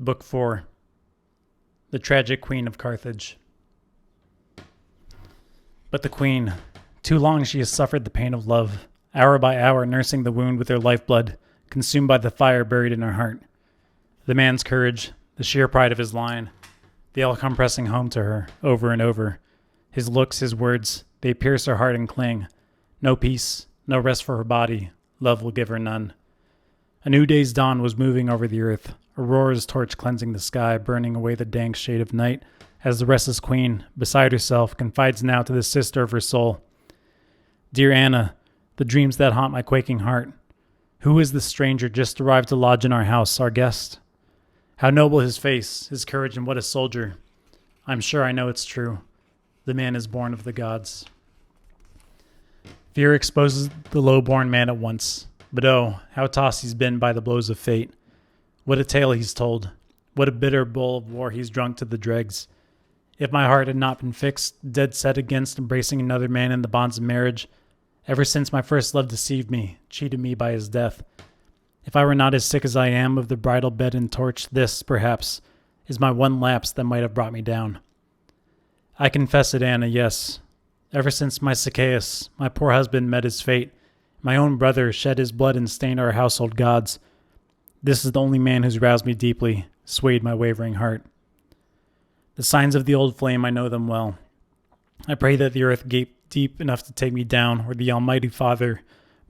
Book 4. The Tragic Queen of Carthage. But the queen, too long she has suffered the pain of love, hour by hour nursing the wound with her lifeblood, consumed by the fire buried in her heart. The man's courage, the sheer pride of his line, they all come pressing home to her, over and over. His looks, his words, they pierce her heart and cling. No peace, no rest for her body, love will give her none. A new day's dawn was moving over the earth, Aurora's torch cleansing the sky, burning away the dank shade of night, as the restless queen, beside herself, confides now to the sister of her soul. Dear Anna, the dreams that haunt my quaking heart. Who is this stranger just arrived to lodge in our house, our guest? How noble his face, his courage, and what a soldier. I'm sure I know it's true. The man is born of the gods. Fear exposes the low-born man at once. But oh, how tossed he's been by the blows of fate. What a tale he's told. What a bitter bowl of war he's drunk to the dregs. If my heart had not been fixed, dead set against embracing another man in the bonds of marriage, ever since my first love deceived me, cheated me by his death. If I were not as sick as I am of the bridal bed and torch, this, perhaps, is my one lapse that might have brought me down. I confess it, Anna, yes. Ever since my Sichaeus, my poor husband, met his fate, my own brother shed his blood and stained our household gods. This is the only man who's roused me deeply, swayed my wavering heart. The signs of the old flame, I know them well. I pray that the earth gape deep enough to take me down, or the Almighty Father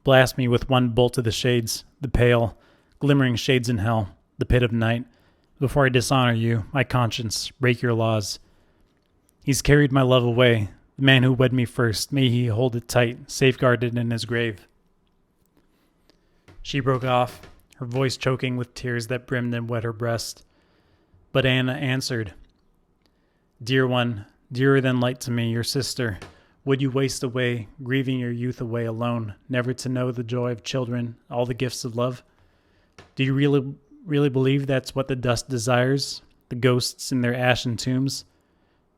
blast me with one bolt to the shades, the pale, glimmering shades in hell, the pit of night, before I dishonor you, my conscience, break your laws. He's carried my love away, the man who wed me first, may he hold it tight, safeguarded in his grave. She broke off, her voice choking with tears that brimmed and wet her breast. But Anna answered, Dear one, dearer than light to me, your sister, would you waste away, grieving your youth away alone, never to know the joy of children, all the gifts of love? Do you really believe that's what the dust desires, the ghosts in their ashen tombs?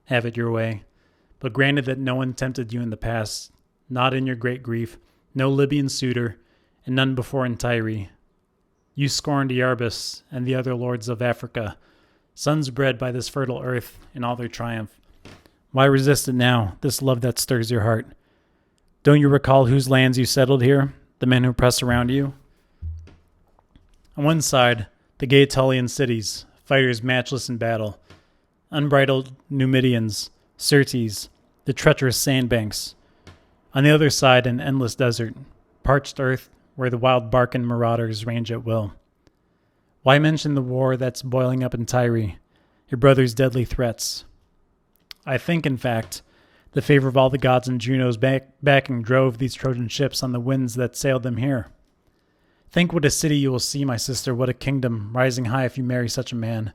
Have it your way. But granted that no one tempted you in the past, not in your great grief, no Libyan suitor, and none before in Tyre. You scorned Iarbas and the other lords of Africa, sons bred by this fertile earth in all their triumph. Why resist it now, this love that stirs your heart? Don't you recall whose lands you settled here, the men who press around you? On one side, the gay Tullian cities, fighters matchless in battle, unbridled Numidians, Syrtes, the treacherous sandbanks. On the other side, an endless desert, parched earth where the wild Barcan marauders range at will. Why mention the war that's boiling up in Tyre, your brother's deadly threats? I think, in fact, the favor of all the gods and Juno's backing drove these Trojan ships on the winds that sailed them here. Think what a city you will see, my sister, what a kingdom, rising high if you marry such a man.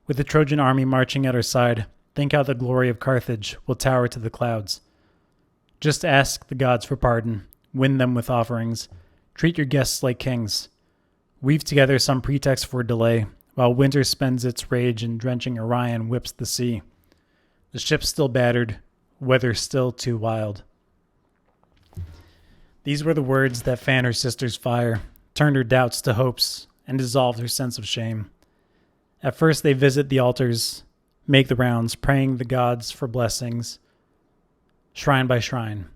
With the Trojan army marching at her side, think how the glory of Carthage will tower to the clouds. Just ask the gods for pardon, win them with offerings, treat your guests like kings. Weave together some pretext for delay, while winter spends its rage and drenching Orion whips the sea. The ship's still battered, weather still too wild. These were the words that fanned her sister's fire, turned her doubts to hopes, and dissolved her sense of shame. At first they visit the altars, make the rounds, praying the gods for blessings, shrine by shrine.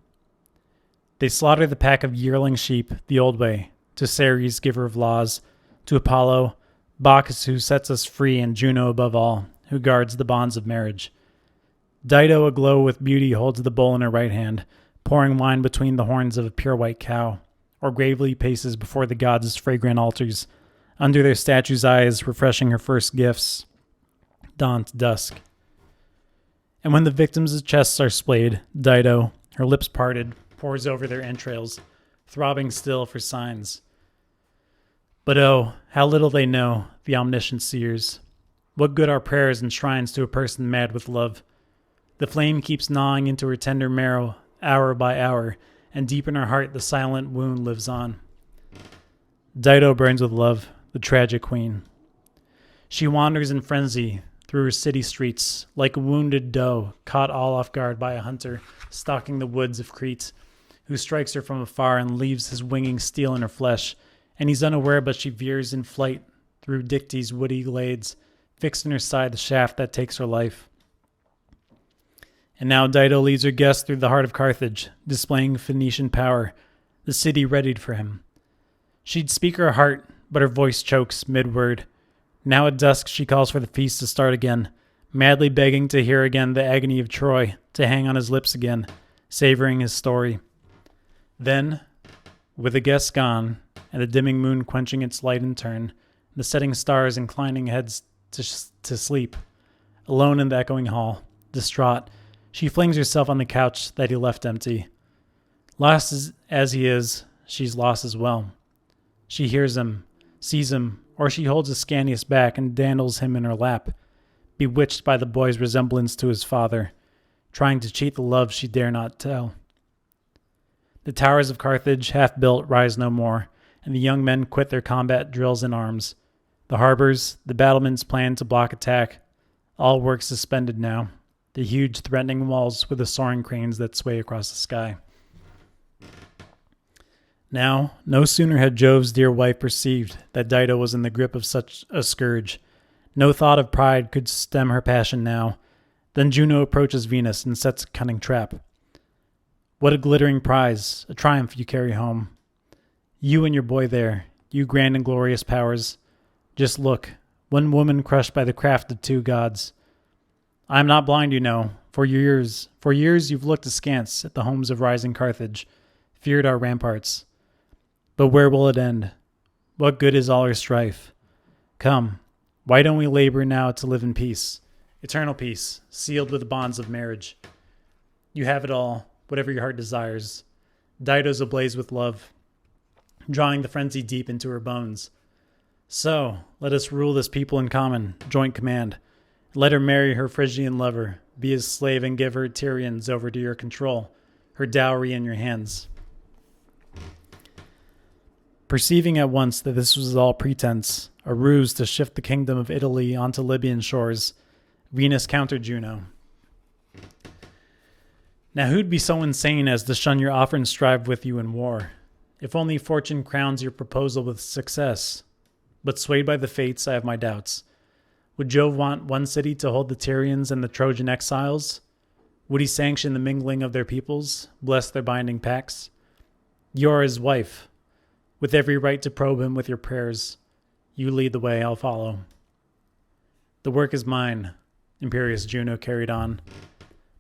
They slaughter the pack of yearling sheep the old way, to Ceres, giver of laws, to Apollo, Bacchus who sets us free, and Juno above all, who guards the bonds of marriage. Dido, aglow with beauty, holds the bowl in her right hand, pouring wine between the horns of a pure white cow, or gravely paces before the gods' fragrant altars, under their statues' eyes, refreshing her first gifts, dawn to dusk. And when the victims' chests are splayed, Dido, her lips parted, pours over their entrails, throbbing still for signs. But oh, how little they know, the omniscient seers. What good are prayers and shrines to a person mad with love? The flame keeps gnawing into her tender marrow, hour by hour, and deep in her heart the silent wound lives on. Dido burns with love, the tragic queen. She wanders in frenzy through her city streets, like a wounded doe caught all off guard by a hunter stalking the woods of Crete, who strikes her from afar and leaves his winging steel in her flesh, and he's unaware but she veers in flight through Dicte's woody glades, fixed in her side the shaft that takes her life. And now Dido leads her guest through the heart of Carthage, displaying Phoenician power, the city readied for him. She'd speak her heart, but her voice chokes mid-word. Now at dusk she calls for the feast to start again, madly begging to hear again the agony of Troy, to hang on his lips again, savoring his story. Then, with the guests gone, and the dimming moon quenching its light in turn, the setting stars inclining heads to sleep, alone in the echoing hall, distraught, she flings herself on the couch that he left empty. Lost as he is, she's lost as well. She hears him, sees him, or she holds Ascanius back and dandles him in her lap, bewitched by the boy's resemblance to his father, trying to cheat the love she dare not tell. The towers of Carthage, half built, rise no more, and the young men quit their combat drills and arms. The harbors, the battlements planned to block attack, all work suspended now, the huge threatening walls with the soaring cranes that sway across the sky. Now, no sooner had Jove's dear wife perceived that Dido was in the grip of such a scourge, no thought of pride could stem her passion now, than Juno approaches Venus and sets a cunning trap. What a glittering prize, a triumph you carry home. You and your boy there, you grand and glorious powers. Just look, one woman crushed by the craft of two gods. I am not blind, you know. For years you've looked askance at the homes of rising Carthage, feared our ramparts. But where will it end? What good is all our strife? Come, why don't we labor now to live in peace, eternal peace, sealed with the bonds of marriage? You have it all, whatever your heart desires. Dido's ablaze with love, drawing the frenzy deep into her bones. So, let us rule this people in common, joint command. Let her marry her Phrygian lover, be his slave and give her Tyrians over to your control, her dowry in your hands. Perceiving at once that this was all pretense, a ruse to shift the kingdom of Italy onto Libyan shores, Venus countered Juno. Now who'd be so insane as to shun your offer and strive with you in war? If only fortune crowns your proposal with success. But swayed by the fates, I have my doubts. Would Jove want one city to hold the Tyrians and the Trojan exiles? Would he sanction the mingling of their peoples, bless their binding pacts? You are his wife, with every right to probe him with your prayers. You lead the way, I'll follow. The work is mine, imperious Juno carried on.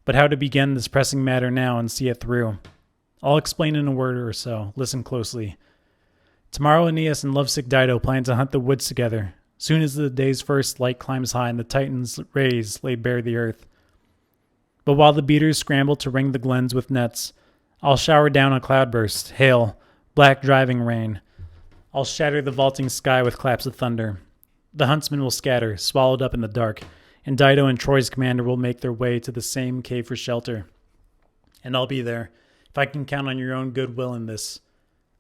But how to begin this pressing matter now and see it through? I'll explain in a word or so. Listen closely. Tomorrow Aeneas and lovesick Dido plan to hunt the woods together, soon as the day's first light climbs high and the Titan's rays lay bare the earth. But while the beaters scramble to ring the glens with nets, I'll shower down a cloudburst, hail, black driving rain. I'll shatter the vaulting sky with claps of thunder. The huntsmen will scatter, swallowed up in the dark, and Dido and Troy's commander will make their way to the same cave for shelter. And I'll be there, if I can count on your own goodwill in this.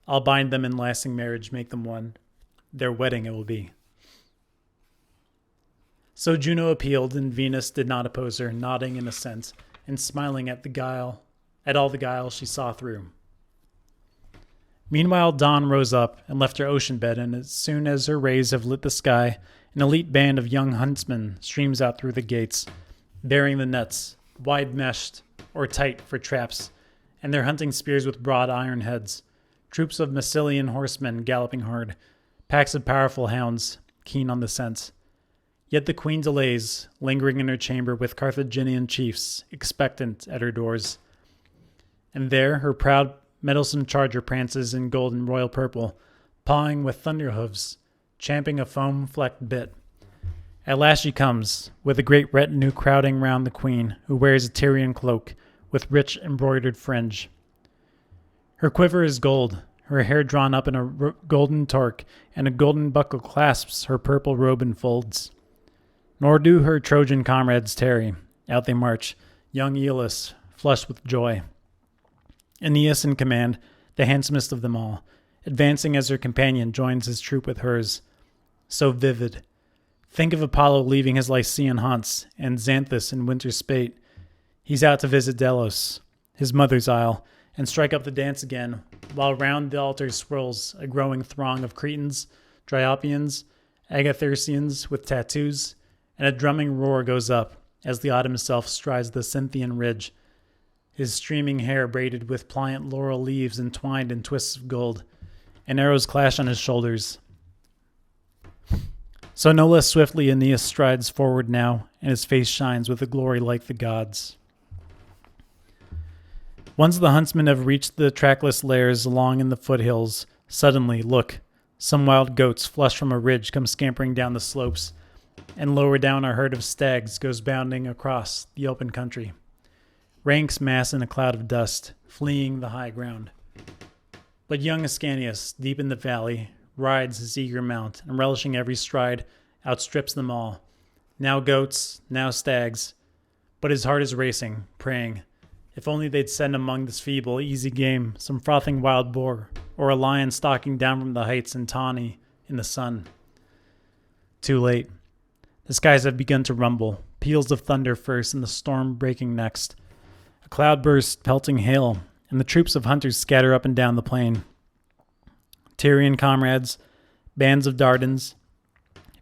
I'll bind them in lasting marriage, make them one. Their wedding it will be. So Juno appealed, and Venus did not oppose her, nodding in assent, and smiling at all the guile she saw through. Meanwhile, dawn rose up and left her ocean bed, and as soon as her rays have lit the sky, an elite band of young huntsmen streams out through the gates, bearing the nets, wide-meshed or tight for traps, and their hunting spears with broad iron heads. Troops of Massilian horsemen galloping hard, packs of powerful hounds, keen on the scent. Yet the queen delays, lingering in her chamber with Carthaginian chiefs, expectant at her doors. And there her proud, mettlesome charger prances in gold and royal purple, pawing with thunder hoofs, champing a foam-flecked bit. At last she comes, with a great retinue crowding round the queen, who wears a Tyrian cloak with rich embroidered fringe. Her quiver is gold, her hair drawn up in a golden torque, and a golden buckle clasps her purple robe in folds. Nor do her Trojan comrades tarry. Out they march, young Aeolus, flushed with joy. Aeneas in command, the handsomest of them all, advancing as her companion joins his troop with hers. So vivid. Think of Apollo leaving his Lycian haunts, and Xanthus in winter spate. He's out to visit Delos, his mother's isle, and strike up the dance again, while round the altar swirls a growing throng of Cretans, Dryopians, Agathyrsians with tattoos, and a drumming roar goes up as the autumn self strides the Cynthian ridge, his streaming hair braided with pliant laurel leaves entwined in twists of gold, and arrows clash on his shoulders. So no less swiftly Aeneas strides forward now, and his face shines with a glory like the gods. Once the huntsmen have reached the trackless lairs along in the foothills, suddenly, look, some wild goats flushed from a ridge come scampering down the slopes, and lower down a herd of stags goes bounding across the open country. Ranks mass in a cloud of dust, fleeing the high ground. But young Ascanius, deep in the valley, rides his eager mount, and relishing every stride, outstrips them all. Now goats, now stags, but his heart is racing, praying, if only they'd send among this feeble, easy game some frothing wild boar, or a lion stalking down from the heights and tawny in the sun. Too late. The skies have begun to rumble, peals of thunder first and the storm breaking next. A cloudburst pelting hail, and the troops of hunters scatter up and down the plain. Tyrian comrades, bands of Dardans,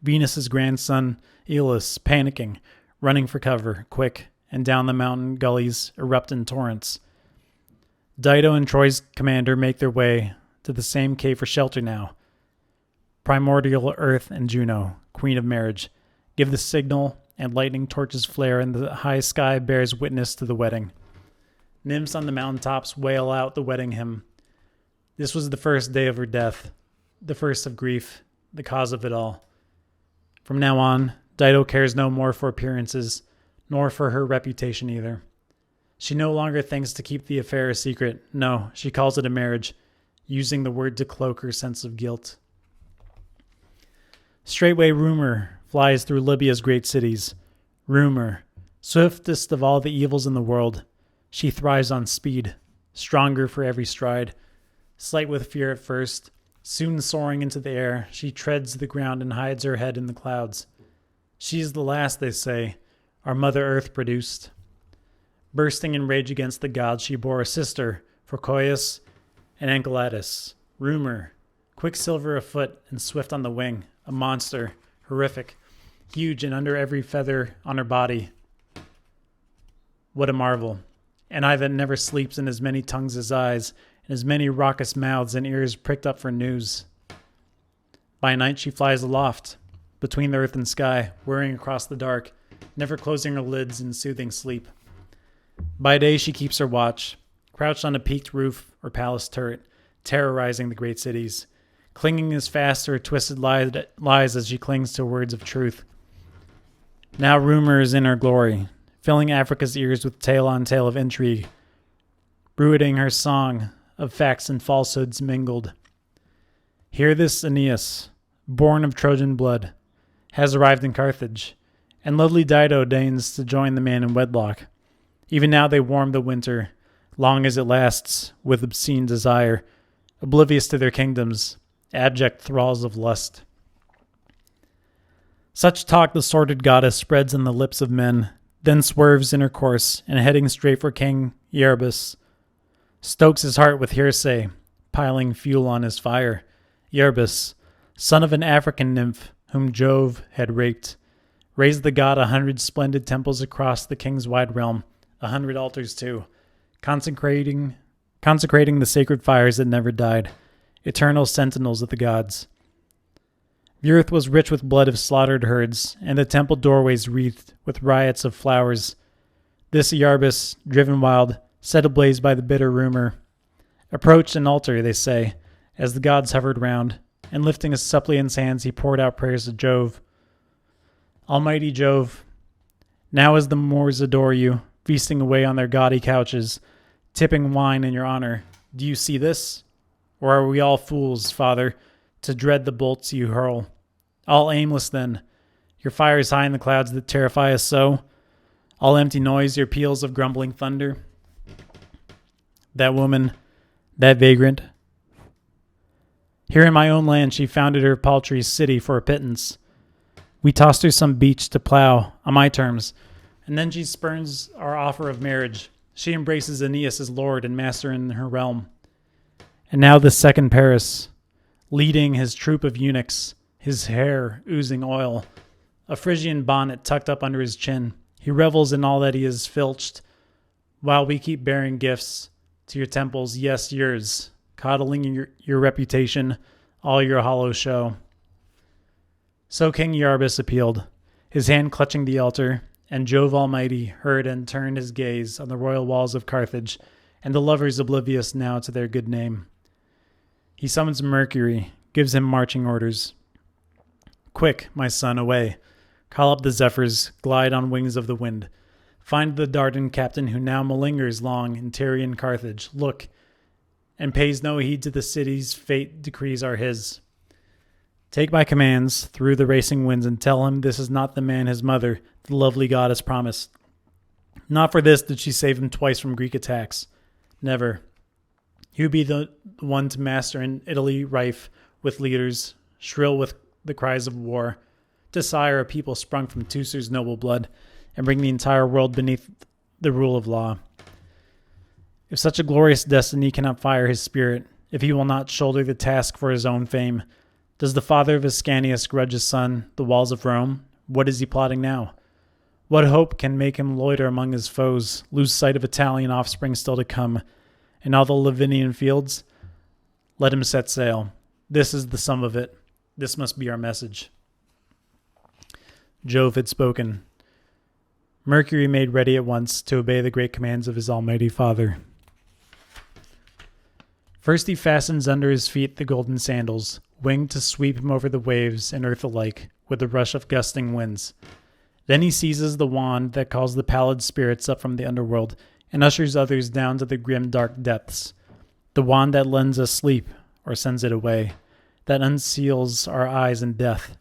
Venus's grandson Aeolus panicking, running for cover, quick, and down the mountain gullies erupt in torrents. Dido and Troy's commander make their way to the same cave for shelter now. Primordial Earth and Juno, queen of marriage, give the signal, and lightning torches flare, and the high sky bears witness to the wedding. Nymphs on the mountaintops wail out the wedding hymn. This was the first day of her death, the first of grief, the cause of it all. From now on, Dido cares no more for appearances, nor for her reputation either. She no longer thinks to keep the affair a secret. No, she calls it a marriage, using the word to cloak her sense of guilt. Straightway rumor flies through Libya's great cities. Rumor, swiftest of all the evils in the world. She thrives on speed, stronger for every stride. Slight with fear at first, soon soaring into the air, she treads the ground and hides her head in the clouds. She is the last, they say, our Mother Earth produced. Bursting in rage against the gods, she bore a sister, Phorcoius and Enceladus. Rumor, quicksilver afoot and swift on the wing, a monster, horrific, huge and under every feather on her body. What a marvel! An eye that never sleeps, and as many tongues as eyes, and as many raucous mouths and ears pricked up for news. By night she flies aloft, between the earth and sky, whirring across the dark, never closing her lids in soothing sleep. By day she keeps her watch, crouched on a peaked roof or palace turret, terrorizing the great cities, clinging as fast to her twisted lies as she clings to words of truth. Now rumor is in her glory, filling Africa's ears with tale on tale of intrigue, brooding her song of facts and falsehoods mingled. Hear this Aeneas, born of Trojan blood, has arrived in Carthage, and lovely Dido deigns to join the man in wedlock. Even now they warm the winter, long as it lasts, with obscene desire, oblivious to their kingdoms, abject thralls of lust. Such talk the sordid goddess spreads on the lips of men, then swerves in her course, and heading straight for King Erebus, stokes his heart with hearsay, piling fuel on his fire. Erebus, son of an African nymph whom Jove had raped, raised the god 100 splendid temples across the king's wide realm, 100 altars too, consecrating the sacred fires that never died, eternal sentinels of the gods. The earth was rich with blood of slaughtered herds, and the temple doorways wreathed with riots of flowers. This Iarbas, driven wild, set ablaze by the bitter rumor, approached an altar, they say, as the gods hovered round, and lifting his suppliant's hands he poured out prayers to Jove. Almighty Jove, now as the Moors adore you, feasting away on their gaudy couches, tipping wine in your honor, do you see this? Or are we all fools, Father, to dread the bolts you hurl? All aimless then, your fires high in the clouds that terrify us so? All empty noise, your peals of grumbling thunder? That woman, that vagrant. Here in my own land she founded her paltry city for a pittance. We tossed her some beach to plow, on my terms, and then she spurns our offer of marriage. She embraces Aeneas as lord and master in her realm. And now the second Paris, leading his troop of eunuchs, his hair oozing oil, a Phrygian bonnet tucked up under his chin. He revels in all that he has filched, while we keep bearing gifts to your temples, yes, yours, coddling your reputation, all your hollow show. So King Iarbas appealed, his hand clutching the altar, and Jove Almighty heard and turned his gaze on the royal walls of Carthage, and the lovers oblivious now to their good name. He summons Mercury, gives him marching orders. Quick, my son, away. Call up the zephyrs, glide on wings of the wind. Find the Dardan captain who now malingers long in Tyrian Carthage. Look, and pays no heed to the city's fate decrees are his. Take my commands through the racing winds and tell him this is not the man his mother, the lovely goddess, promised. Not for this did she save him twice from Greek attacks. Never. You be the one to master in Italy rife with leaders, shrill with the cries of war, to sire a people sprung from Teucer's noble blood, and bring the entire world beneath the rule of law. If such a glorious destiny cannot fire his spirit, if he will not shoulder the task for his own fame, does the father of Ascanius grudge his son the walls of Rome? What is he plotting now? What hope can make him loiter among his foes, lose sight of Italian offspring still to come, and all the Lavinian fields? Let him set sail. This is the sum of it. This must be our message. Jove had spoken. Mercury made ready at once to obey the great commands of his almighty father. First he fastens under his feet the golden sandals, winged to sweep him over the waves and earth alike with the rush of gusting winds. Then he seizes the wand that calls the pallid spirits up from the underworld and ushers others down to the grim dark depths, the wand that lends us sleep or sends it away, that unseals our eyes in death.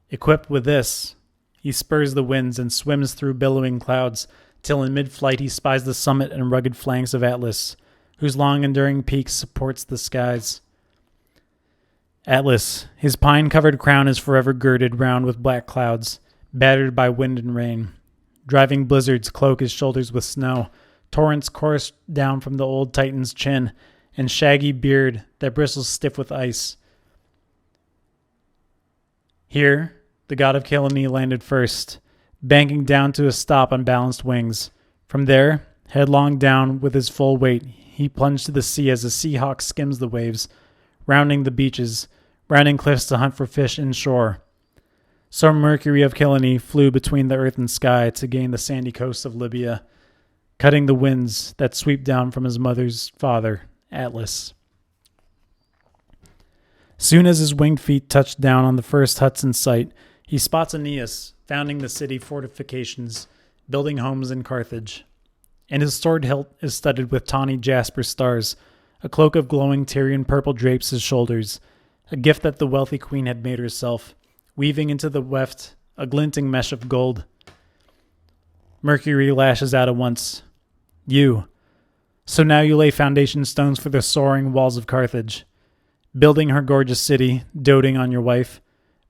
Equipped with this, he spurs the winds and swims through billowing clouds, till in mid-flight he spies the summit and rugged flanks of Atlas, whose long enduring peak supports the skies. Atlas, his pine-covered crown is forever girded round with black clouds, battered by wind and rain. Driving blizzards cloak his shoulders with snow, torrents course down from the old Titan's chin, and shaggy beard that bristles stiff with ice. Here, the god of Calumny landed first, banking down to a stop on balanced wings. From there, headlong down with his full weight, he plunged to the sea as a sea hawk skims the waves, rounding the beaches, rounding cliffs to hunt for fish inshore. So Mercury of Calumny flew between the earth and sky to gain the sandy coast of Libya, cutting the winds that sweep down from his mother's father, Atlas. Soon as his winged feet touched down on the first huts in sight, he spots Aeneas founding the city fortifications, building homes in Carthage. And his sword hilt is studded with tawny jasper stars. A cloak of glowing Tyrian purple drapes his shoulders, a gift that the wealthy queen had made herself, weaving into the weft a glinting mesh of gold. Mercury lashes out at once. So now you lay foundation stones for the soaring walls of Carthage, building her gorgeous city, doting on your wife,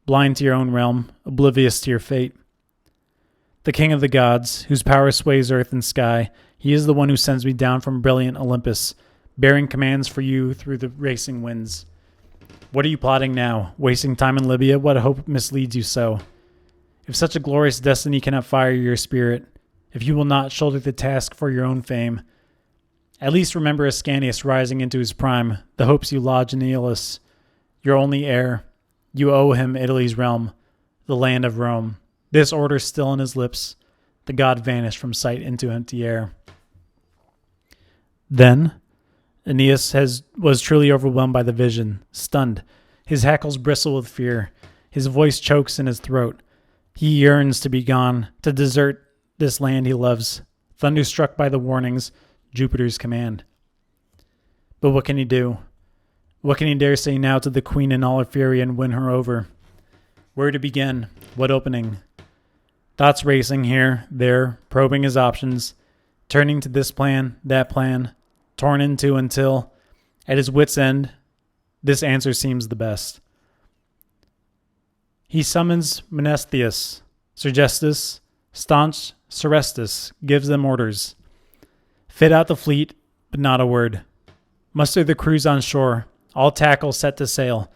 blind to your own realm, oblivious to your fate. The king of the gods, whose power sways earth and sky, he is the one who sends me down from brilliant Olympus, bearing commands for you through the racing winds. What are you plotting now? Wasting time in Libya? What hope misleads you so? If such a glorious destiny cannot fire your spirit, if you will not shoulder the task for your own fame, at least remember Ascanius rising into his prime, the hopes you lodge in Aeolus, your only heir. You owe him Italy's realm, the land of Rome. This order still on his lips, the god vanished from sight into empty air. Then Aeneas was truly overwhelmed by the vision, stunned. His hackles bristle with fear. His voice chokes in his throat. He yearns to be gone, to desert this land he loves, thunderstruck by the warnings, Jupiter's command. But what can he do? What can he dare say now to the queen in all her fury and win her over? Where to begin? What opening? Thoughts racing here, there, probing his options, turning to this plan, that plan, torn into until, at his wit's end, this answer seems the best. He summons Mnestheus, Sergestus, staunch Serestus, gives them orders. Fit out the fleet, but not a word. Muster the crews on shore, all tackle set to sail.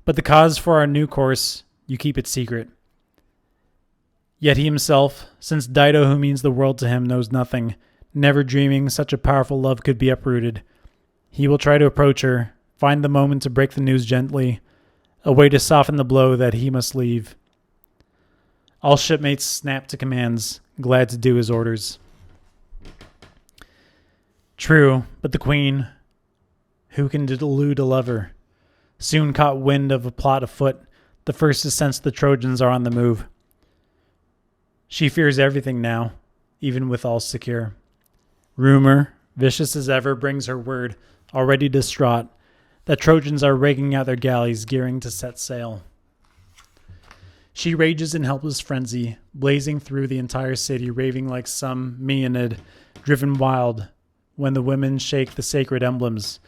But the cause for our new course, you keep it secret. Yet he himself, since Dido, who means the world to him, knows nothing, never dreaming such a powerful love could be uprooted, he will try to approach her, find the moment to break the news gently, a way to soften the blow that he must leave. All shipmates snap to commands, glad to do his orders. True, but the queen, who can delude a lover, soon caught wind of a plot afoot, the first to sense the Trojans are on the move. She fears everything now, even with all secure. Rumor, vicious as ever, brings her word, already distraught, that Trojans are rigging out their galleys, gearing to set sail. She rages in helpless frenzy, blazing through the entire city, raving like some Aeneid, driven wild, when the women shake the sacred emblems,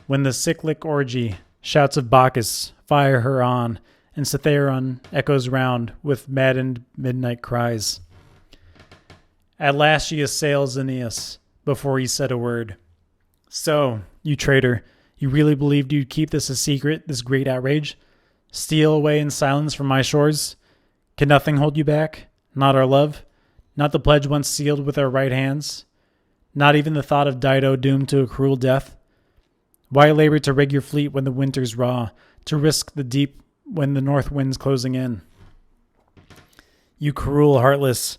when the cyclic orgy, shouts of Bacchus, fire her on, and Cithaeron echoes round with maddened midnight cries. At last she assails Aeneas, before he said a word. So, you traitor, you really believed you'd keep this a secret, this great outrage? Steal away in silence from my shores? Can nothing hold you back? Not our love? Not the pledge once sealed with our right hands? Not even the thought of Dido doomed to a cruel death? Why labor to rig your fleet when the winter's raw, to risk the deep when the north wind's closing in? You cruel, heartless,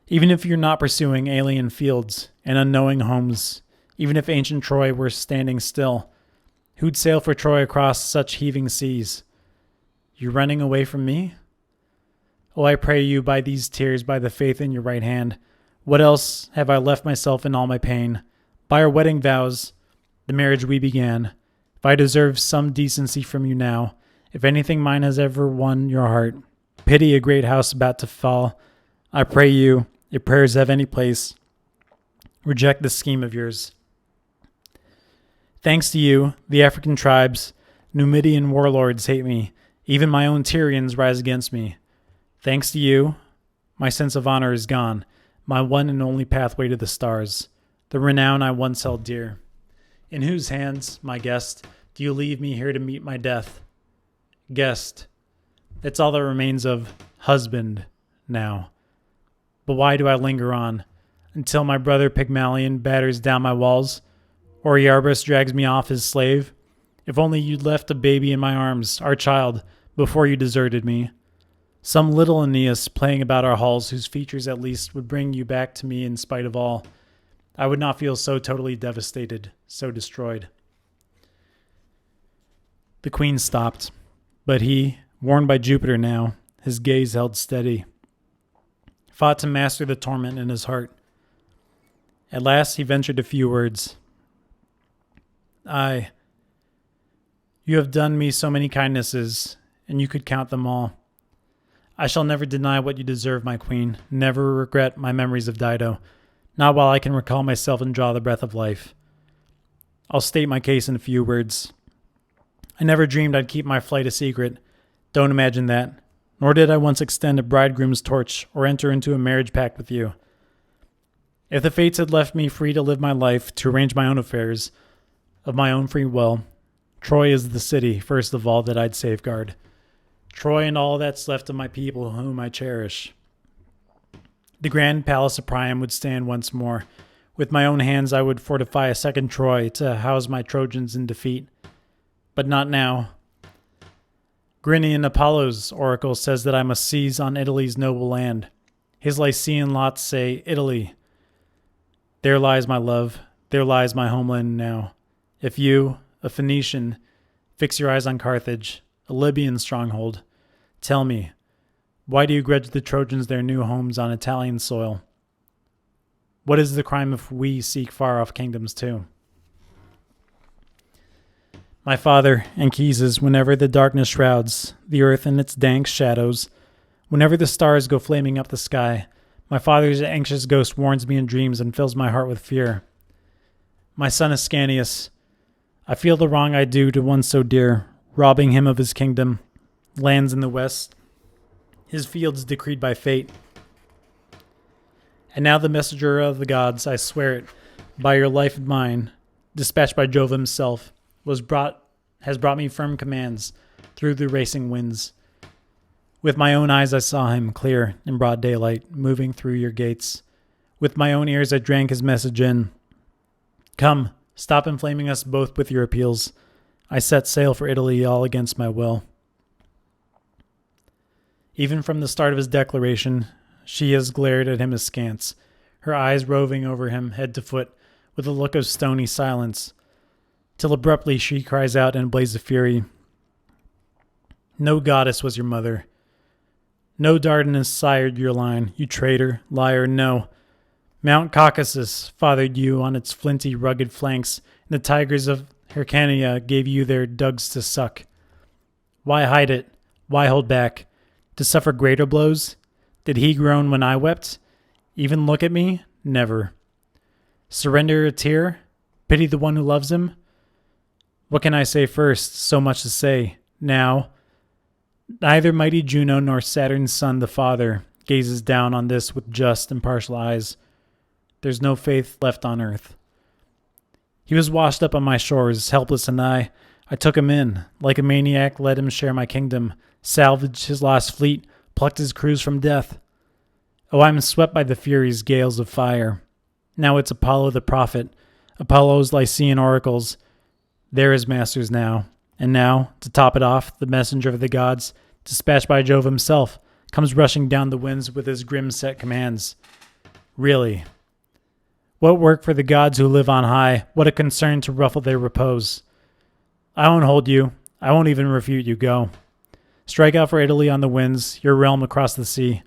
even if you're not pursuing alien fields and unknowing homes, even if ancient Troy were standing still, who'd sail for Troy across such heaving seas? You're running away from me? Oh, I pray you by these tears, by the faith in your right hand, what else have I left myself in all my pain? By our wedding vows, the marriage we began, if I deserve some decency from you now, if anything mine has ever won your heart, pity a great house about to fall. I pray you, if prayers have any place, reject this scheme of yours. Thanks to you, the African tribes, Numidian warlords hate me. Even my own Tyrians rise against me. Thanks to you, my sense of honor is gone, my one and only pathway to the stars, the renown I once held dear. In whose hands, my guest, do you leave me here to meet my death? Guest, that's all that remains of husband now. But why do I linger on, until my brother Pygmalion batters down my walls, or Iarbas drags me off his slave? If only you'd left a baby in my arms, our child, before you deserted me. Some little Aeneas playing about our halls whose features at least would bring you back to me in spite of all. I would not feel so totally devastated, so destroyed. The queen stopped, but he, warned by Jupiter now, his gaze held steady, fought to master the torment in his heart. At last he ventured a few words. You have done me so many kindnesses, and you could count them all. I shall never deny what you deserve, my queen, never regret my memories of Dido, not while I can recall myself and draw the breath of life. I'll state my case in a few words. I never dreamed I'd keep my flight a secret. Don't imagine that. Nor did I once extend a bridegroom's torch or enter into a marriage pact with you. If the fates had left me free to live my life, to arrange my own affairs, of my own free will, Troy is the city, first of all, that I'd safeguard. Troy and all that's left of my people whom I cherish. The grand palace of Priam would stand once more. With my own hands I would fortify a second Troy to house my Trojans in defeat. But not now. Grynean Apollo's oracle says that I must seize on Italy's noble land. His Lycian lots say, Italy. There lies my love. There lies my homeland now. If you, a Phoenician, fix your eyes on Carthage, a Libyan stronghold, tell me, why do you grudge the Trojans their new homes on Italian soil? What is the crime if we seek far-off kingdoms too? My father, Anchises, whenever the darkness shrouds the earth in its dank shadows, whenever the stars go flaming up the sky, my father's anxious ghost warns me in dreams and fills my heart with fear. My son Ascanius, I feel the wrong I do to one so dear, robbing him of his kingdom, lands in the west, his fields decreed by fate. And now the messenger of the gods, I swear it, by your life and mine, dispatched by Jove himself, has brought me firm commands, through the racing winds. With my own eyes I saw him, clear in broad daylight, moving through your gates. With my own ears I drank his message in. Come, stop inflaming us both with your appeals. I set sail for Italy all against my will. Even from the start of his declaration, she has glared at him askance, her eyes roving over him head to foot with a look of stony silence, till abruptly she cries out in a blaze of fury, No goddess was your mother. No Dardanus sired your line, you traitor, liar, no. Mount Caucasus fathered you on its flinty, rugged flanks, and the tigers of Hyrcania gave you their dugs to suck. Why hide it? Why hold back? To suffer greater blows? Did he groan when I wept? Even look at me? Never. Surrender a tear? Pity the one who loves him? What can I say first? So much to say. Now, neither mighty Juno nor Saturn's son, the father, gazes down on this with just, impartial eyes. There's no faith left on earth. He was washed up on my shores, helpless, and I took him in, like a maniac, let him share my kingdom, salvaged his lost fleet, plucked his crews from death. Oh, I'm swept by the Furies' gales of fire. Now it's Apollo the prophet, Apollo's Lycian oracles. They're his masters now. And now, to top it off, the messenger of the gods, dispatched by Jove himself, comes rushing down the winds with his grim set commands. Really, what work for the gods who live on high, what a concern to ruffle their repose. I won't hold you, I won't even refute you, go. Strike out for Italy on the winds, your realm across the sea.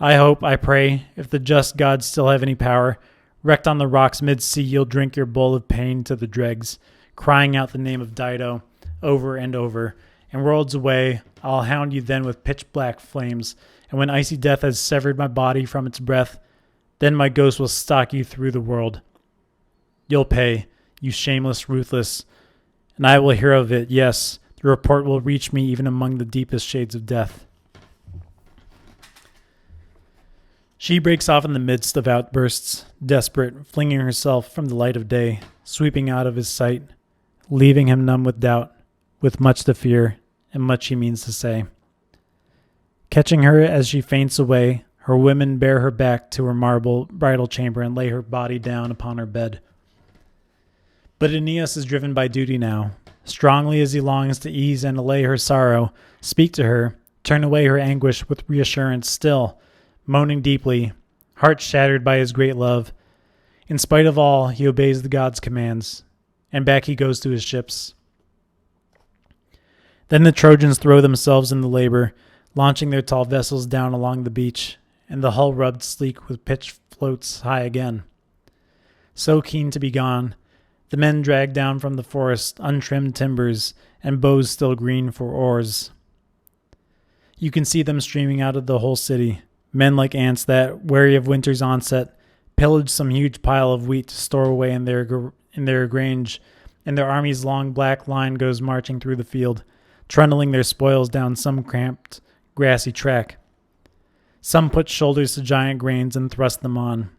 I hope, I pray, if the just gods still have any power, wrecked on the rocks mid-sea you'll drink your bowl of pain to the dregs, crying out the name of Dido over and over, and worlds away I'll hound you then with pitch-black flames, and when icy death has severed my body from its breath, then my ghost will stalk you through the world. You'll pay, you shameless, ruthless, and I will hear of it, yes, the report will reach me even among the deepest shades of death. She breaks off in the midst of outbursts, desperate, flinging herself from the light of day, sweeping out of his sight, leaving him numb with doubt, with much to fear, and much he means to say. Catching her as she faints away, her women bear her back to her marble bridal chamber and lay her body down upon her bed. But Aeneas is driven by duty now. Strongly as he longs to ease and allay her sorrow, speak to her, turn away her anguish with reassurance still, moaning deeply, heart shattered by his great love. In spite of all, he obeys the gods' commands, and back he goes to his ships. Then the Trojans throw themselves in the labor, launching their tall vessels down along the beach, and the hull rubbed sleek with pitch floats high again. So keen to be gone, the men drag down from the forest untrimmed timbers and bows still green for oars. You can see them streaming out of the whole city, men like ants that, wary of winter's onset, pillage some huge pile of wheat to store away in their grange, and their army's long black line goes marching through the field, trundling their spoils down some cramped, grassy track. Some put shoulders to giant grains and thrust them on.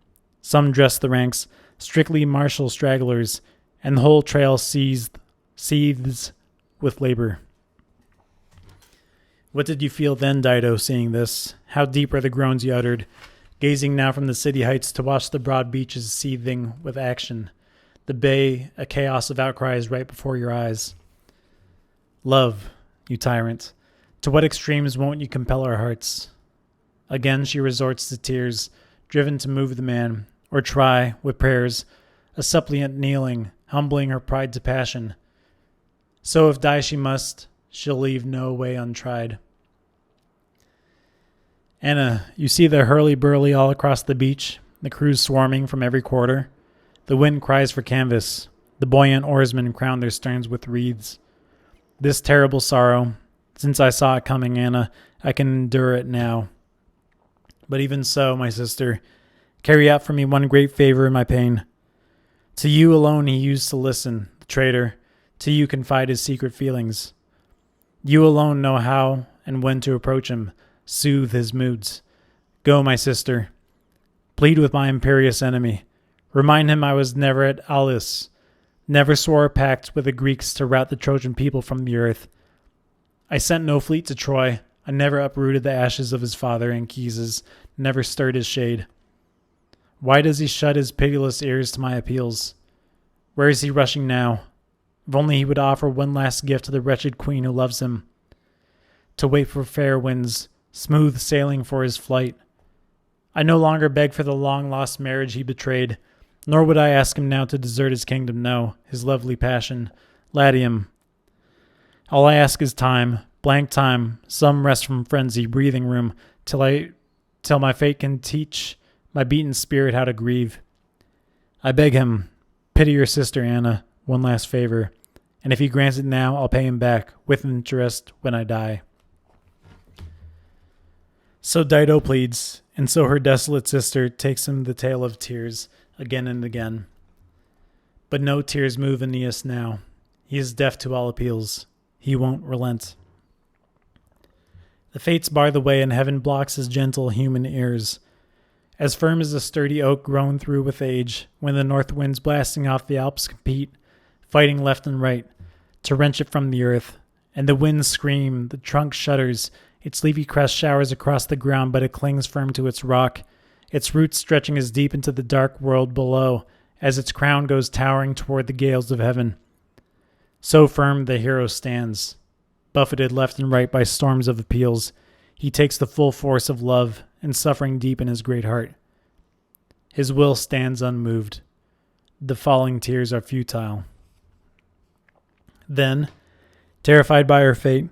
Some dress the ranks, strictly martial stragglers, and the whole trail seethes with labor. What did you feel then, Dido, seeing this? How deep are the groans you uttered, gazing now from the city heights to watch the broad beaches seething with action, the bay a chaos of outcries right before your eyes? Love, you tyrant, to what extremes won't you compel our hearts? Again she resorts to tears, driven to move the man, or try, with prayers, a suppliant kneeling, humbling her pride to passion. So if die she must, she'll leave no way untried. Anna, you see the hurly-burly all across the beach, the crews swarming from every quarter. The wind cries for canvas. The buoyant oarsmen crown their sterns with wreaths. This terrible sorrow, since I saw it coming, Anna, I can endure it now. But even so, my sister, carry out for me one great favor in my pain. To you alone he used to listen, the traitor. To you confide his secret feelings. You alone know how and when to approach him, soothe his moods. Go, my sister. Plead with my imperious enemy. Remind him I was never at Aulis, never swore a pact with the Greeks to rout the Trojan people from the earth. I sent no fleet to Troy. I never uprooted the ashes of his father Anchises, never stirred his shade. Why does he shut his pitiless ears to my appeals? Where is he rushing now? If only he would offer one last gift to the wretched queen who loves him. To wait for fair winds, smooth sailing for his flight. I no longer beg for the long-lost marriage he betrayed, nor would I ask him now to desert his kingdom, no, his lovely passion, Latium. All I ask is time, blank time, some rest from frenzy, breathing room, till my fate can teach my beaten spirit how to grieve. I beg him, pity your sister Anna, one last favor, and if he grants it now, I'll pay him back, with interest, when I die. So Dido pleads, and so her desolate sister takes him the tale of tears, again and again. But no tears move Aeneas now. He is deaf to all appeals. He won't relent. The fates bar the way, and heaven blocks his gentle human ears. As firm as a sturdy oak grown through with age, when the north winds blasting off the Alps compete, fighting left and right, to wrench it from the earth. And the winds scream, the trunk shudders, its leafy crest showers across the ground, but it clings firm to its rock, its roots stretching as deep into the dark world below, as its crown goes towering toward the gales of heaven. So firm the hero stands, buffeted left and right by storms of appeals. He takes the full force of love and suffering deep in his great heart. His will stands unmoved. The falling tears are futile. Then, terrified by her fate,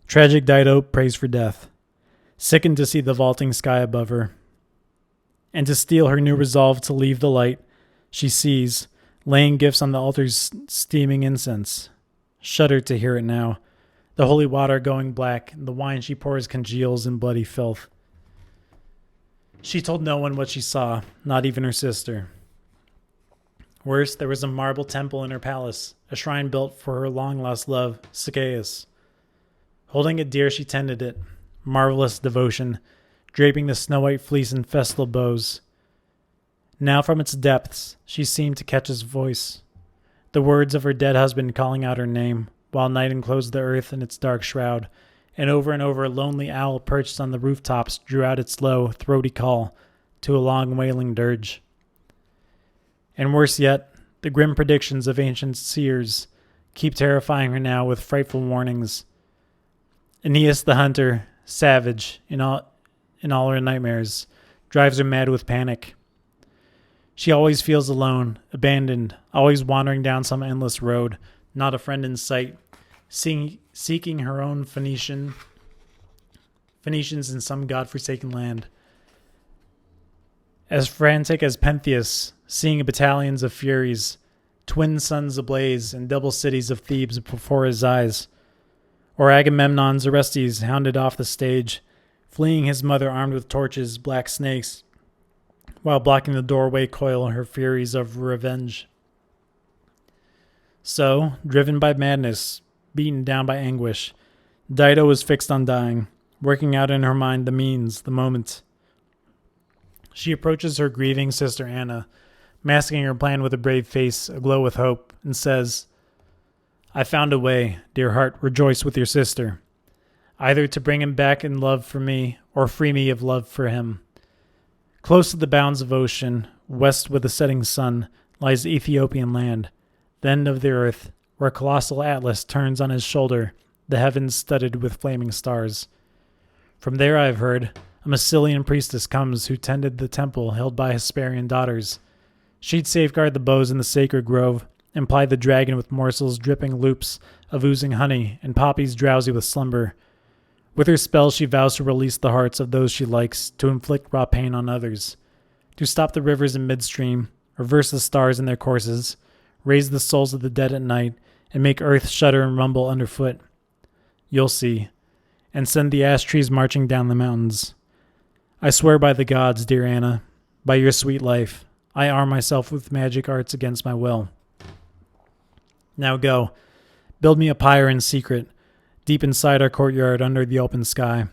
tragic Dido prays for death, sickened to see the vaulting sky above her. And to steel her new resolve to leave the light, she sees, laying gifts on the altar's steaming incense. Shudder to hear it now, the holy water going black, and the wine she pours congeals in bloody filth. She told no one what she saw, not even her sister. Worse, there was a marble temple in her palace, a shrine built for her long-lost love, Sicilius. Holding it dear, she tended it, marvelous devotion, draping the snow-white fleece in festal bows. Now from its depths she seemed to catch his voice, the words of her dead husband calling out her name, while night enclosed the earth in its dark shroud, and over a lonely owl perched on the rooftops drew out its low, throaty call to a long wailing dirge. And worse yet, the grim predictions of ancient seers keep terrifying her now with frightful warnings. Aeneas the hunter, savage in all her nightmares, drives her mad with panic. She always feels alone, abandoned, always wandering down some endless road, not a friend in sight, seeking her own Phoenicians in some god-forsaken land. As frantic as Pentheus, seeing battalions of Furies, twin suns ablaze, and double cities of Thebes before his eyes. Or Agamemnon's Orestes hounded off the stage, fleeing his mother armed with torches, black snakes, while blocking the doorway coil her furies of revenge. So, driven by madness, beaten down by anguish, Dido was fixed on dying, working out in her mind the means, the moment. She approaches her grieving sister Anna, masking her plan with a brave face aglow with hope, and says, I found a way, dear heart, rejoice with your sister, either to bring him back in love for me, or free me of love for him. Close to the bounds of ocean, west with the setting sun, lies the Ethiopian land, the end of the earth, where colossal Atlas turns on his shoulder, the heavens studded with flaming stars. From there, I have heard, a Massilian priestess comes who tended the temple held by Hesperian daughters. She'd safeguard the bows in the sacred grove, and ply the dragon with morsels dripping loops of oozing honey, and poppies drowsy with slumber. With her spell she vows to release the hearts of those she likes, to inflict raw pain on others, to stop the rivers in midstream, reverse the stars in their courses, raise the souls of the dead at night, and make earth shudder and rumble underfoot. You'll see, and send the ash trees marching down the mountains. I swear by the gods, dear Anna, by your sweet life, I arm myself with magic arts against my will. Now go, build me a pyre in secret, deep inside our courtyard under the open sky.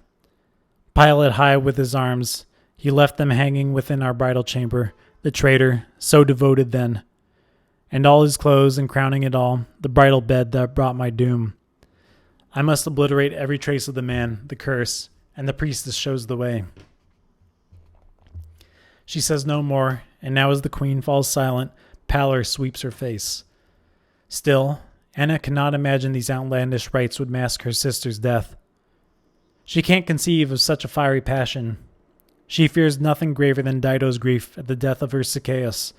Pile it high with his arms, he left them hanging within our bridal chamber, the traitor, so devoted then. And all his clothes, and crowning it all, the bridal bed that brought my doom. I must obliterate every trace of the man, the curse, and the priestess shows the way. She says no more, and now as the queen falls silent, pallor sweeps her face. Still, Anna cannot imagine these outlandish rites would mask her sister's death. She can't conceive of such a fiery passion. She fears nothing graver than Dido's grief at the death of her Sicilius.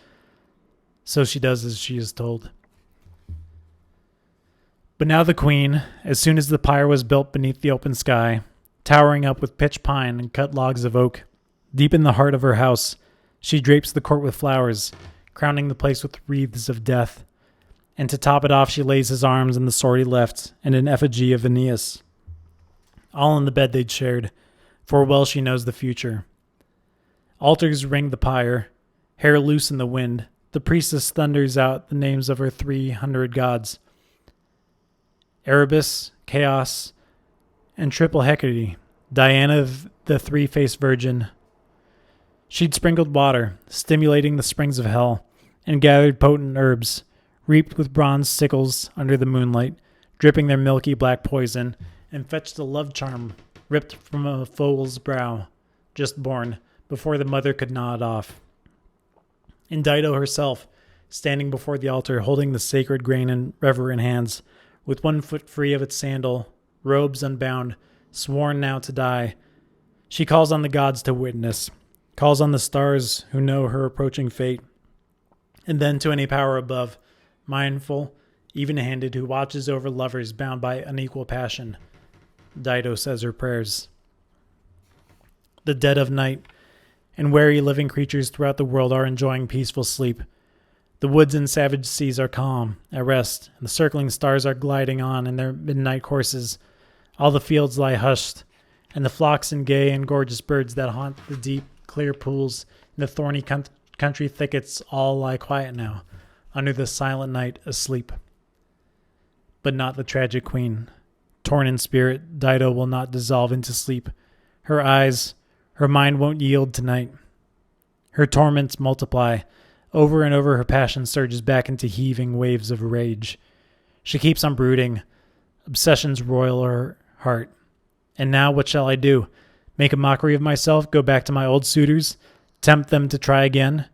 So she does as she is told. But now the queen, as soon as the pyre was built beneath the open sky, towering up with pitch pine and cut logs of oak, deep in the heart of her house, she drapes the court with flowers, crowning the place with wreaths of death. And to top it off, she lays his arms in the sword he left, and an effigy of Aeneas. All in the bed they'd shared, for well she knows the future. Altars ring the pyre, hair loose in the wind. The priestess thunders out the names of her 300 gods: Erebus, Chaos, and triple Hecate, Diana the three-faced virgin. She'd sprinkled water, stimulating the springs of hell, and gathered potent herbs, reaped with bronze sickles under the moonlight, dripping their milky black poison, and fetched a love charm ripped from a foal's brow, just born, before the mother could gnaw it off. And Dido herself, standing before the altar, holding the sacred grain in reverent hands, with one foot free of its sandal, robes unbound, sworn now to die. She calls on the gods to witness, calls on the stars who know her approaching fate, and then to any power above, mindful, even-handed, who watches over lovers bound by unequal passion. Dido says her prayers. The dead of night and wary living creatures throughout the world are enjoying peaceful sleep. The woods and savage seas are calm, at rest, and the circling stars are gliding on in their midnight courses. All the fields lie hushed, and the flocks and gay and gorgeous birds that haunt the deep, clear pools in the thorny country thickets all lie quiet now, under the silent night, asleep. But not the tragic queen. Torn in spirit, Dido will not dissolve into sleep. Her eyes, her mind won't yield tonight. Her torments multiply. Over and over her passion surges back into heaving waves of rage. She keeps on brooding. Obsessions roil her heart. And now what shall I do? Make a mockery of myself? Go back to my old suitors? Tempt them to try again?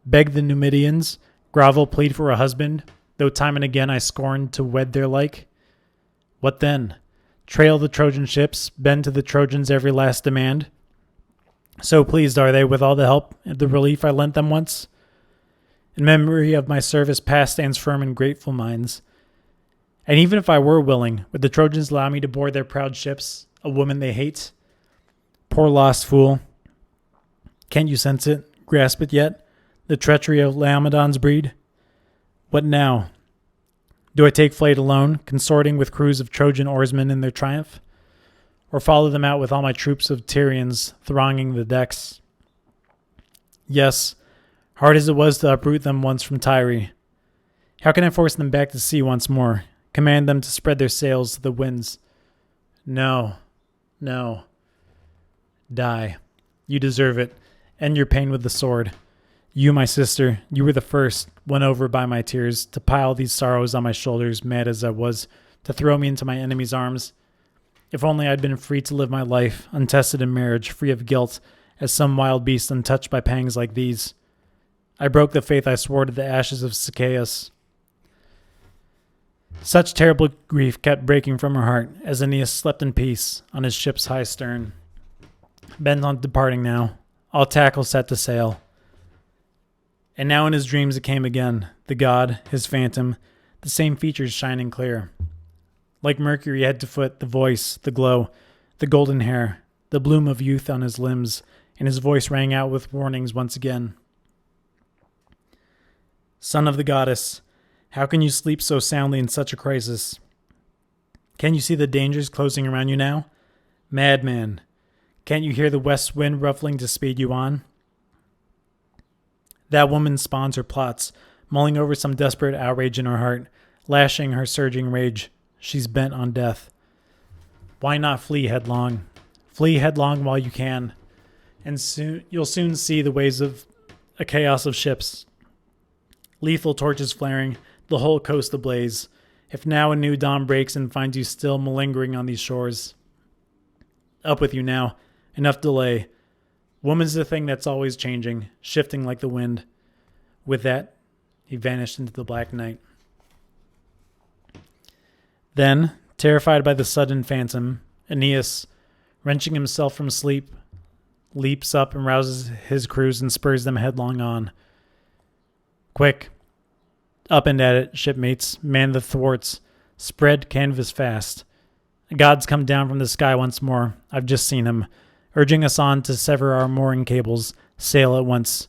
Beg the Numidians? Grovel, plead for a husband? Though time and again I scorned to wed their like? What then? Trail the Trojan ships? Bend to the Trojans every last demand? So pleased are they with all the help and the relief I lent them once? In memory of my service past stands firm in grateful minds. And even if I were willing, would the Trojans allow me to board their proud ships, a woman they hate? Poor lost fool. Can't you sense it, grasp it yet? The treachery of Laomedon's breed? What now? Do I take flight alone, consorting with crews of Trojan oarsmen in their triumph? Or follow them out with all my troops of Tyrians thronging the decks? Yes, hard as it was to uproot them once from Tyre. How can I force them back to sea once more, command them to spread their sails to the winds? No. Die. You deserve it. End your pain with the sword. You, my sister, you were the first, won over by my tears, to pile these sorrows on my shoulders, mad as I was, to throw me into my enemy's arms. If only I'd been free to live my life, untested in marriage, free of guilt, as some wild beast untouched by pangs like these. I broke the faith I swore to the ashes of Sicilius. Such terrible grief kept breaking from her heart as Aeneas slept in peace on his ship's high stern. Bent on departing now, all tackle set to sail. And now in his dreams it came again, the god, his phantom, the same features shining clear. Like Mercury head to foot, the voice, the glow, the golden hair, the bloom of youth on his limbs, and his voice rang out with warnings once again. Son of the goddess, how can you sleep so soundly in such a crisis? Can you see the dangers closing around you now? Madman, can't you hear the west wind ruffling to speed you on? That woman spawns her plots, mulling over some desperate outrage in her heart, lashing her surging rage. She's bent on death. Why not flee headlong? Flee headlong while you can, and you'll soon see the waves of a chaos of ships. Lethal torches flaring, the whole coast ablaze, if now a new dawn breaks and finds you still malingering on these shores. Up with you now. Enough delay. Woman's the thing that's always changing, shifting like the wind. With that, he vanished into the black night. Then, terrified by the sudden phantom, Aeneas, wrenching himself from sleep, leaps up and rouses his crews and spurs them headlong on. Quick! Up and at it, shipmates, man the thwarts, spread canvas fast. The gods come down from the sky once more, I've just seen him, urging us on to sever our mooring cables, sail at once.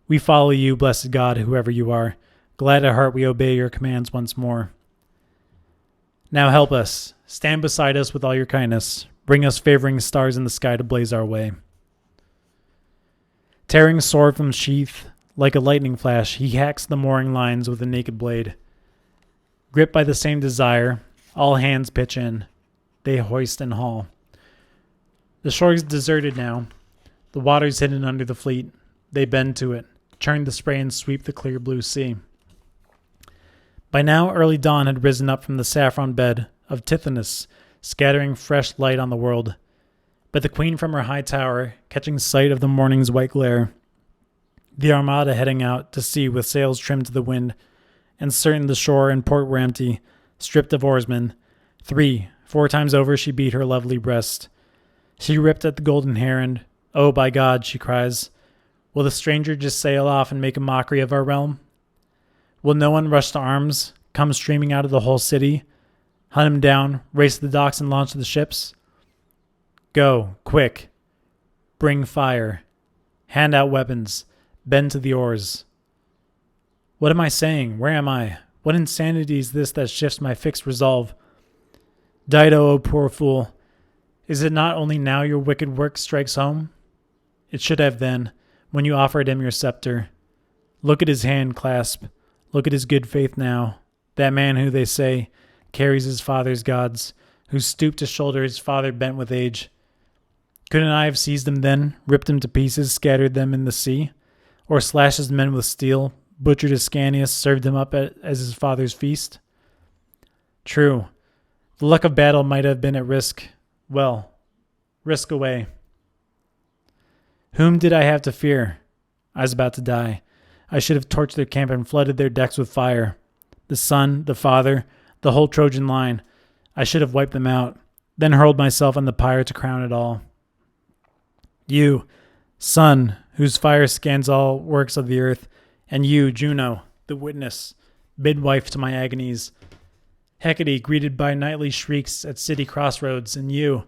We follow you, blessed God, whoever you are. Glad at heart we obey your commands once more. Now help us. Stand beside us with all your kindness. Bring us favoring stars in the sky to blaze our way. Tearing sword from sheath, like a lightning flash, he hacks the mooring lines with a naked blade. Gripped by the same desire, all hands pitch in. They hoist and haul. The shore is deserted now. The water's hidden under the fleet. They bend to it, churn the spray and sweep the clear blue sea. By now early dawn had risen up from the saffron bed of Tithonus, scattering fresh light on the world. But the queen from her high tower, catching sight of the morning's white glare, the armada heading out to sea with sails trimmed to the wind, and certain the shore and port were empty, stripped of oarsmen, 3-4 times over she beat her lovely breast. She ripped at the golden hair and, "Oh, by God," she cries, "will the stranger just sail off and make a mockery of our realm? Will no one rush to arms, come streaming out of the whole city, hunt him down, race to the docks and launch the ships? Go, quick, bring fire, hand out weapons, bend to the oars." What am I saying? Where am I? What insanity is this that shifts my fixed resolve? Dido, O poor fool, is it not only now your wicked work strikes home? It should have then, when you offered him your scepter. Look at his hand clasp. Look at his good faith now. That man who, they say, carries his father's gods, who stooped to shoulder his father bent with age. Couldn't I have seized him then, ripped him to pieces, scattered them in the sea? Or slashed his men with steel, butchered Ascanius, served him up as his father's feast? True, the luck of battle might have been at risk. Well, risk away. Whom did I have to fear? I was about to die. I should have torched their camp and flooded their decks with fire. The son, the father, the whole Trojan line. I should have wiped them out, then hurled myself on the pyre to crown it all. You, sun, whose fire scans all works of the earth, and you, Juno, the witness, midwife to my agonies. Hecate, greeted by nightly shrieks at city crossroads, and you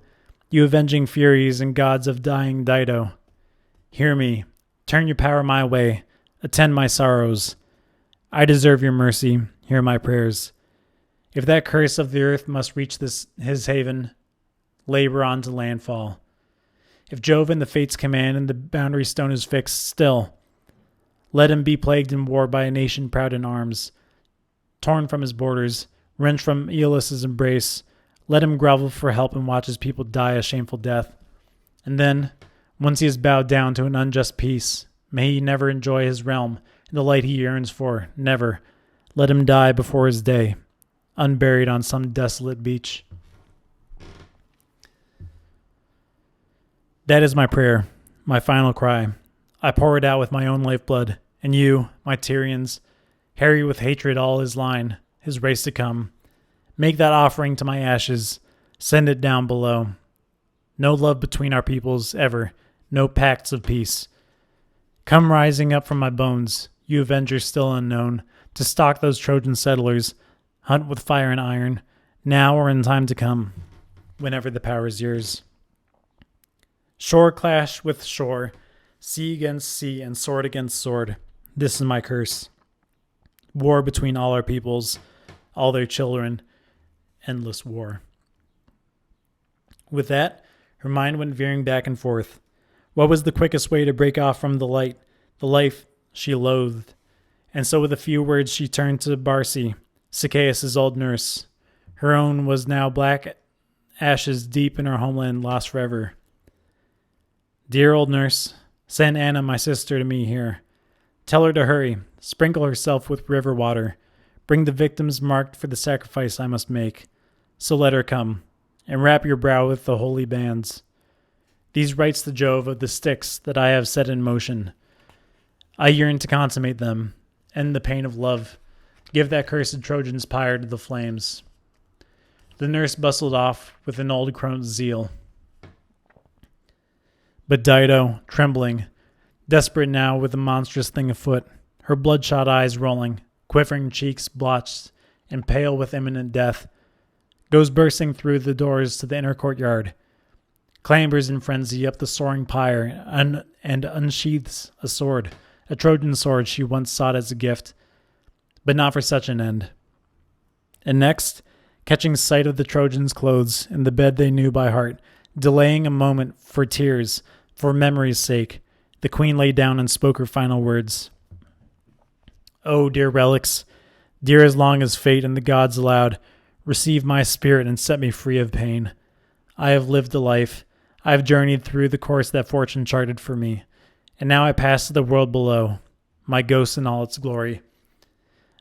avenging furies and gods of dying Dido. Hear me, turn your power my way, attend my sorrows. I deserve your mercy, hear my prayers. If that curse of the earth must reach his haven, labor on to landfall. If Jove and the fates command and the boundary stone is fixed, still, let him be plagued in war by a nation proud in arms. Torn from his borders, wrenched from Aeolus's embrace, let him grovel for help and watch his people die a shameful death. And then, once he has bowed down to an unjust peace, may he never enjoy his realm and the light he yearns for, never. Let him die before his day, unburied on some desolate beach. That is my prayer, my final cry. I pour it out with my own lifeblood, and you, my Tyrians, harry with hatred all his line, his race to come. Make that offering to my ashes, send it down below. No love between our peoples, ever, no pacts of peace. Come rising up from my bones, you avengers still unknown, to stalk those Trojan settlers, hunt with fire and iron, now or in time to come, whenever the power is yours. Shore clash with shore, sea against sea, and sword against sword. This is my curse. War between all our peoples, all their children, endless war. With that, her mind went veering back and forth. What was the quickest way to break off from the life she loathed? And so with a few words she turned to Barci, Sichaeus' old nurse. Her own was now black ashes deep in her homeland, lost forever. Dear old nurse, send Anna, my sister, to me here. Tell her to hurry, sprinkle herself with river water, Bring the victims marked for the sacrifice I must make. So let her come, and wrap your brow with the holy bands. These rites to Jove of the Styx that I have set in motion. I yearn to consummate them, end the pain of love, give that cursed Trojan's pyre to the flames. The nurse bustled off with an old crone's zeal. But Dido, trembling, desperate now with the monstrous thing afoot, her bloodshot eyes rolling, quivering cheeks blotched, and pale with imminent death, goes bursting through the doors to the inner courtyard, clambers in frenzy up the soaring pyre, and unsheathes a sword, a Trojan sword she once sought as a gift, but not for such an end. And next, catching sight of the Trojans' clothes in the bed they knew by heart, delaying a moment for tears, for memory's sake, the queen lay down and spoke her final words. "Oh, dear relics, dear as long as fate and the gods allowed, receive my spirit and set me free of pain. I have lived a life. I have journeyed through the course that fortune charted for me, and now I pass to the world below, my ghost in all its glory.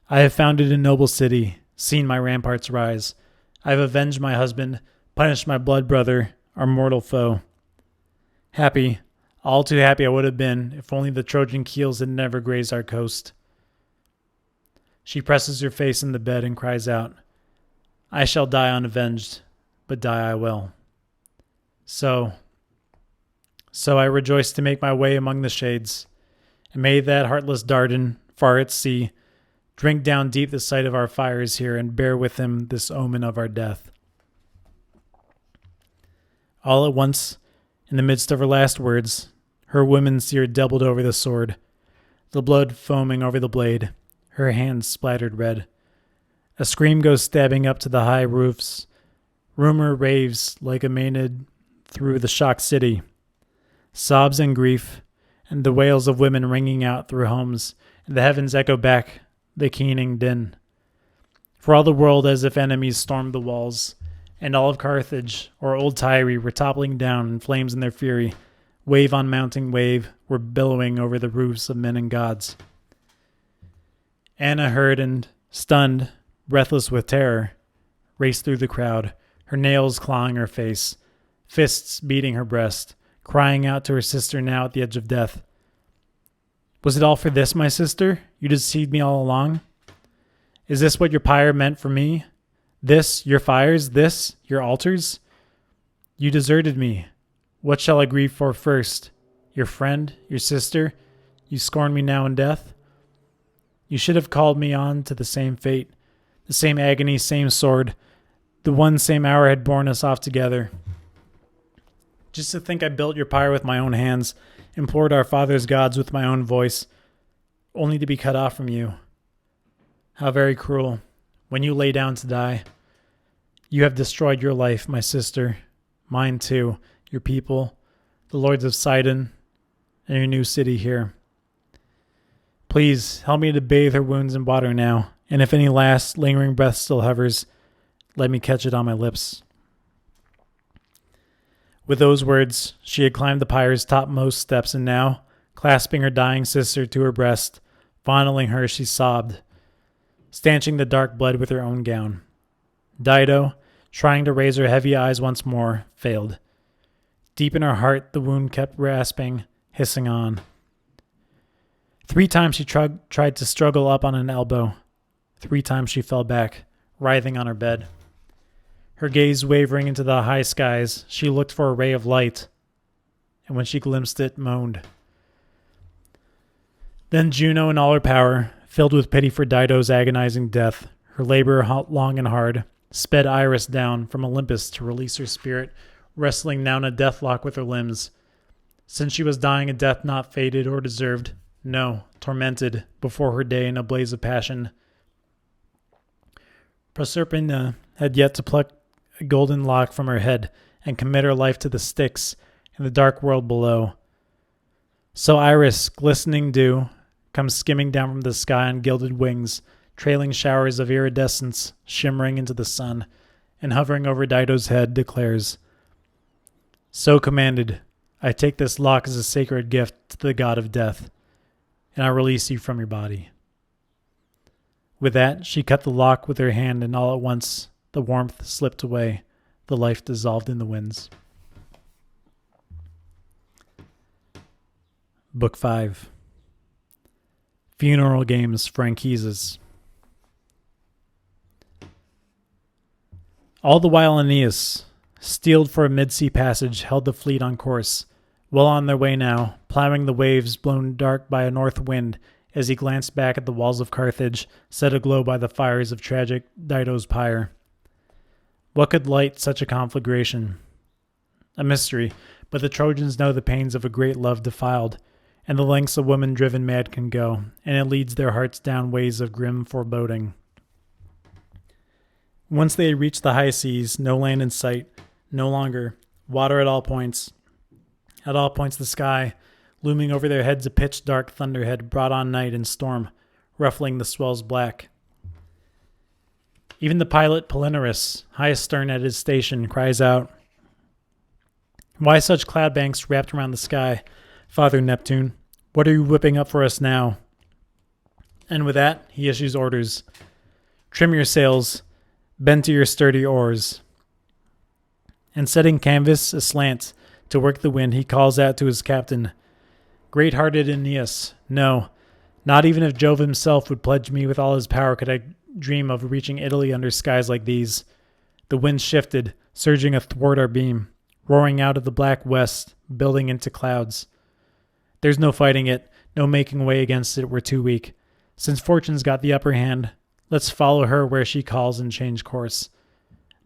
I have founded a noble city, seen my ramparts rise. I have avenged my husband, punished my blood brother, our mortal foe. Happy, all too happy I would have been if only the Trojan keels had never grazed our coast." She presses her face in the bed and cries out, "I shall die unavenged, but die I will." So I rejoice to make my way among the shades, and may that heartless Dardan, far at sea, drink down deep the sight of our fires here and bear with him this omen of our death. All at once, in the midst of her last words, her women's ear doubled over the sword, the blood foaming over the blade, her hands splattered red. A scream goes stabbing up to the high roofs. Rumor raves like a Aeneid through the shocked city. Sobs and grief, and the wails of women ringing out through homes, and the heavens echo back the keening din. For all the world as if enemies stormed the walls, and all of Carthage or old Tyre were toppling down in flames in their fury. Wave on mounting wave were billowing over the roofs of men and gods. Anna heard and, stunned, breathless with terror, raced through the crowd, her nails clawing her face, fists beating her breast, crying out to her sister now at the edge of death. "Was it all for this, my sister? You deceived me all along? Is this what your pyre meant for me? This, your fires? This, your altars? You deserted me. What shall I grieve for first? Your friend? Your sister? You scorn me now in death? You should have called me on to the same fate, the same agony, same sword. The one same hour had borne us off together. Just to think I built your pyre with my own hands, implored our father's gods with my own voice, only to be cut off from you. How very cruel, when you lay down to die. You have destroyed your life, my sister, mine too, your people, the lords of Sidon, and your new city here. Please, help me to bathe her wounds in water now, and if any last, lingering breath still hovers, let me catch it on my lips." With those words, she had climbed the pyre's topmost steps, and now, clasping her dying sister to her breast, fondling her, she sobbed, stanching the dark blood with her own gown. Dido, trying to raise her heavy eyes once more, failed. Deep in her heart, the wound kept rasping, hissing on. 3 times she tried to struggle up on an elbow. 3 times she fell back, writhing on her bed. Her gaze wavering into the high skies, she looked for a ray of light, and when she glimpsed it, moaned. Then Juno, in all her power, filled with pity for Dido's agonizing death, her labor long and hard, sped Iris down from Olympus to release her spirit, wrestling now in a deathlock with her limbs. Since she was dying a death not fated or deserved, no, tormented, before her day in a blaze of passion. Proserpina had yet to pluck a golden lock from her head and commit her life to the Styx in the dark world below. So Iris, glistening dew, comes skimming down from the sky on gilded wings, trailing showers of iridescence shimmering into the sun, and hovering over Dido's head, declares, "So commanded, I take this lock as a sacred gift to the god of death, and I release you from your body." With that, she cut the lock with her hand, and all at once the warmth slipped away, the life dissolved in the winds. Book 5. Funeral Games for Anchises. All the while Aeneas, steeled for a mid-sea passage, held the fleet on course, well on their way now, plowing the waves blown dark by a north wind as he glanced back at the walls of Carthage, set aglow by the fires of tragic Dido's pyre. What could light such a conflagration? A mystery, but the Trojans know the pains of a great love defiled, and the lengths a woman driven mad can go, and it leads their hearts down ways of grim foreboding. Once they had reached the high seas, no land in sight, no longer, water at all points the sky, looming over their heads a pitch-dark thunderhead brought on night and storm, ruffling the swells black. Even the pilot Palinurus, high astern at his station, cries out, "Why such cloud banks wrapped around the sky, Father Neptune? What are you whipping up for us now?" And with that, he issues orders. "Trim your sails, bend to your sturdy oars." And setting canvas aslant to work the wind, he calls out to his captain, "Great-hearted Aeneas, no, not even if Jove himself would pledge me with all his power could I dream of reaching Italy under skies like these." The wind shifted, surging athwart our beam, roaring out of the black west, building into clouds. There's no fighting it, no making way against it, we're too weak. Since fortune's got the upper hand, let's follow her where she calls and change course.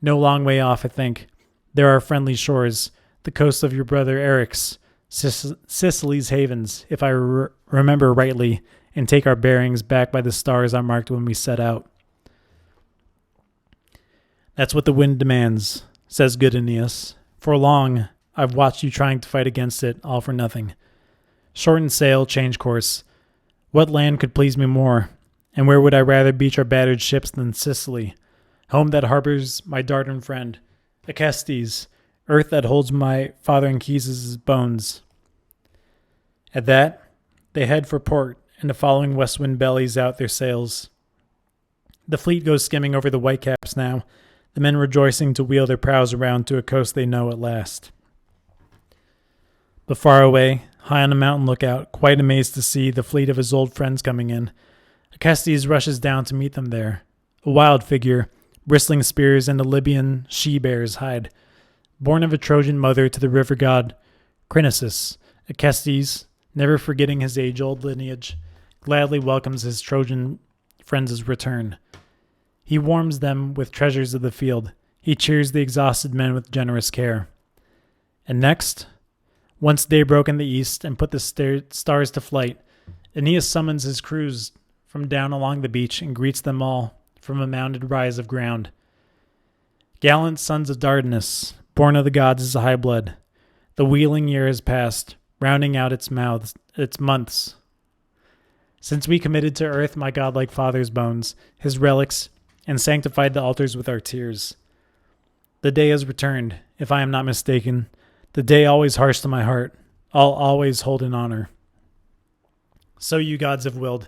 No long way off, I think. There are friendly shores, the coast of your brother Eric's, Sicily's havens, if I remember rightly, and take our bearings back by the stars I marked when we set out. That's what the wind demands, says good Aeneas. For long, I've watched you trying to fight against it, all for nothing. Shorten sail, change course. What land could please me more? And where would I rather beach our battered ships than Sicily, home that harbors my Dardan friend, Acestes, earth that holds my father Anchises' bones. At that, they head for port, and the following west wind bellies out their sails. The fleet goes skimming over the whitecaps now, the men rejoicing to wheel their prows around to a coast they know at last. But far away, high on a mountain lookout, quite amazed to see the fleet of his old friends coming in, Acestes rushes down to meet them there, a wild figure, bristling spears and a Libyan she-bear's hide. Born of a Trojan mother to the river god Crinisus, Acestes, never forgetting his age-old lineage, gladly welcomes his Trojan friends' return. He warms them with treasures of the field. He cheers the exhausted men with generous care. And next, once day broke in the east and put the stars to flight, Aeneas summons his crews from down along the beach and greets them all from a mounded rise of ground. Gallant sons of Dardanus, born of the gods is high blood. The wheeling year has passed, rounding out its months. Since we committed to earth my godlike father's bones, his relics, and sanctified the altars with our tears. The day has returned, if I am not mistaken, the day always harsh to my heart, I'll always hold in honor. So you gods have willed.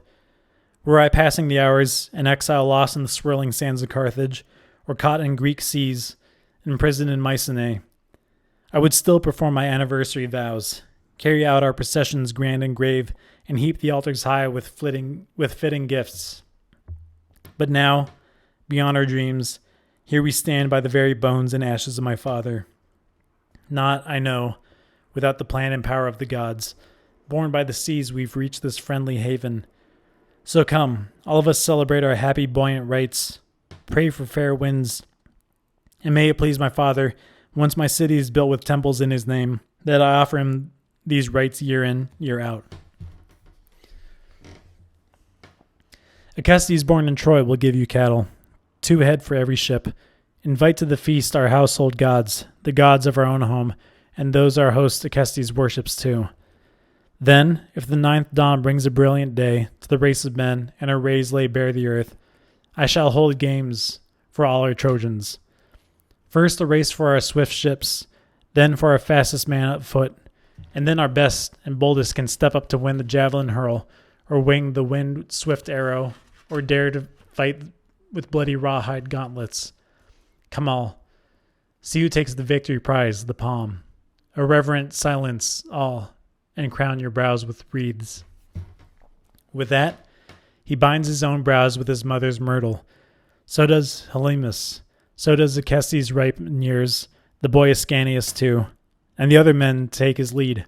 Were I passing the hours, an exile lost in the swirling sands of Carthage, or caught in Greek seas, imprisoned in Mycenae, I would still perform my anniversary vows, carry out our processions grand and grave, and heap the altars high with fitting gifts. But now, beyond our dreams, here we stand by the very bones and ashes of my father. Not, I know, without the plan and power of the gods. Borne by the seas, we've reached this friendly haven. So come, all of us celebrate our happy, buoyant rites, pray for fair winds, and may it please my father, once my city is built with temples in his name, that I offer him these rites year in, year out. Acestes born in Troy will give you cattle, 2 head for every ship. Invite to the feast our household gods, the gods of our own home, and those our host Acestes worships too. Then, if the 9th dawn brings a brilliant day to the race of men, and our rays lay bare the earth, I shall hold games for all our Trojans. First a race for our swift ships, then for our fastest man up foot, and then our best and boldest can step up to win the javelin hurl, or wing the wind-swift arrow, or dare to fight with bloody rawhide gauntlets. Come all. See who takes the victory prize, the palm. A reverent silence all, and crown your brows with wreaths. With that, he binds his own brows with his mother's myrtle. So does Helymus. So does Acestes' ripe in years, the boy Ascanius too, and the other men take his lead.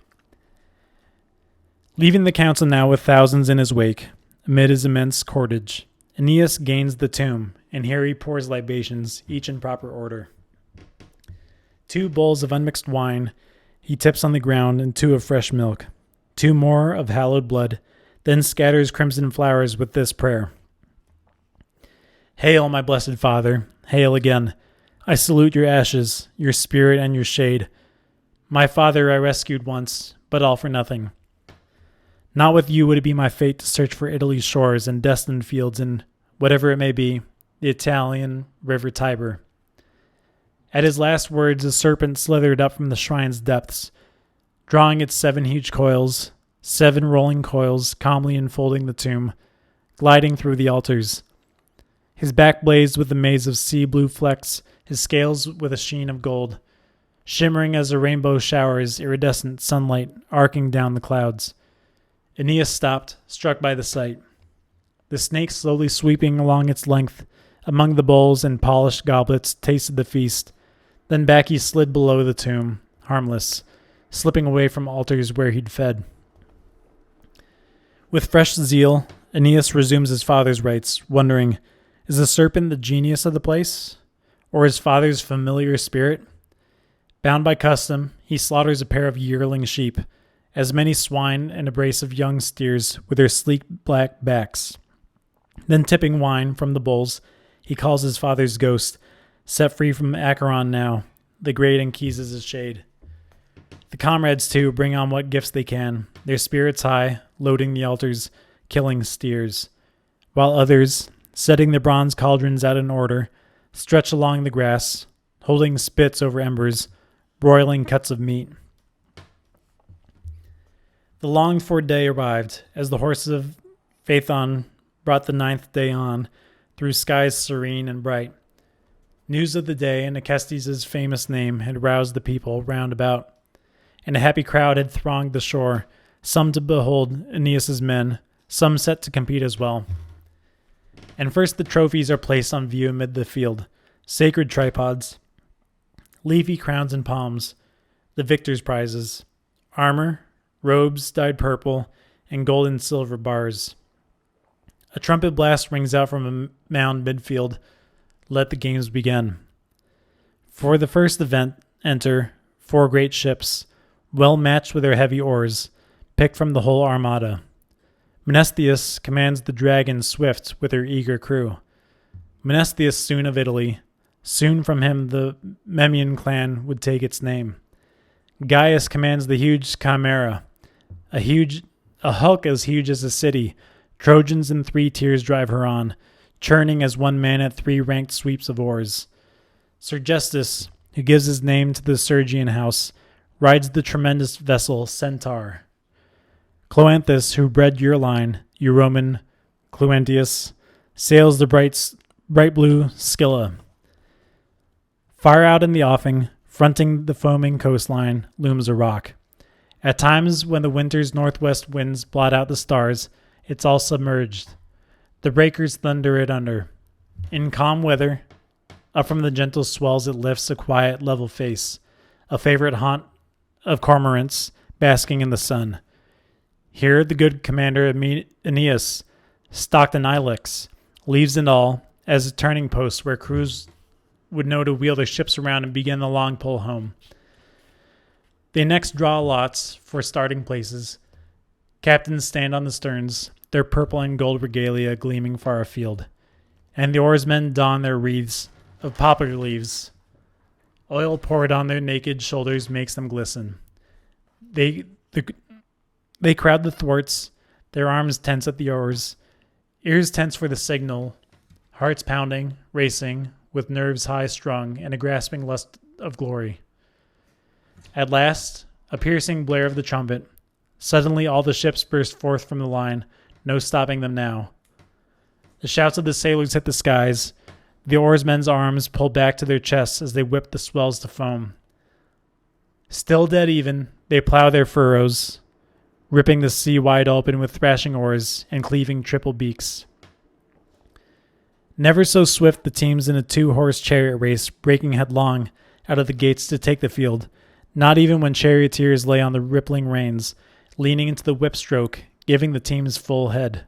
Leaving the council now with thousands in his wake, amid his immense cordage, Aeneas gains the tomb, and here he pours libations, each in proper order. 2 bowls of unmixed wine he tips on the ground, and 2 of fresh milk, 2 more of hallowed blood, then scatters crimson flowers with this prayer. Hail, my blessed father, hail again. I salute your ashes, your spirit, and your shade. My father I rescued once, but all for nothing. Not with you would it be my fate to search for Italy's shores and destined fields in, whatever it may be, the Italian river Tiber. At his last words, a serpent slithered up from the shrine's depths, drawing its 7 huge coils, 7 rolling coils, calmly enfolding the tomb, gliding through the altars. His back blazed with a maze of sea blue flecks, his scales with a sheen of gold, shimmering as a rainbow showers iridescent sunlight arcing down the clouds. Aeneas stopped, struck by the sight. The snake slowly sweeping along its length, among the bowls and polished goblets, tasted the feast. Then back he slid below the tomb, harmless, slipping away from altars where he'd fed. With fresh zeal, Aeneas resumes his father's rites, wondering, is the serpent the genius of the place, or his father's familiar spirit? Bound by custom, he slaughters a pair of yearling sheep, as many swine and a brace of young steers with their sleek black backs. Then tipping wine from the bowls, he calls his father's ghost, set free from Acheron now, the great Anchises' shade. The comrades, too, bring on what gifts they can, their spirits high, loading the altars, killing steers, while others, setting the bronze cauldrons out in order, stretch along the grass, holding spits over embers, broiling cuts of meat. The longed-for day arrived, as the horses of Phaethon brought the 9th day on, through skies serene and bright. News of the day and Acestes' famous name had roused the people round about, and a happy crowd had thronged the shore, some to behold Aeneas' men, some set to compete as well. And first the trophies are placed on view amid the field, sacred tripods, leafy crowns and palms, the victor's prizes, armor, robes dyed purple, and gold and silver bars. A trumpet blast rings out from a mound midfield. Let the games begin. For the first event enter 4 great ships, well matched with their heavy oars, picked from the whole armada. Mnestheus commands the dragon swift with her eager crew. Mnestheus soon of Italy, soon from him the Memmian clan would take its name. Gaius commands the huge Chimera, a hulk as huge as a city. Trojans in 3 tiers drive her on, churning as one man at 3 ranked sweeps of oars. Sergestus, who gives his name to the Sergian house, rides the tremendous vessel Centaur. Cloanthus, who bred your line, you Roman Cluentius, sails the bright blue Scylla. Far out in the offing, fronting the foaming coastline, looms a rock. At times, when the winter's northwest winds blot out the stars, it's all submerged. The breakers thunder it under. In calm weather, up from the gentle swells it lifts a quiet, level face, a favorite haunt of cormorants basking in the sun. Here the good commander Aeneas stocked an ilex, leaves and all, as a turning post where crews would know to wheel their ships around and begin the long pull home. They next draw lots for starting places. Captains stand on the sterns, their purple and gold regalia gleaming far afield, and the oarsmen don their wreaths of poplar leaves. Oil poured on their naked shoulders makes them glisten. They crowd the thwarts, their arms tense at the oars, ears tense for the signal, hearts pounding, racing, with nerves high strung and a grasping lust of glory. At last, a piercing blare of the trumpet. Suddenly all the ships burst forth from the line, no stopping them now. The shouts of the sailors hit the skies. The oarsmen's arms pull back to their chests as they whip the swells to foam. Still dead even, they plow their furrows, ripping the sea wide open with thrashing oars and cleaving triple beaks. Never so swift the teams in a 2-horse chariot race, breaking headlong out of the gates to take the field, not even when charioteers lay on the rippling reins, leaning into the whip stroke, giving the teams full head.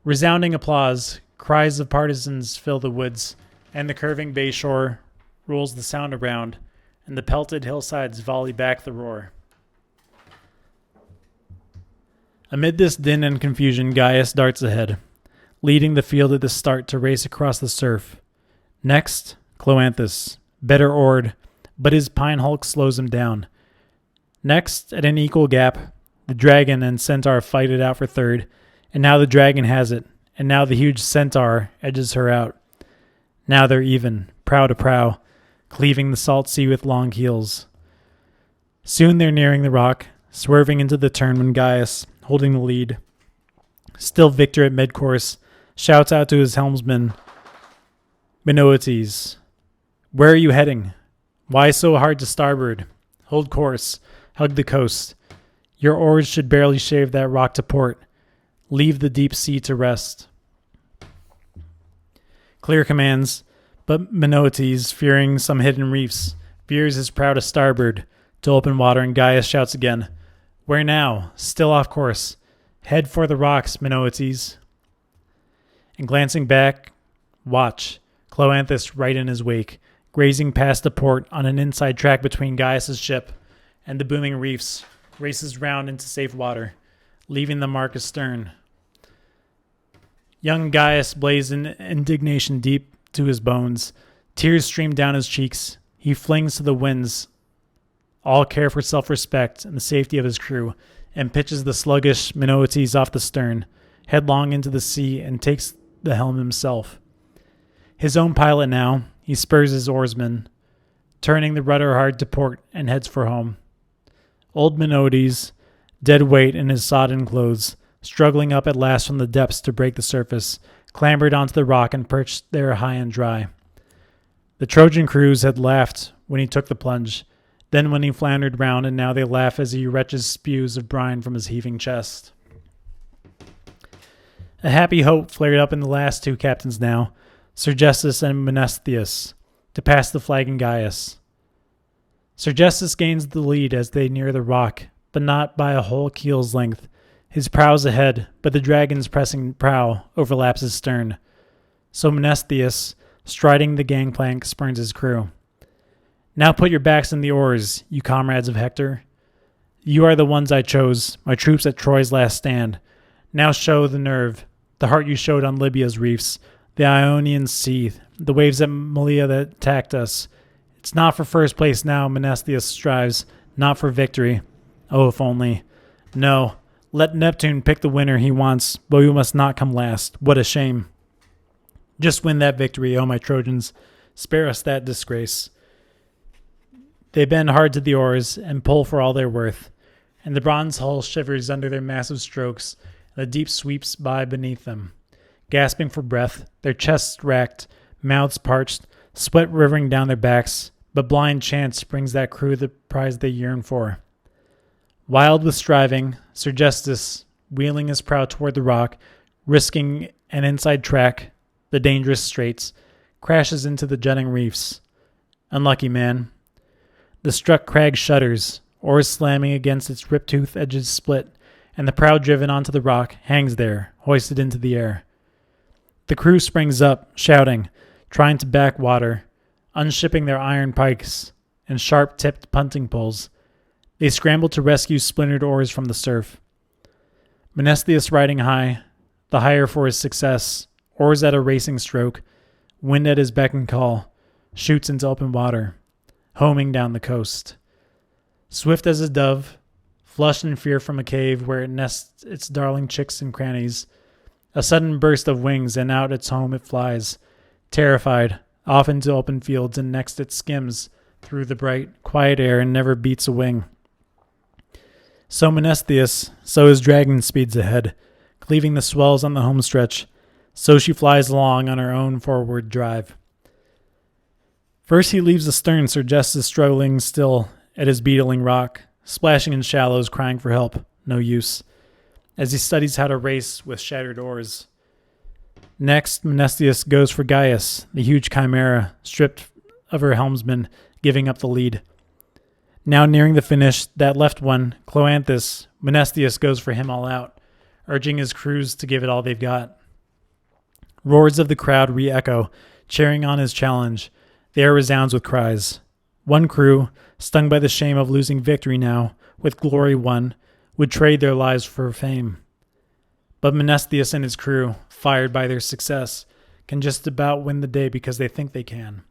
Resounding applause, cries of partisans fill the woods, and the curving bay shore rolls the sound around, and the pelted hillsides volley back the roar. Amid this din and confusion, Gaius darts ahead, leading the field at the start to race across the surf. Next, Cloanthus, better oared, but his pine hulk slows him down. Next, at an equal gap, the dragon and centaur fight it out for third, and now the dragon has it, and now the huge centaur edges her out. Now they're even, prow to prow, cleaving the salt sea with long heels. Soon they're nearing the rock, swerving into the turn when Gaius, holding the lead, still victor at mid-course, shouts out to his helmsman, Minoetes, "Where are you heading? Why so hard to starboard? Hold course, hug the coast. Your oars should barely shave that rock to port. Leave the deep sea to rest." Clear commands, but Minoetes, fearing some hidden reefs, veers his prow to starboard to open water, and Gaius shouts again, "Where now? Still off course. Head for the rocks, Minoetes." And glancing back, watch, Cloanthus right in his wake, grazing past the port on an inside track between Gaius's ship and the booming reefs, races round into safe water, leaving the mark astern. Young Gaius blazed in indignation deep to his bones. Tears stream down his cheeks. He flings to the winds all care for self-respect and the safety of his crew, and pitches the sluggish Minoetes off the stern, headlong into the sea, and takes the helm himself. His own pilot now, he spurs his oarsmen, turning the rudder hard to port, and heads for home. Old Minoetes, dead weight in his sodden clothes, struggling up at last from the depths to break the surface, clambered onto the rock and perched there high and dry. The Trojan crews had laughed when he took the plunge, then when he floundered round, and now they laugh as he retches spews of brine from his heaving chest. A happy hope flared up in the last two captains now, Sergestus and Mnestheus, to pass the flagging Gaius. Sergestus gains the lead as they near the rock, but not by a whole keel's length. His prow's ahead, but the dragon's pressing prow overlaps his stern. So Mnestheus, striding the gangplank, spurns his crew. "Now put your backs in the oars, you comrades of Hector. You are the ones I chose, my troops at Troy's last stand. Now show the nerve, the heart you showed on Libya's reefs, the Ionian sea, the waves at Malea that attacked us. It's not for first place now Mnestheus strives, not for victory. Oh, if only. No, let Neptune pick the winner he wants, but we must not come last. What a shame. Just win that victory, O my Trojans. Spare us that disgrace." They bend hard to the oars and pull for all they're worth, and the bronze hull shivers under their massive strokes, and the deep sweeps by beneath them. Gasping for breath, their chests racked, mouths parched, sweat rivering down their backs, but blind chance brings that crew the prize they yearn for. Wild with striving, Sergestus, wheeling his prow toward the rock, risking an inside track, the dangerous straits, crashes into the jutting reefs. Unlucky man. The struck crag shudders, oars slamming against its rip-toothed edges split, and the prow driven onto the rock hangs there, hoisted into the air. The crew springs up, shouting, trying to back water, unshipping their iron pikes and sharp-tipped punting poles. They scramble to rescue splintered oars from the surf. Mnestheus riding high, the higher for his success, oars at a racing stroke, wind at his beck and call, shoots into open water, homing down the coast. Swift as a dove, flushed in fear from a cave where it nests its darling chicks and crannies, a sudden burst of wings, and out its home it flies, terrified, off into open fields, and next it skims through the bright, quiet air and never beats a wing. So Mnestheus, so his dragon speeds ahead, cleaving the swells on the home stretch. So she flies along on her own forward drive. First he leaves the stern, Sergestus struggling still at his beetling rock, splashing in shallows, crying for help. No use. As he studies how to race with shattered oars. Next, Mnestheus goes for Gyas, the huge chimera, stripped of her helmsman, giving up the lead. Now nearing the finish, that left one, Cloanthus, Mnestheus goes for him all out, urging his crews to give it all they've got. Roars of the crowd re-echo, cheering on his challenge. The air resounds with cries. One crew, stung by the shame of losing victory now, with glory won, would trade their lives for fame. But Mnestheus and his crew, fired by their success, can just about win the day because they think they can.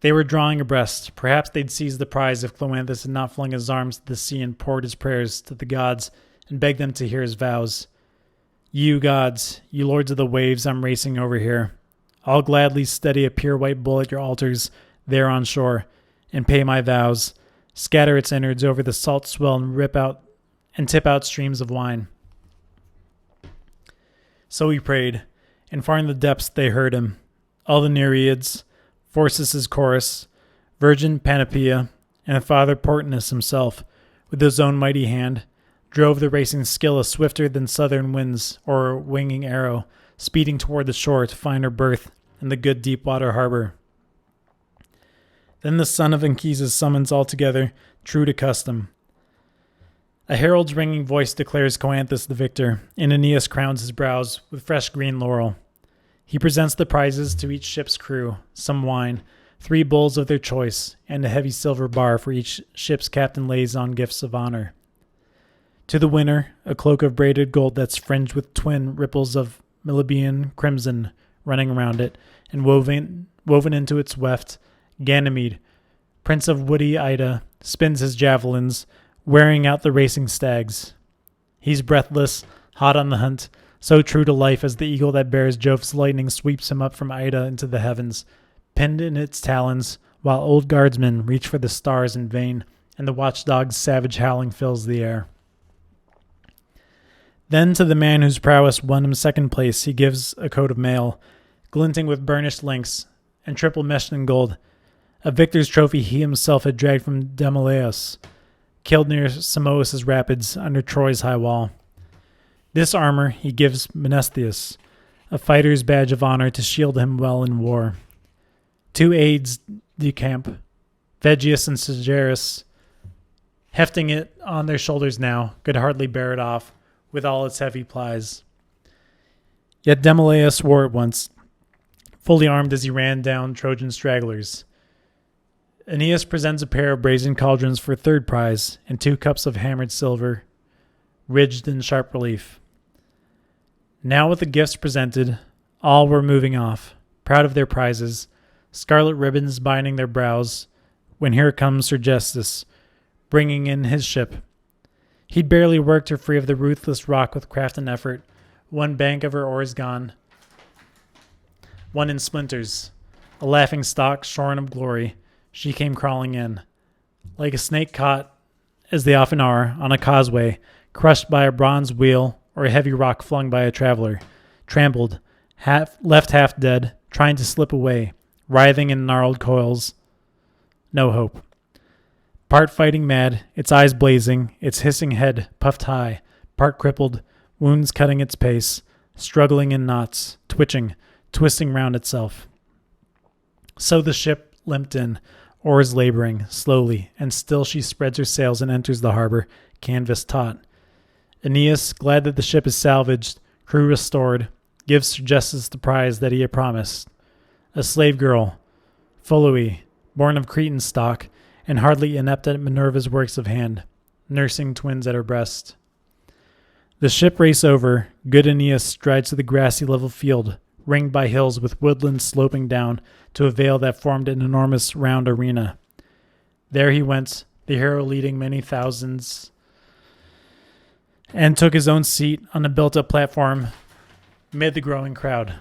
They were drawing abreast. Perhaps they'd seized the prize if Cloanthus had not flung his arms to the sea and poured his prayers to the gods and begged them to hear his vows. You gods, you lords of the waves, I'm racing over here. I'll gladly steady a pure white bull at your altars there on shore and pay my vows, scatter its innards over the salt swell and tip out streams of wine. So he prayed, and far in the depths they heard him. All the Nereids, Phorcys' chorus, Virgin Panopea, and Father Portinus himself, with his own mighty hand, drove the racing Scylla swifter than southern winds or a winging arrow, speeding toward the shore to find her berth in the good deep-water harbor. Then the son of Anchises summons all together, true to custom. A herald's ringing voice declares Cloanthus the victor, and Aeneas crowns his brows with fresh green laurel. He presents the prizes to each ship's crew, some wine, 3 bulls of their choice, and a heavy silver bar for each ship's captain lays on gifts of honor. To the winner, a cloak of braided gold that's fringed with twin ripples of Melibæan crimson running around it, and woven into its weft, Ganymede, prince of woody Ida, spins his javelins, wearing out the racing stags. He's breathless, hot on the hunt, so true to life as the eagle that bears Jove's lightning sweeps him up from Ida into the heavens, pinned in its talons, while old guardsmen reach for the stars in vain, and the watchdog's savage howling fills the air. Then to the man whose prowess won him second place he gives a coat of mail, glinting with burnished links, and triple meshed in gold, a victor's trophy he himself had dragged from Demoleos, killed near Simois' rapids under Troy's high wall. This armor he gives Mnestheus, a fighter's badge of honor to shield him well in war. 2 aides de camp, Phegeus and Segerus, hefting it on their shoulders now, could hardly bear it off with all its heavy plies. Yet Demoleos wore it once, fully armed as he ran down Trojan stragglers. Aeneas presents a pair of brazen cauldrons for third prize and 2 cups of hammered silver, ridged in sharp relief. Now with the gifts presented, all were moving off, proud of their prizes, scarlet ribbons binding their brows, when here comes Sergestus, bringing in his ship. He'd barely worked her free of the ruthless rock with craft and effort, one bank of her oars gone, one in splinters, a laughing stock shorn of glory. She came crawling in, like a snake caught, as they often are, on a causeway, crushed by a bronze wheel or a heavy rock flung by a traveler, trampled, left half dead, trying to slip away, writhing in gnarled coils. No hope. Part fighting mad, its eyes blazing, its hissing head puffed high, part crippled, wounds cutting its pace, struggling in knots, twitching, twisting round itself. So the ship limped in, oars laboring, slowly, and still she spreads her sails and enters the harbor, canvas taut. Aeneas, glad that the ship is salvaged, crew restored, gives Sergestus the prize that he had promised. A slave girl, Pholoe, born of Cretan stock, and hardly inept at Minerva's works of hand, nursing twins at her breast. The ship race over, good Aeneas strides to the grassy level field, ringed by hills with woodlands sloping down to a vale that formed an enormous round arena. There he went, the hero leading many thousands, and took his own seat on a built-up platform mid the growing crowd.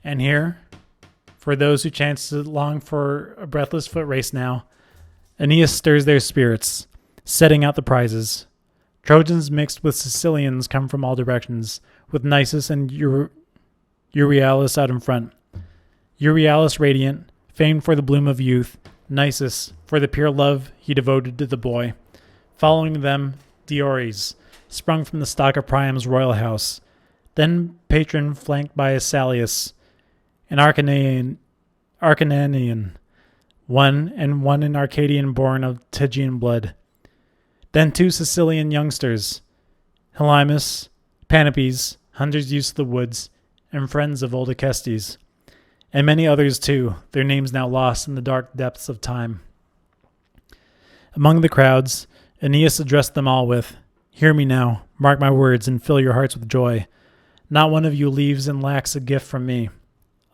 And here, for those who chance to long for a breathless foot race now, Aeneas stirs their spirits, setting out the prizes. Trojans mixed with Sicilians come from all directions, with Nisus and Euryalus out in front. Euryalus radiant, famed for the bloom of youth, Nisus for the pure love he devoted to the boy. Following them, Diores, sprung from the stock of Priam's royal house. Then patron flanked by Salius, an Acarnanian, one an Arcadian born of Tygian blood. Then 2 Sicilian youngsters, Helymus, Panopes, hunters used to the woods, and friends of old Acestes, and many others too, their names now lost in the dark depths of time. Among the crowds, Aeneas addressed them all with, "Hear me now, mark my words, and fill your hearts with joy. Not one of you leaves and lacks a gift from me.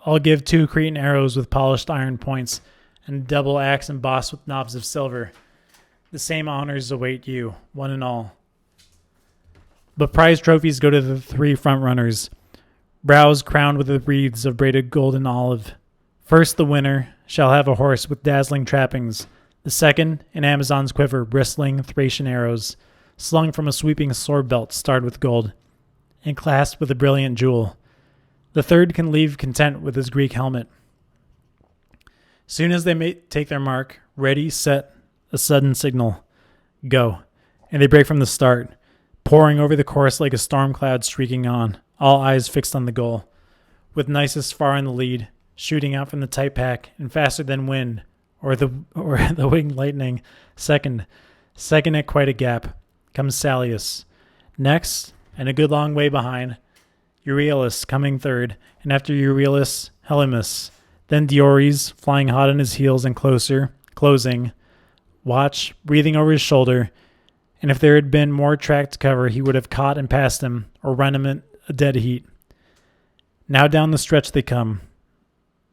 I'll give 2 Cretan arrows with polished iron points, and a double axe embossed with knobs of silver. The same honors await you, one and all. But prize trophies go to the 3 front runners, brows crowned with the wreaths of braided gold and olive. First, the winner shall have a horse with dazzling trappings. The second, an Amazon's quiver, bristling Thracian arrows, slung from a sweeping sword belt starred with gold, and clasped with a brilliant jewel. The third can leave content with his Greek helmet." Soon as they may take their mark, ready, set, a sudden signal, "Go," and they break from the start, pouring over the course like a storm cloud streaking on, all eyes fixed on the goal, with Nisus far in the lead, shooting out from the tight pack, and faster than wind, or the winged lightning, second at quite a gap, comes Salius. Next, and a good long way behind, Euryalus coming third, and after Euryalus, Helymus, then Diores, flying hot on his heels and closing, watch, breathing over his shoulder, and if there had been more track to cover, he would have caught and passed him, or run him in a dead heat. Now down the stretch they come,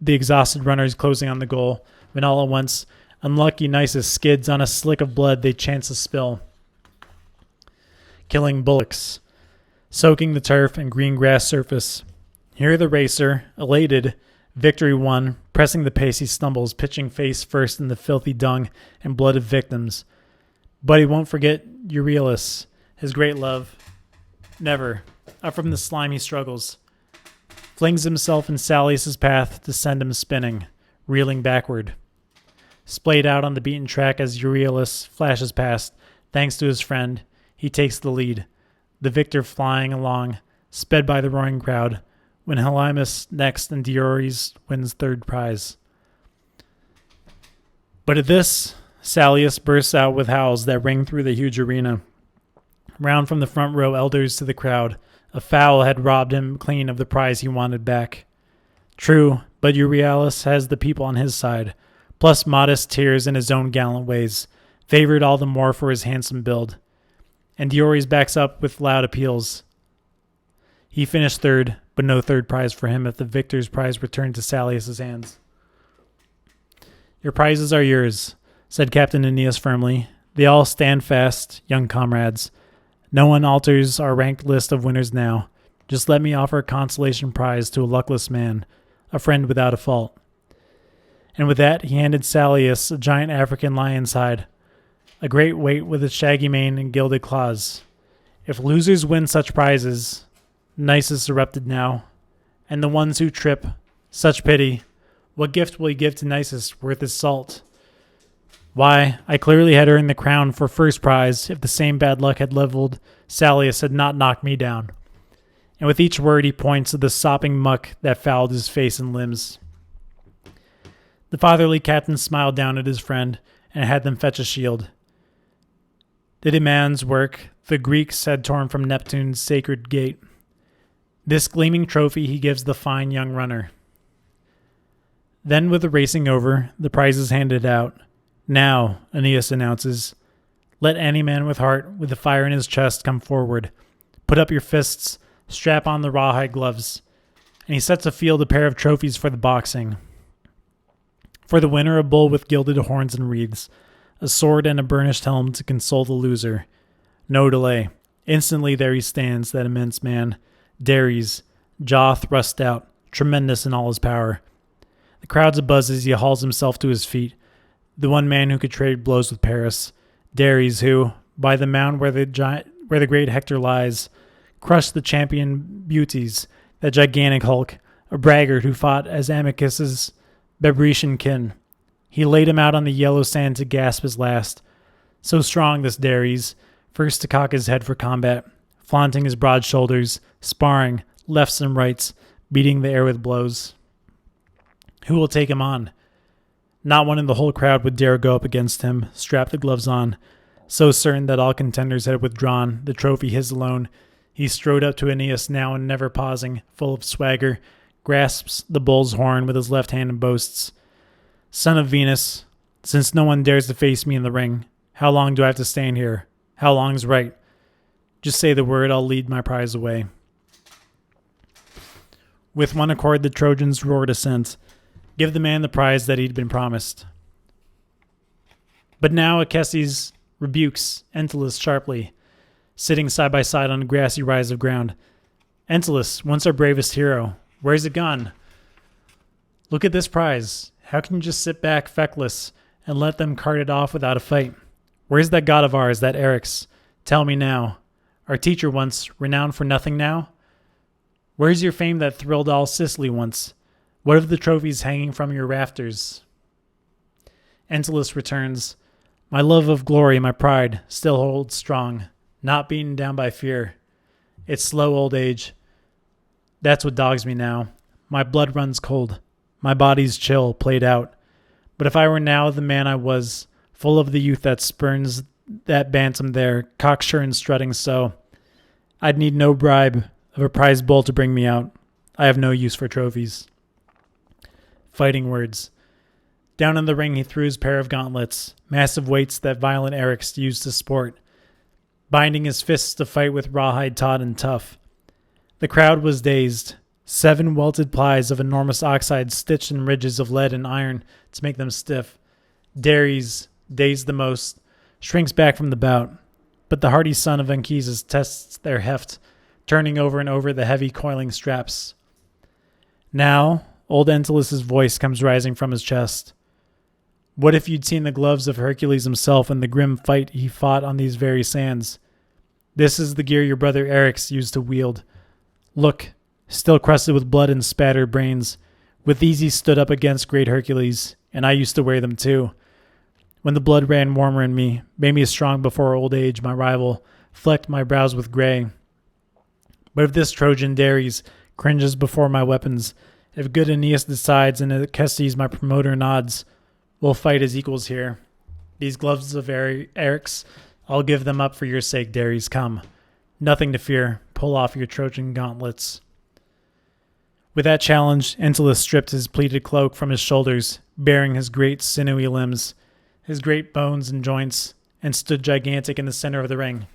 the exhausted runners closing on the goal, when all at once, unlucky Nisus skids on a slick of blood they chance to spill, killing bullocks, soaking the turf and green grass surface. Here the racer, elated, victory won, pressing the pace he stumbles, pitching face first in the filthy dung and blood of victims. But he won't forget Euryalus, his great love. Never, up from the slime he struggles, flings himself in Salius' path to send him spinning, reeling backward. Splayed out on the beaten track as Euryalus flashes past, thanks to his friend, he takes the lead, the victor flying along, sped by the roaring crowd, when Helymus next and Diores wins third prize. But at this, Salius bursts out with howls that ring through the huge arena. Round from the front row elders to the crowd, a foul had robbed him clean of the prize he wanted back. True, but Euryalus has the people on his side, plus modest tears in his own gallant ways, favored all the more for his handsome build. And Diores backs up with loud appeals. He finished third, but no third prize for him if the victor's prize returned to Salius' hands. "Your prizes are yours," said Captain Aeneas firmly. "They all stand fast, young comrades. No one alters our ranked list of winners now. Just let me offer a consolation prize to a luckless man, a friend without a fault." And with that, he handed Salius a giant African lion's hide, a great weight with its shaggy mane and gilded claws. "If losers win such prizes," Nisus erupted now, "and the ones who trip, such pity, what gift will you give to Nisus worth his salt? Why, I clearly had earned the crown for first prize if the same bad luck had leveled Salius had not knocked me down." And with each word he points to the sopping muck that fouled his face and limbs. The fatherly captain smiled down at his friend and had them fetch a shield. Did a man's work the Greeks had torn from Neptune's sacred gate. This gleaming trophy he gives the fine young runner. Then with the racing over, the prizes handed out. "Now," Aeneas announces, "let any man with heart, with the fire in his chest, come forward. Put up your fists, strap on the rawhide gloves." And he sets afield a pair of trophies for the boxing. For the winner, a bull with gilded horns and wreaths, a sword and a burnished helm to console the loser. No delay. Instantly there he stands, that immense man, Dares, jaw thrust out, tremendous in all his power. The crowd's abuzz as he hauls himself to his feet, the one man who could trade blows with Paris, Dares, who, by the mound where where the great Hector lies, crushed the champion beauties, that gigantic hulk, a braggart who fought as Amycus's Bebrycian kin. He laid him out on the yellow sand to gasp his last. So strong this Dares, first to cock his head for combat, flaunting his broad shoulders, sparring, lefts and rights, beating the air with blows. Who will take him on? Not one in the whole crowd would dare go up against him, strap the gloves on. So certain that all contenders had withdrawn, the trophy his alone, he strode up to Aeneas now and never pausing, full of swagger, grasps the bull's horn with his left hand and boasts, "Son of Venus, since no one dares to face me in the ring, how long do I have to stand here? How long's right? Just say the word, I'll lead my prize away." With one accord the Trojans roared assent. Give the man the prize that he'd been promised. But now Acestes rebukes Entellus sharply, sitting side by side on a grassy rise of ground. "Entellus, once our bravest hero, where's it gone? Look at this prize. How can you just sit back feckless and let them cart it off without a fight? Where's that god of ours, that Eryx? Tell me now. Our teacher once, renowned for nothing now? Where's your fame that thrilled all Sicily once? What of the trophies hanging from your rafters?" Entellus returns, "My love of glory, my pride, still holds strong, not beaten down by fear. It's slow old age. That's what dogs me now. My blood runs cold. My body's chill, played out. But if I were now the man I was, full of the youth that spurns that bantam there, cocksure and strutting so, I'd need no bribe of a prize bull to bring me out. I have no use for trophies." Fighting words. Down in the ring he threw his pair of gauntlets, massive weights that violent Eryx used to sport, binding his fists to fight with rawhide taut and tough. The crowd was dazed. 7 welted plies of enormous oxide stitched in ridges of lead and iron to make them stiff. Dares, dazed the most, shrinks back from the bout, but the hardy son of Anchises tests their heft, turning over and over the heavy coiling straps. Now, old Entellus' voice comes rising from his chest. "What if you'd seen the gloves of Hercules himself in the grim fight he fought on these very sands? This is the gear your brother Eryx used to wield. Look, still crusted with blood and spattered brains. With these he stood up against great Hercules, and I used to wear them too. When the blood ran warmer in me, made me strong before old age, my rival, flecked my brows with gray. But if this Trojan Dares cringes before my weapons, if good Aeneas decides and Acestes my promoter nods, we'll fight as equals here. These gloves of Eryx, I'll give them up for your sake, Dares. Come. Nothing to fear. Pull off your Trojan gauntlets." With that challenge, Entellus stripped his pleated cloak from his shoulders, baring his great sinewy limbs, his great bones and joints, and stood gigantic in the center of the ring.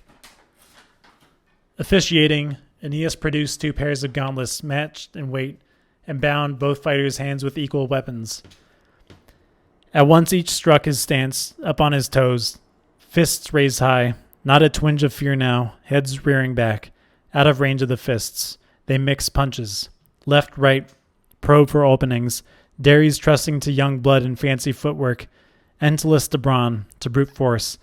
Officiating, Aeneas produced 2 pairs of gauntlets matched in weight, and bound both fighters' hands with equal weapons. At once each struck his stance, up on his toes, fists raised high, not a twinge of fear now, heads rearing back, out of range of the fists. They mixed punches, left, right, probe for openings, Dares trusting to young blood and fancy footwork, Entellus to brawn, to brute force,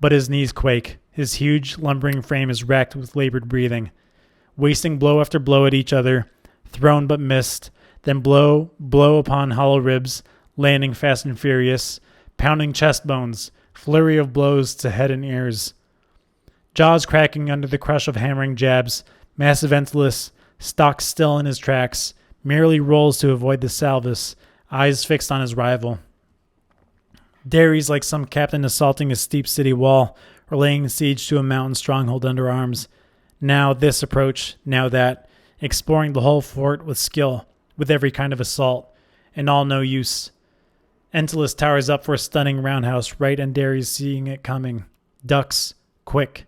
but his knees quake, his huge, lumbering frame is racked with labored breathing, wasting blow after blow at each other, thrown but missed, then blow upon hollow ribs, landing fast and furious, pounding chest bones, flurry of blows to head and ears. Jaws cracking under the crush of hammering jabs, massive Entellus, stock still in his tracks, merely rolls to avoid the salvus, eyes fixed on his rival. Dares, like some captain assaulting a steep city wall or laying siege to a mountain stronghold under arms. Now this approach, now that, exploring the whole fort with skill, with every kind of assault, and all no use. Entellus towers up for a stunning roundhouse right, and Dares, seeing it coming, ducks, quick.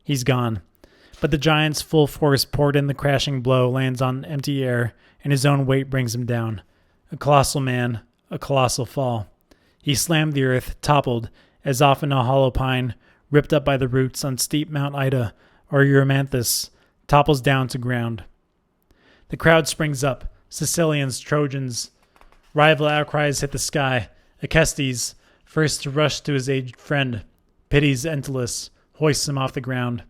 He's gone. But the giant's full force poured in the crashing blow, lands on empty air, and his own weight brings him down. A colossal man, a colossal fall. He slammed the earth, toppled, as often a hollow pine, ripped up by the roots on steep Mount Ida or Erymanthus, topples down to ground. The crowd springs up. Sicilians, Trojans, rival outcries hit the sky. Acestes, first to rush to his aged friend, pities Entellus, hoists him off the ground.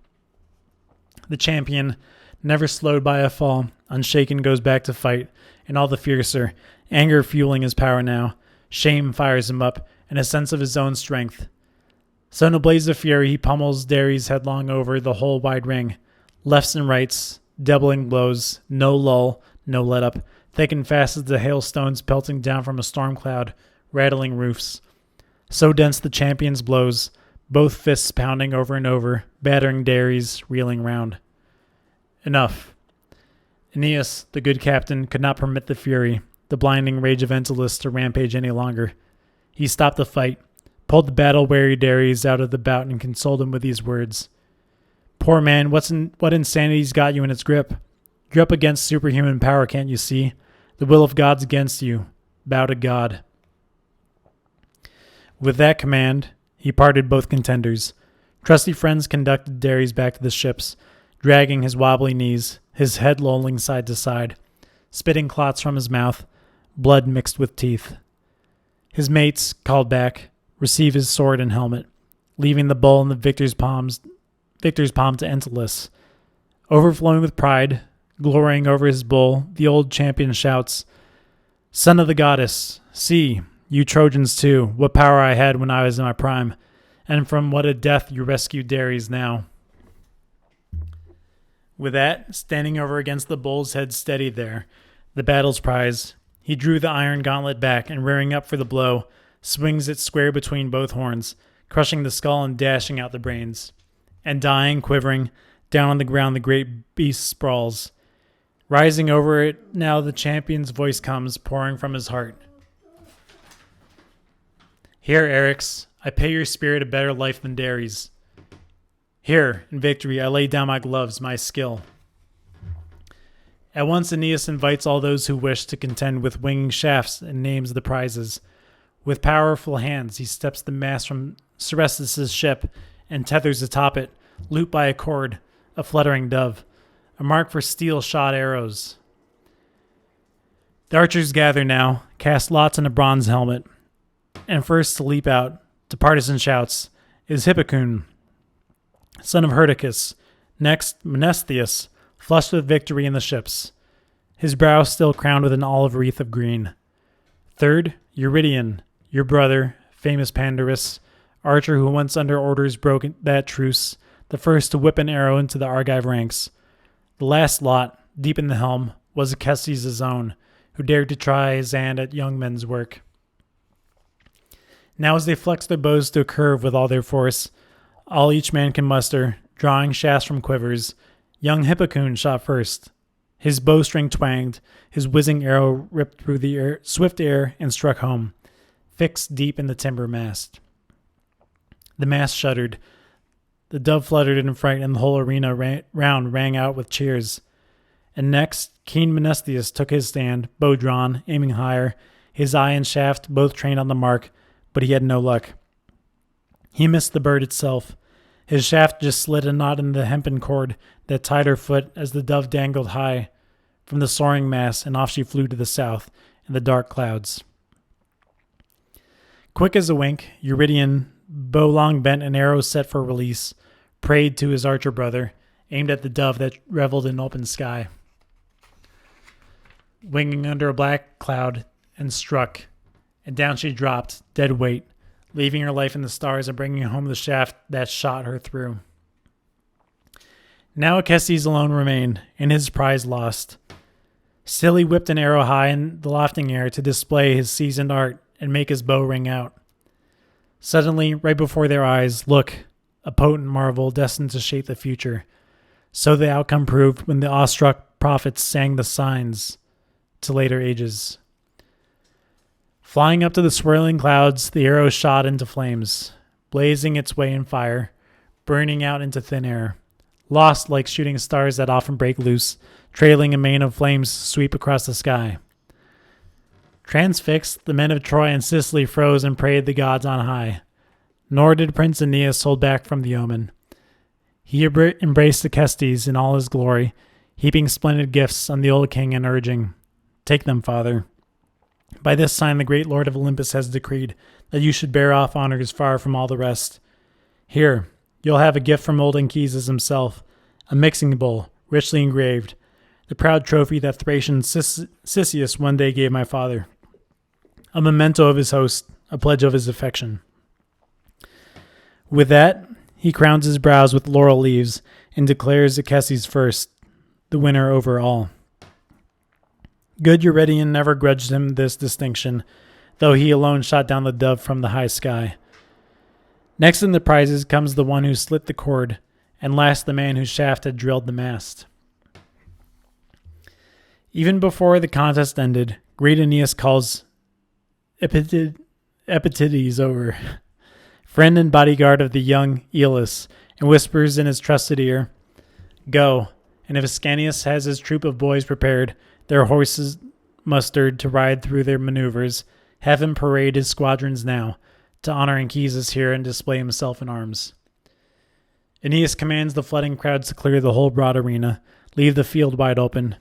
The champion, never slowed by a fall, unshaken goes back to fight, and all the fiercer, anger fueling his power now. Shame fires him up, and a sense of his own strength. So in a blaze of fury he pummels Dares headlong over the whole wide ring. Lefts and rights, doubling blows, no lull, no let up, thick and fast as the hailstones pelting down from a storm cloud, rattling roofs. So dense the champion's blows, both fists pounding over and over, battering Dares, reeling round. Enough. Aeneas, the good captain, could not permit the fury, the blinding rage of Entellus to rampage any longer. He stopped the fight, pulled the battle-weary Dares out of the bout, and consoled him with these words. Poor man, what insanity's got you in its grip? You're up against superhuman power, can't you see? The will of God's against you. Bow to God. With that command, he parted both contenders. Trusty friends conducted Dares back to the ships, dragging his wobbly knees, his head lolling side to side, spitting clots from his mouth, blood mixed with teeth. His mates, called back, receive his sword and helmet, leaving the bowl in the victor's palm to Entellus. Overflowing with pride, glorying over his bull, the old champion shouts, Son of the goddess, see, you Trojans too, what power I had when I was in my prime, and from what a death you rescued Dares now. With that, standing over against the bull's head steady there, the battle's prize, he drew the iron gauntlet back and, rearing up for the blow, swings it square between both horns, crushing the skull and dashing out the brains. And dying, quivering, down on the ground the great beast sprawls. Rising over it, now the champion's voice comes, pouring from his heart. Here, Eryx, I pay your spirit a better life than Dares. Here, in victory, I lay down my gloves, my skill. At once Aeneas invites all those who wish to contend with winging shafts and names the prizes. With powerful hands he steps the mast from Serestus' ship and tethers atop it, looped by a cord, a fluttering dove, a mark for steel-shot arrows. The archers gather now, cast lots in a bronze helmet, and first to leap out, to partisan shouts, is Hippocune, son of Hyrtacus. Next, Mnestheus, flushed with victory in the ships, his brow still crowned with an olive wreath of green. Third, Eurydion, your brother, famous Pandarus, archer who once under orders broke that truce, the first to whip an arrow into the Argive ranks. The last lot, deep in the helm, was Acestes' own, who dared to try his hand at young men's work. Now as they flex their bows to a curve with all their force, all each man can muster, drawing shafts from quivers, young Hippocune shot first. His bowstring twanged, his whizzing arrow ripped through the swift air and struck home, fixed deep in the timber mast. The mast shuddered, the dove fluttered in fright, and the whole arena round rang out with cheers. And next, keen Mnestheus took his stand, bow drawn, aiming higher, his eye and shaft both trained on the mark, but he had no luck. He missed the bird itself. His shaft just slid a knot in the hempen cord that tied her foot as the dove dangled high from the soaring mass, and off she flew to the south in the dark clouds. Quick as a wink, Eurydion, bow long bent and arrow set for release, prayed to his archer brother, aimed at the dove that reveled in open sky. Winging under a black cloud, and struck, and down she dropped, dead weight, leaving her life in the stars and bringing home the shaft that shot her through. Now Acestes alone remained, and his prize lost. Still he whipped an arrow high in the lofting air to display his seasoned art and make his bow ring out. Suddenly, right before their eyes, look, a potent marvel destined to shape the future. So the outcome proved when the awestruck prophets sang the signs to later ages. Flying up to the swirling clouds, the arrow shot into flames, blazing its way in fire, burning out into thin air, lost like shooting stars that often break loose, trailing a mane of flames sweep across the sky. Transfixed, the men of Troy and Sicily froze and prayed the gods on high. Nor did Prince Aeneas hold back from the omen. He embraced Acestes in all his glory, heaping splendid gifts on the old king and urging, "Take them, father. By this sign the great lord of Olympus has decreed that you should bear off honors far from all the rest. Here, you'll have a gift from old Anchises himself, a mixing bowl, richly engraved, the proud trophy that Thracian Sisyphus one day gave my father, a memento of his host, a pledge of his affection. With that, he crowns his brows with laurel leaves and declares Acestes first, the winner over all. Good Eurydion never grudged him this distinction, though he alone shot down the dove from the high sky. Next in the prizes comes the one who slit the cord, and last the man whose shaft had drilled the mast. Even before the contest ended, great Aeneas calls Epictetus over, friend and bodyguard of the young Aeolus, and whispers in his trusted ear, "Go, and if Ascanius has his troop of boys prepared, their horses mustered to ride through their maneuvers, have him parade his squadrons now, to honor Anchises here and display himself in arms." Aeneas commands the flooding crowds to clear the whole broad arena, leave the field wide open.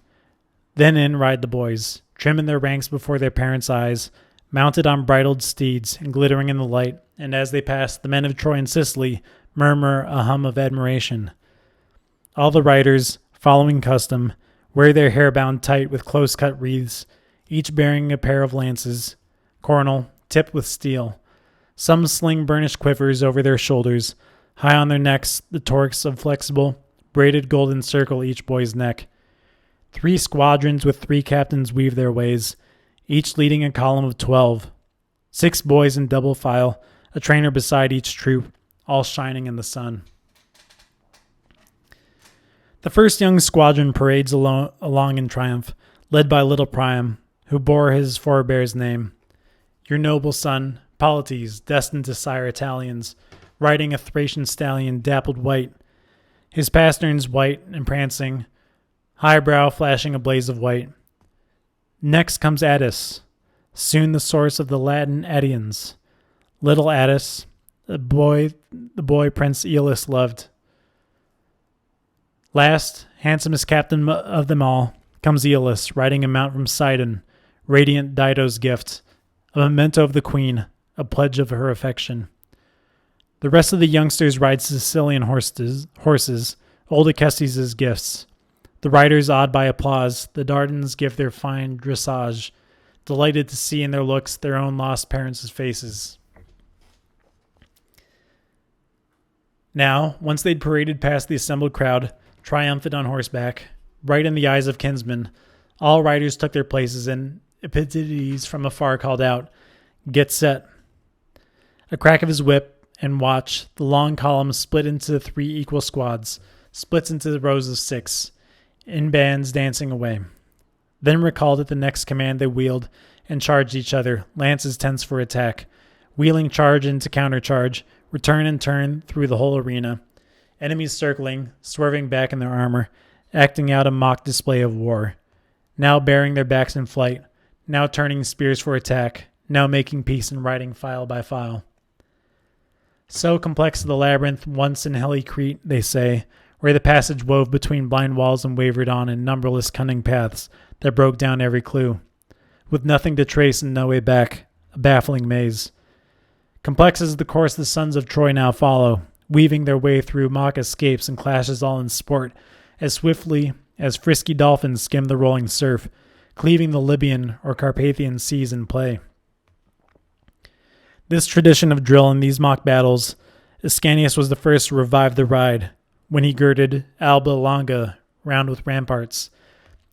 Then in ride the boys, trim in their ranks before their parents' eyes, mounted on bridled steeds and glittering in the light, and as they pass, the men of Troy and Sicily murmur a hum of admiration. All the riders, following custom, wear their hair bound tight with close-cut wreaths, each bearing a pair of lances, coronal, tipped with steel. Some sling burnished quivers over their shoulders. High on their necks, the torques of flexible, braided golden circle each boy's neck. 3 squadrons with 3 captains weave their ways, each leading a column of 12. 6 boys in double file, a trainer beside each troop, all shining in the sun. The first young squadron parades along in triumph, led by little Priam, who bore his forebear's name. Your noble son, Polites, destined to sire Italians, riding a Thracian stallion dappled white, his pasterns white and prancing, high brow flashing a blaze of white. Next comes Attis, soon the source of the Latin Attians. Little Attis, the boy Prince Aeolus loved. Last, handsomest captain of them all, comes Aeolus, riding a mount from Sidon, radiant Dido's gift, a memento of the queen, a pledge of her affection. The rest of the youngsters ride Sicilian horses, old Acestes' gifts. The riders awed by applause, the Dardans give their fine dressage, delighted to see in their looks their own lost parents' faces. Now, once they'd paraded past the assembled crowd, triumphant on horseback, bright in the eyes of kinsmen, all riders took their places, and Epictetus from afar called out, "Get set." A crack of his whip, and watch, the long column split into 3 equal squads, splits into the rows of 6, in bands dancing away. Then recalled at the next command they wheeled and charged each other, lances tense for attack, wheeling charge into countercharge, return and turn through the whole arena, enemies circling, swerving back in their armor, acting out a mock display of war, now baring their backs in flight, now turning spears for attack, now making peace and riding file by file. So complex the labyrinth once in helly Crete, they say, where the passage wove between blind walls and wavered on in numberless cunning paths that broke down every clue, with nothing to trace and no way back, a baffling maze. Complex is the course the sons of Troy now follow, weaving their way through mock escapes and clashes all in sport, as swiftly as frisky dolphins skim the rolling surf, cleaving the Libyan or Carpathian seas in play. This tradition of drill in these mock battles, Ascanius was the first to revive the ride, when he girded Alba Longa round with ramparts,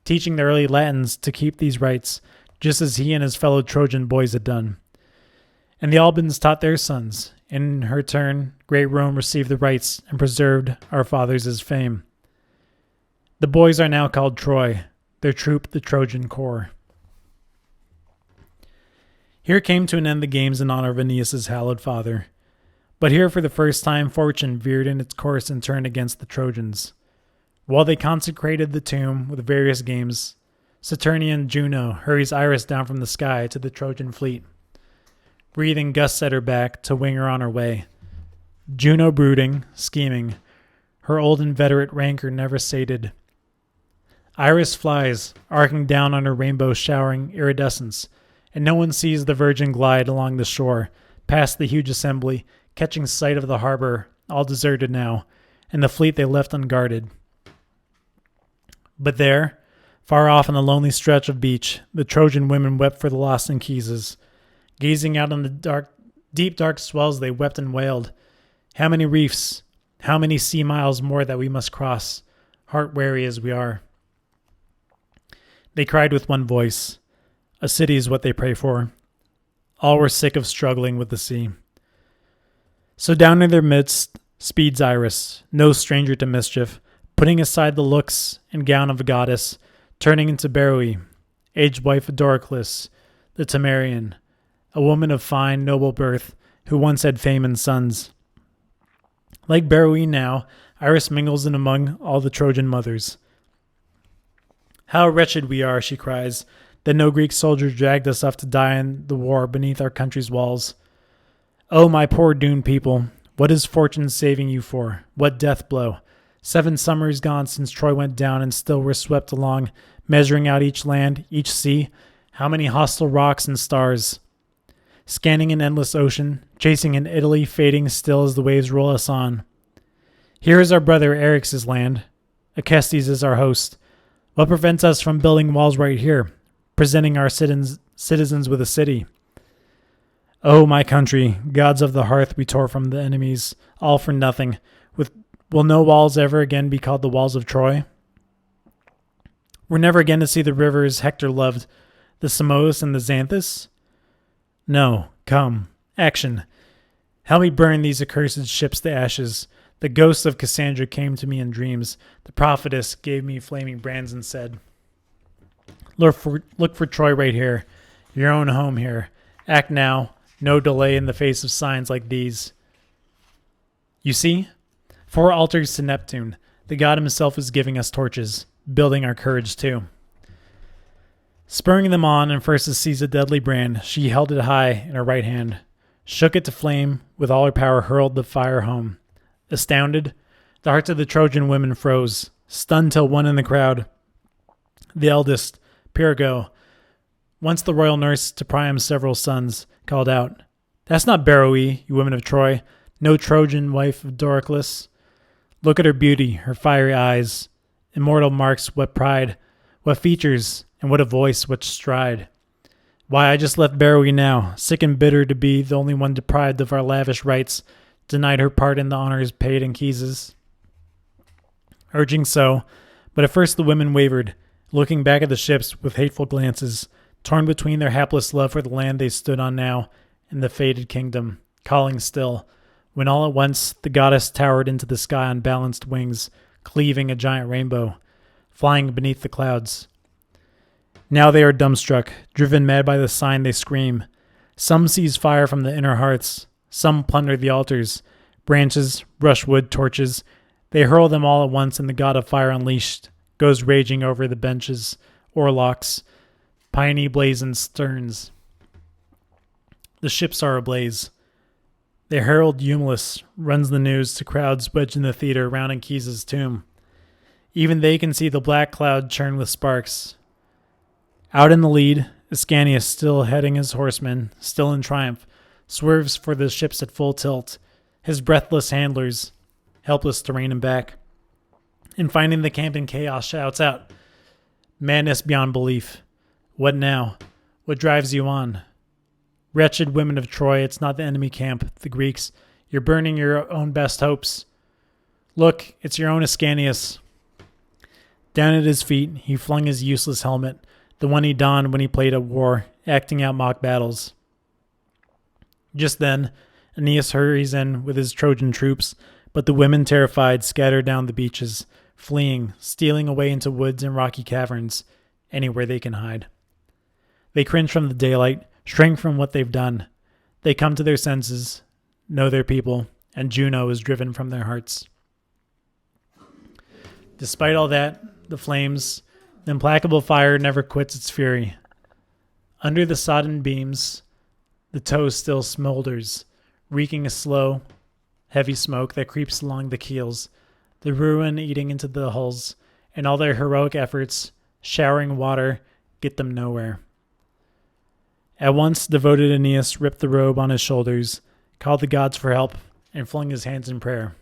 teaching the early Latins to keep these rites, just as he and his fellow Trojan boys had done. And the Albans taught their sons, and in her turn, great Rome received the rites and preserved our fathers' fame. The boys are now called Troy, their troop the Trojan corps. Here came to an end the games in honor of Aeneas' hallowed father. But here for the first time fortune veered in its course and turned against the Trojans. While they consecrated the tomb with various games, Saturnian Juno hurries Iris down from the sky to the Trojan fleet. Breathing gusts at her back to wing her on her way. Juno brooding, scheming, her old inveterate rancor never sated. Iris flies, arcing down on her rainbow showering iridescence, and no one sees the Virgin glide along the shore, past the huge assembly, catching sight of the harbor, all deserted now, and the fleet they left unguarded. But there, far off on the lonely stretch of beach, the Trojan women wept for the lost Anchises. Gazing out on the deep dark swells, they wept and wailed. How many reefs, how many sea miles more that we must cross, heart-weary as we are. They cried with one voice. A city is what they pray for. All were sick of struggling with the sea. So down in their midst speeds Iris, no stranger to mischief, putting aside the looks and gown of a goddess, turning into Beroe, aged wife of Doricles, the Temerian, a woman of fine, noble birth, who once had fame and sons. Like Beroe now, Iris mingles in among all the Trojan mothers. How wretched we are, she cries, that no Greek soldier dragged us off to die in the war beneath our country's walls. Oh, my poor doomed people, what is fortune saving you for? What death blow? 7 summers gone since Troy went down, and still we're swept along, measuring out each land, each sea, how many hostile rocks and stars. Scanning an endless ocean, chasing an Italy fading still as the waves roll us on. Here is our brother Eryx's land. Acestes is our host. What prevents us from building walls right here, presenting our citizens with a city? Oh, my country, gods of the hearth we tore from the enemies, all for nothing. Will no walls ever again be called the walls of Troy? We're never again to see the rivers Hector loved, the Simois and the Xanthus? No, come, action. Help me burn these accursed ships to ashes. The ghost of Cassandra came to me in dreams. The prophetess gave me flaming brands and said, look for Troy right here, your own home here. Act now, no delay in the face of signs like these. You see? 4 altars to Neptune. The god himself is giving us torches, building our courage too. Spurring them on, and first to seize a deadly brand, she held it high in her right hand, shook it to flame, with all her power hurled the fire home. Astounded, the hearts of the Trojan women froze, stunned till one in the crowd, the eldest, Pyrgo, once the royal nurse to Priam's several sons, called out, That's not Beroe, you women of Troy, no Trojan wife of Doricles. Look at her beauty, her fiery eyes, immortal marks, what pride, what features, and what a voice, what stride. Why, I just left Beroe now, sick and bitter to be the only one deprived of our lavish rights, denied her part in the honors paid in Anchises. Urging so, but at first the women wavered, looking back at the ships with hateful glances, torn between their hapless love for the land they stood on now and the fated kingdom, calling still, when all at once the goddess towered into the sky on balanced wings, cleaving a giant rainbow, flying beneath the clouds. Now they are dumbstruck, driven mad by the sign they scream. Some seize fire from the inner hearths, some plunder the altars, branches, brushwood, torches. They hurl them all at once, and the god of fire unleashed goes raging over the benches, oarlocks, piney blazoned sterns. The ships are ablaze. The herald Eumelus runs the news to crowds wedged in the theater around Anchises' tomb. Even they can see the black cloud churn with sparks. Out in the lead, Ascanius, still heading his horsemen, still in triumph, swerves for the ships at full tilt, his breathless handlers helpless to rein him back. And finding the camp in chaos, shouts out, Madness beyond belief. What now? What drives you on? Wretched women of Troy, it's not the enemy camp, the Greeks. You're burning your own best hopes. Look, it's your own Ascanius. Down at his feet, he flung his useless helmet, the one he donned when he played at war, acting out mock battles. Just then, Aeneas hurries in with his Trojan troops, but the women, terrified, scatter down the beaches, fleeing, stealing away into woods and rocky caverns, anywhere they can hide. They cringe from the daylight, shrink from what they've done. They come to their senses, know their people, and Juno is driven from their hearts. Despite all that, the flames, the implacable fire never quits its fury. Under the sodden beams, the tow still smolders, reeking a slow, heavy smoke that creeps along the keels, the ruin eating into the hulls, and all their heroic efforts, showering water, get them nowhere. At once, devoted Aeneas ripped the robe on his shoulders, called the gods for help, and flung his hands in prayer.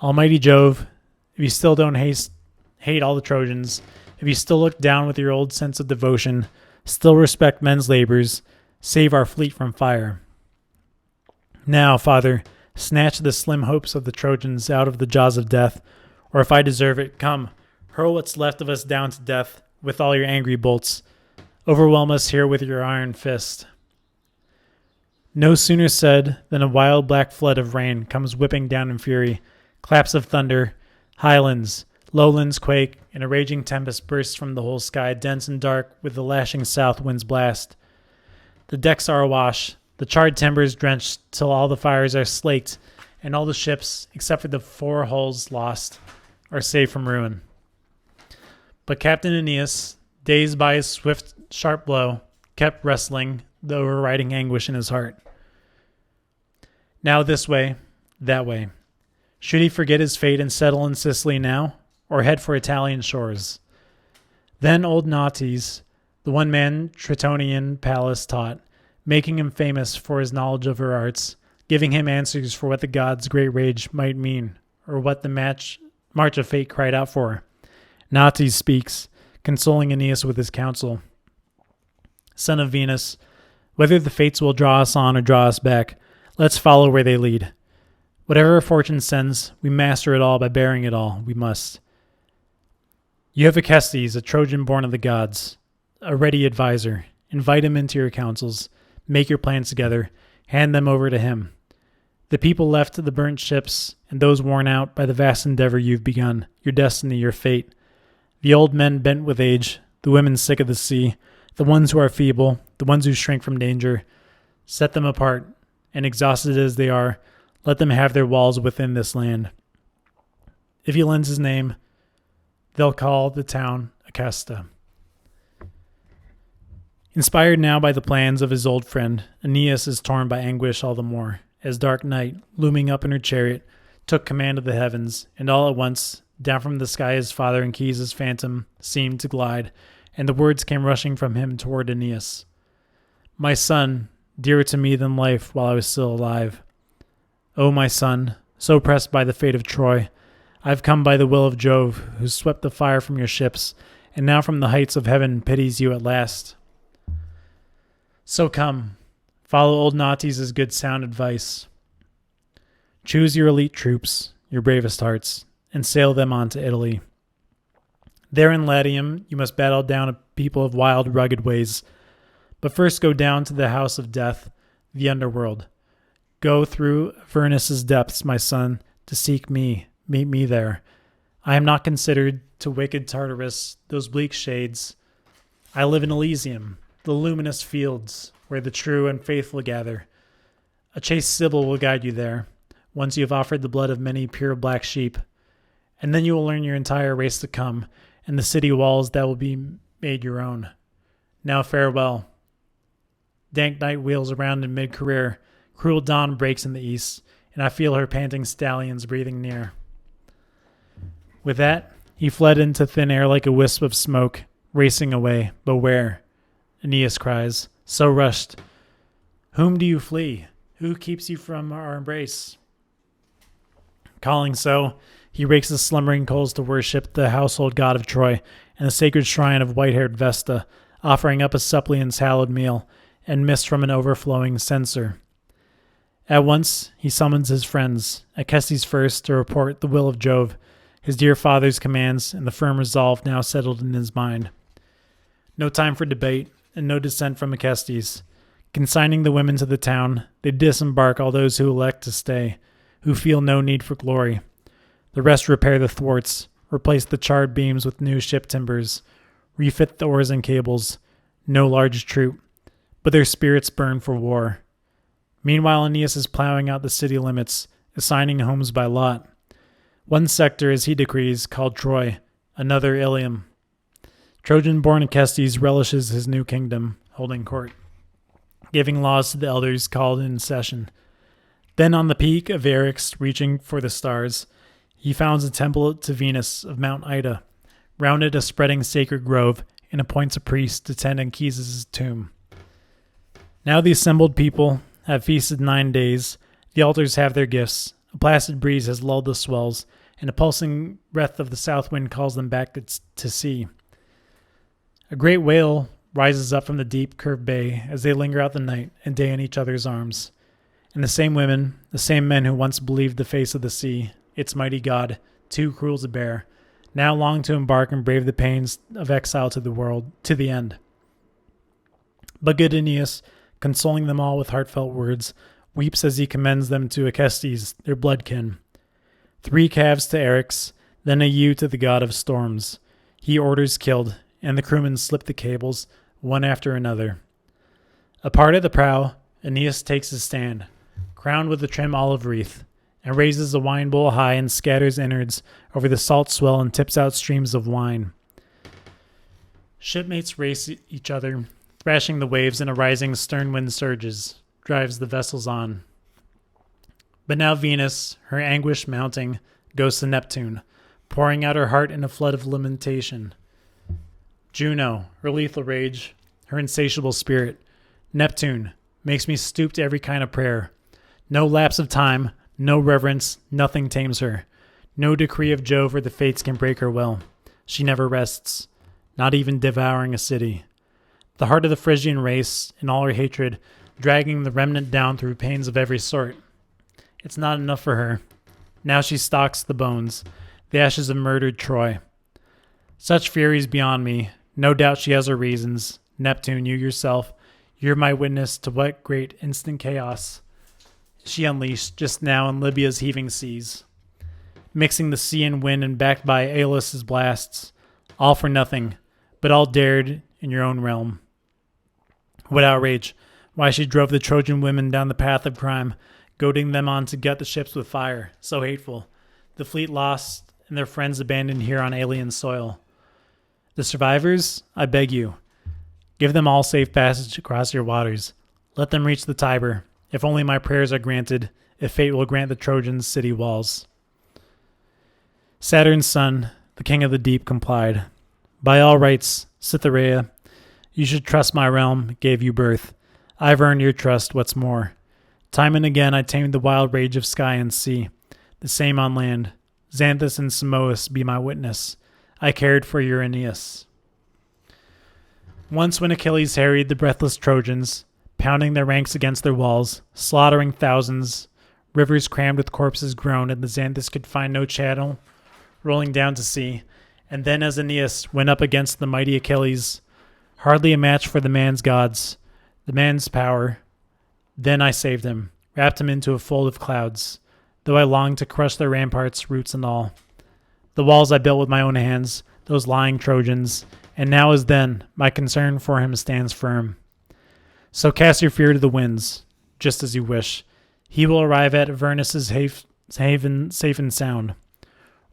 Almighty Jove, if you still don't haste hate all the Trojans, if you still look down with your old sense of devotion, still respect men's labors, save our fleet from fire. Now, Father, snatch the slim hopes of the Trojans out of the jaws of death, or if I deserve it, come, hurl what's left of us down to death with all your angry bolts. Overwhelm us here with your iron fist. No sooner said than a wild black flood of rain comes whipping down in fury. Claps of thunder, highlands, lowlands quake, and a raging tempest bursts from the whole sky, dense and dark with the lashing south wind's blast. The decks are awash, the charred timbers drenched till all the fires are slaked, and all the ships, except for the 4 hulls lost, are saved from ruin. But Captain Aeneas, dazed by his swift, sharp blow, kept wrestling the overriding anguish in his heart. Now this way, that way. Should he forget his fate and settle in Sicily now, or head for Italian shores? Then old Nautes, the one-man Tritonian Pallas taught, making him famous for his knowledge of her arts, giving him answers for what the gods' great rage might mean, or what the march of fate cried out for. Nautes speaks, consoling Aeneas with his counsel. Son of Venus, whether the fates will draw us on or draw us back, let's follow where they lead. Whatever fortune sends, we master it all by bearing it all. We must. You have Acestes, a Trojan born of the gods, a ready advisor. Invite him into your councils. Make your plans together. Hand them over to him. The people left to the burnt ships, and those worn out by the vast endeavor you've begun, your destiny, your fate. The old men bent with age, the women sick of the sea, the ones who are feeble, the ones who shrink from danger. Set them apart, and exhausted as they are, let them have their walls within this land. If he lends his name, they'll call the town Acesta. Inspired now by the plans of his old friend, Aeneas is torn by anguish all the more, as dark night, looming up in her chariot, took command of the heavens, and all at once, down from the sky his father Anchises' phantom seemed to glide, and the words came rushing from him toward Aeneas. My son, dearer to me than life while I was still alive. O my son, so pressed by the fate of Troy, I have come by the will of Jove, who swept the fire from your ships, and now from the heights of heaven pities you at last. So come, follow old Nautes' good sound advice. Choose your elite troops, your bravest hearts, and sail them on to Italy. There in Latium you must battle down a people of wild, rugged ways. But first go down to the house of death, the underworld. Go through Avernus' depths, my son, to seek me. Meet me there. I am not considered to wicked Tartarus, those bleak shades. I live in Elysium, the luminous fields, where the true and faithful gather. A chaste Sibyl will guide you there, once you have offered the blood of many pure black sheep. And then you will learn your entire race to come, and the city walls that will be made your own. Now farewell. Dank night wheels around in mid-career, cruel dawn breaks in the east, and I feel her panting stallions breathing near. With that, he fled into thin air like a wisp of smoke, racing away. But where? Aeneas cries, so rushed. Whom do you flee? Who keeps you from our embrace? Calling so, he rakes the slumbering coals to worship the household god of Troy and the sacred shrine of white-haired Vesta, offering up a suppliant's hallowed meal and mist from an overflowing censer. At once he summons his friends, Acestes first, to report the will of Jove, his dear father's commands, and the firm resolve now settled in his mind. No time for debate, and no dissent from Acestes. Consigning the women to the town, they disembark all those who elect to stay, who feel no need for glory. The rest repair the thwarts, replace the charred beams with new ship timbers, refit the oars and cables. No large troop, but their spirits burn for war. Meanwhile, Aeneas is plowing out the city limits, assigning homes by lot. One sector, as he decrees, called Troy, another Ilium. Trojan-born Acestes relishes his new kingdom, holding court, giving laws to the elders called in session. Then on the peak of Eryx, reaching for the stars, he founds a temple to Venus of Mount Ida, round it a spreading sacred grove, and appoints a priest to tend Anchises' tomb. Now the assembled people have feasted 9 days, the altars have their gifts, a placid breeze has lulled the swells, and a pulsing breath of the south wind calls them back to sea. A great wail rises up from the deep curved bay as they linger out the night and day in each other's arms. And the same women, the same men who once believed the face of the sea, its mighty god, too cruel to bear, now long to embark and brave the pains of exile to the world, to the end. But good Aeneas, consoling them all with heartfelt words, weeps as he commends them to Acestes, their bloodkin. 3 calves to Eryx, then a ewe to the god of storms. He orders killed, and the crewmen slip the cables, one after another. Apart at the prow, Aeneas takes his stand, crowned with a trim olive wreath, and raises a wine bowl high and scatters innards over the salt swell and tips out streams of wine. Shipmates race each other, thrashing the waves, and a rising stern wind surges, drives the vessels on. But now Venus, her anguish mounting, goes to Neptune, pouring out her heart in a flood of lamentation. Juno, her lethal rage, her insatiable spirit. Neptune, makes me stoop to every kind of prayer. No lapse of time, no reverence, nothing tames her. No decree of Jove or the fates can break her will. She never rests, not even devouring a city. The heart of the Phrygian race, in all her hatred, dragging the remnant down through pains of every sort. It's not enough for her. Now she stalks the bones, the ashes of murdered Troy. Such furies beyond me. No doubt she has her reasons. Neptune, you yourself, you're my witness to what great instant chaos she unleashed just now in Libya's heaving seas, mixing the sea and wind and backed by Aeolus's blasts, all for nothing, but all dared in your own realm. What outrage! Why she drove the Trojan women down the path of crime, goading them on to gut the ships with fire, so hateful, the fleet lost and their friends abandoned here on alien soil. The survivors, I beg you, give them all safe passage across your waters. Let them reach the Tiber, if only my prayers are granted, if fate will grant the Trojans city walls. Saturn's son, the king of the deep, complied. By all rights, Cytherea, you should trust my realm, gave you birth. I've earned your trust, what's more. Time and again I tamed the wild rage of sky and sea, the same on land. Xanthus and Simois be my witness. I cared for your Aeneas. Once when Achilles harried the breathless Trojans, pounding their ranks against their walls, slaughtering thousands, rivers crammed with corpses groaned, and the Xanthus could find no channel, rolling down to sea. And then as Aeneas went up against the mighty Achilles, hardly a match for the man's gods, the man's power, then I saved him, wrapped him into a fold of clouds, though I longed to crush their ramparts, roots and all. The walls I built with my own hands, those lying Trojans, and now as then, my concern for him stands firm. So cast your fear to the winds, just as you wish. He will arrive at Avernus' haven safe and sound.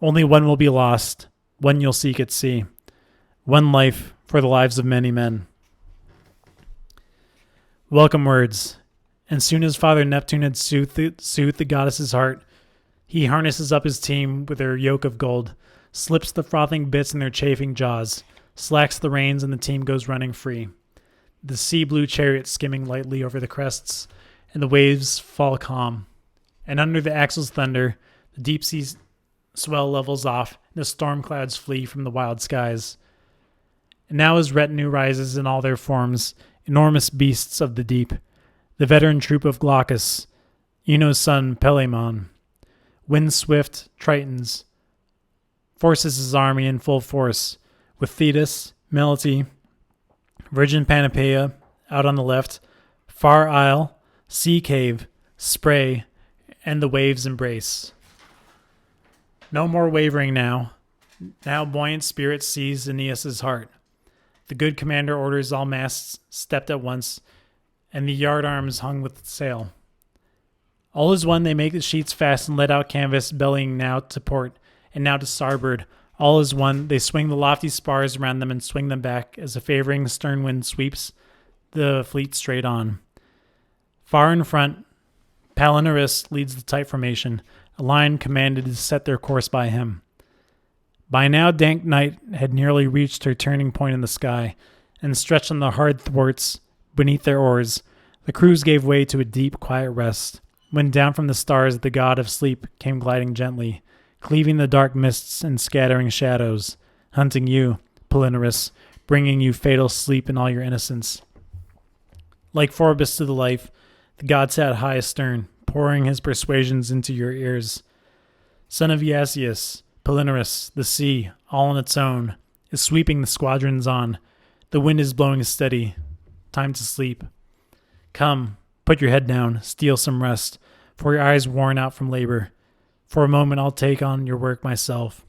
Only one will be lost, one you'll seek at sea. One life for the lives of many men. Welcome words. And soon as Father Neptune had soothed the goddess's heart, he harnesses up his team with their yoke of gold, slips the frothing bits in their chafing jaws, slacks the reins, and the team goes running free. The sea-blue chariot skimming lightly over the crests, and the waves fall calm. And under the axle's thunder, the deep sea swell levels off, and the storm clouds flee from the wild skies. And now his retinue rises in all their forms, enormous beasts of the deep, the veteran troop of Glaucus, Ino's son Pelaemon, wind-swift Tritons, forces his army in full force, with Thetis, Melite, Virgin Panopea out on the left, Far Isle, Sea Cave, Spray, and the waves embrace. No more wavering now. Now buoyant spirit seized Aeneas' heart. The good commander orders all masts stepped at once, and the yard arms hung with sail. All is one, they make the sheets fast and let out canvas, bellying now to port and now to starboard. All is one, they swing the lofty spars around them and swing them back as a favoring stern wind sweeps the fleet straight on. Far in front, Palinurus leads the tight formation, a line commanded to set their course by him. By now dank night had nearly reached her turning point in the sky, and stretched on the hard thwarts beneath their oars, the crews gave way to a deep, quiet rest, when down from the stars the god of sleep came gliding gently, cleaving the dark mists and scattering shadows, hunting you, Palinurus, bringing you fatal sleep in all your innocence. Like Phorbas to the life, the god sat high astern, pouring his persuasions into your ears. Son of Iasius, Palinurus, the sea, all on its own, is sweeping the squadrons on. The wind is blowing steady. Time to sleep. Come, put your head down, steal some rest, for your eyes worn out from labor. For a moment I'll take on your work myself.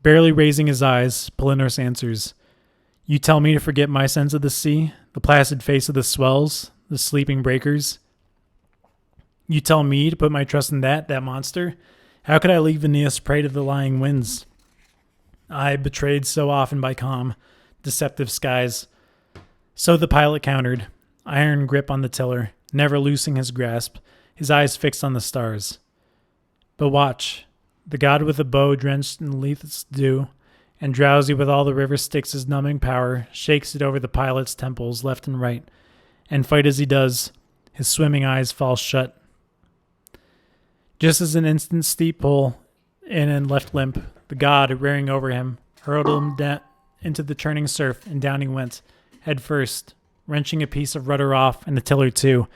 Barely raising his eyes, Palinurus answers, You tell me to forget my sense of the sea, the placid face of the swells, the sleeping breakers? You tell me to put my trust in that monster? How could I leave Aeneas prey to the lying winds? I, betrayed so often by calm, deceptive skies. So the pilot countered, iron grip on the tiller, never loosing his grasp, his eyes fixed on the stars. But watch, the god with a bow drenched in Lethes dew, and drowsy with all the river Styx's numbing power, shakes it over the pilot's temples left and right, and fight as he does, his swimming eyes fall shut. Just as an instant steep pull in and left limp, the god, rearing over him, hurled him into the churning surf, and down he went, head first, wrenching a piece of rudder off and the tiller too,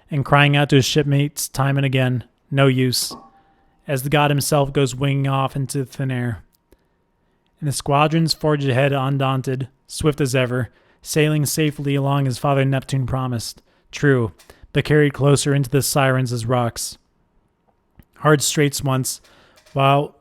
and crying out to his shipmates time and again, no use, as the god himself goes winging off into thin air. And the squadrons forge ahead undaunted, swift as ever, sailing safely along as Father Neptune promised, true, but carried closer into the sirens as rocks. Hard straits once, while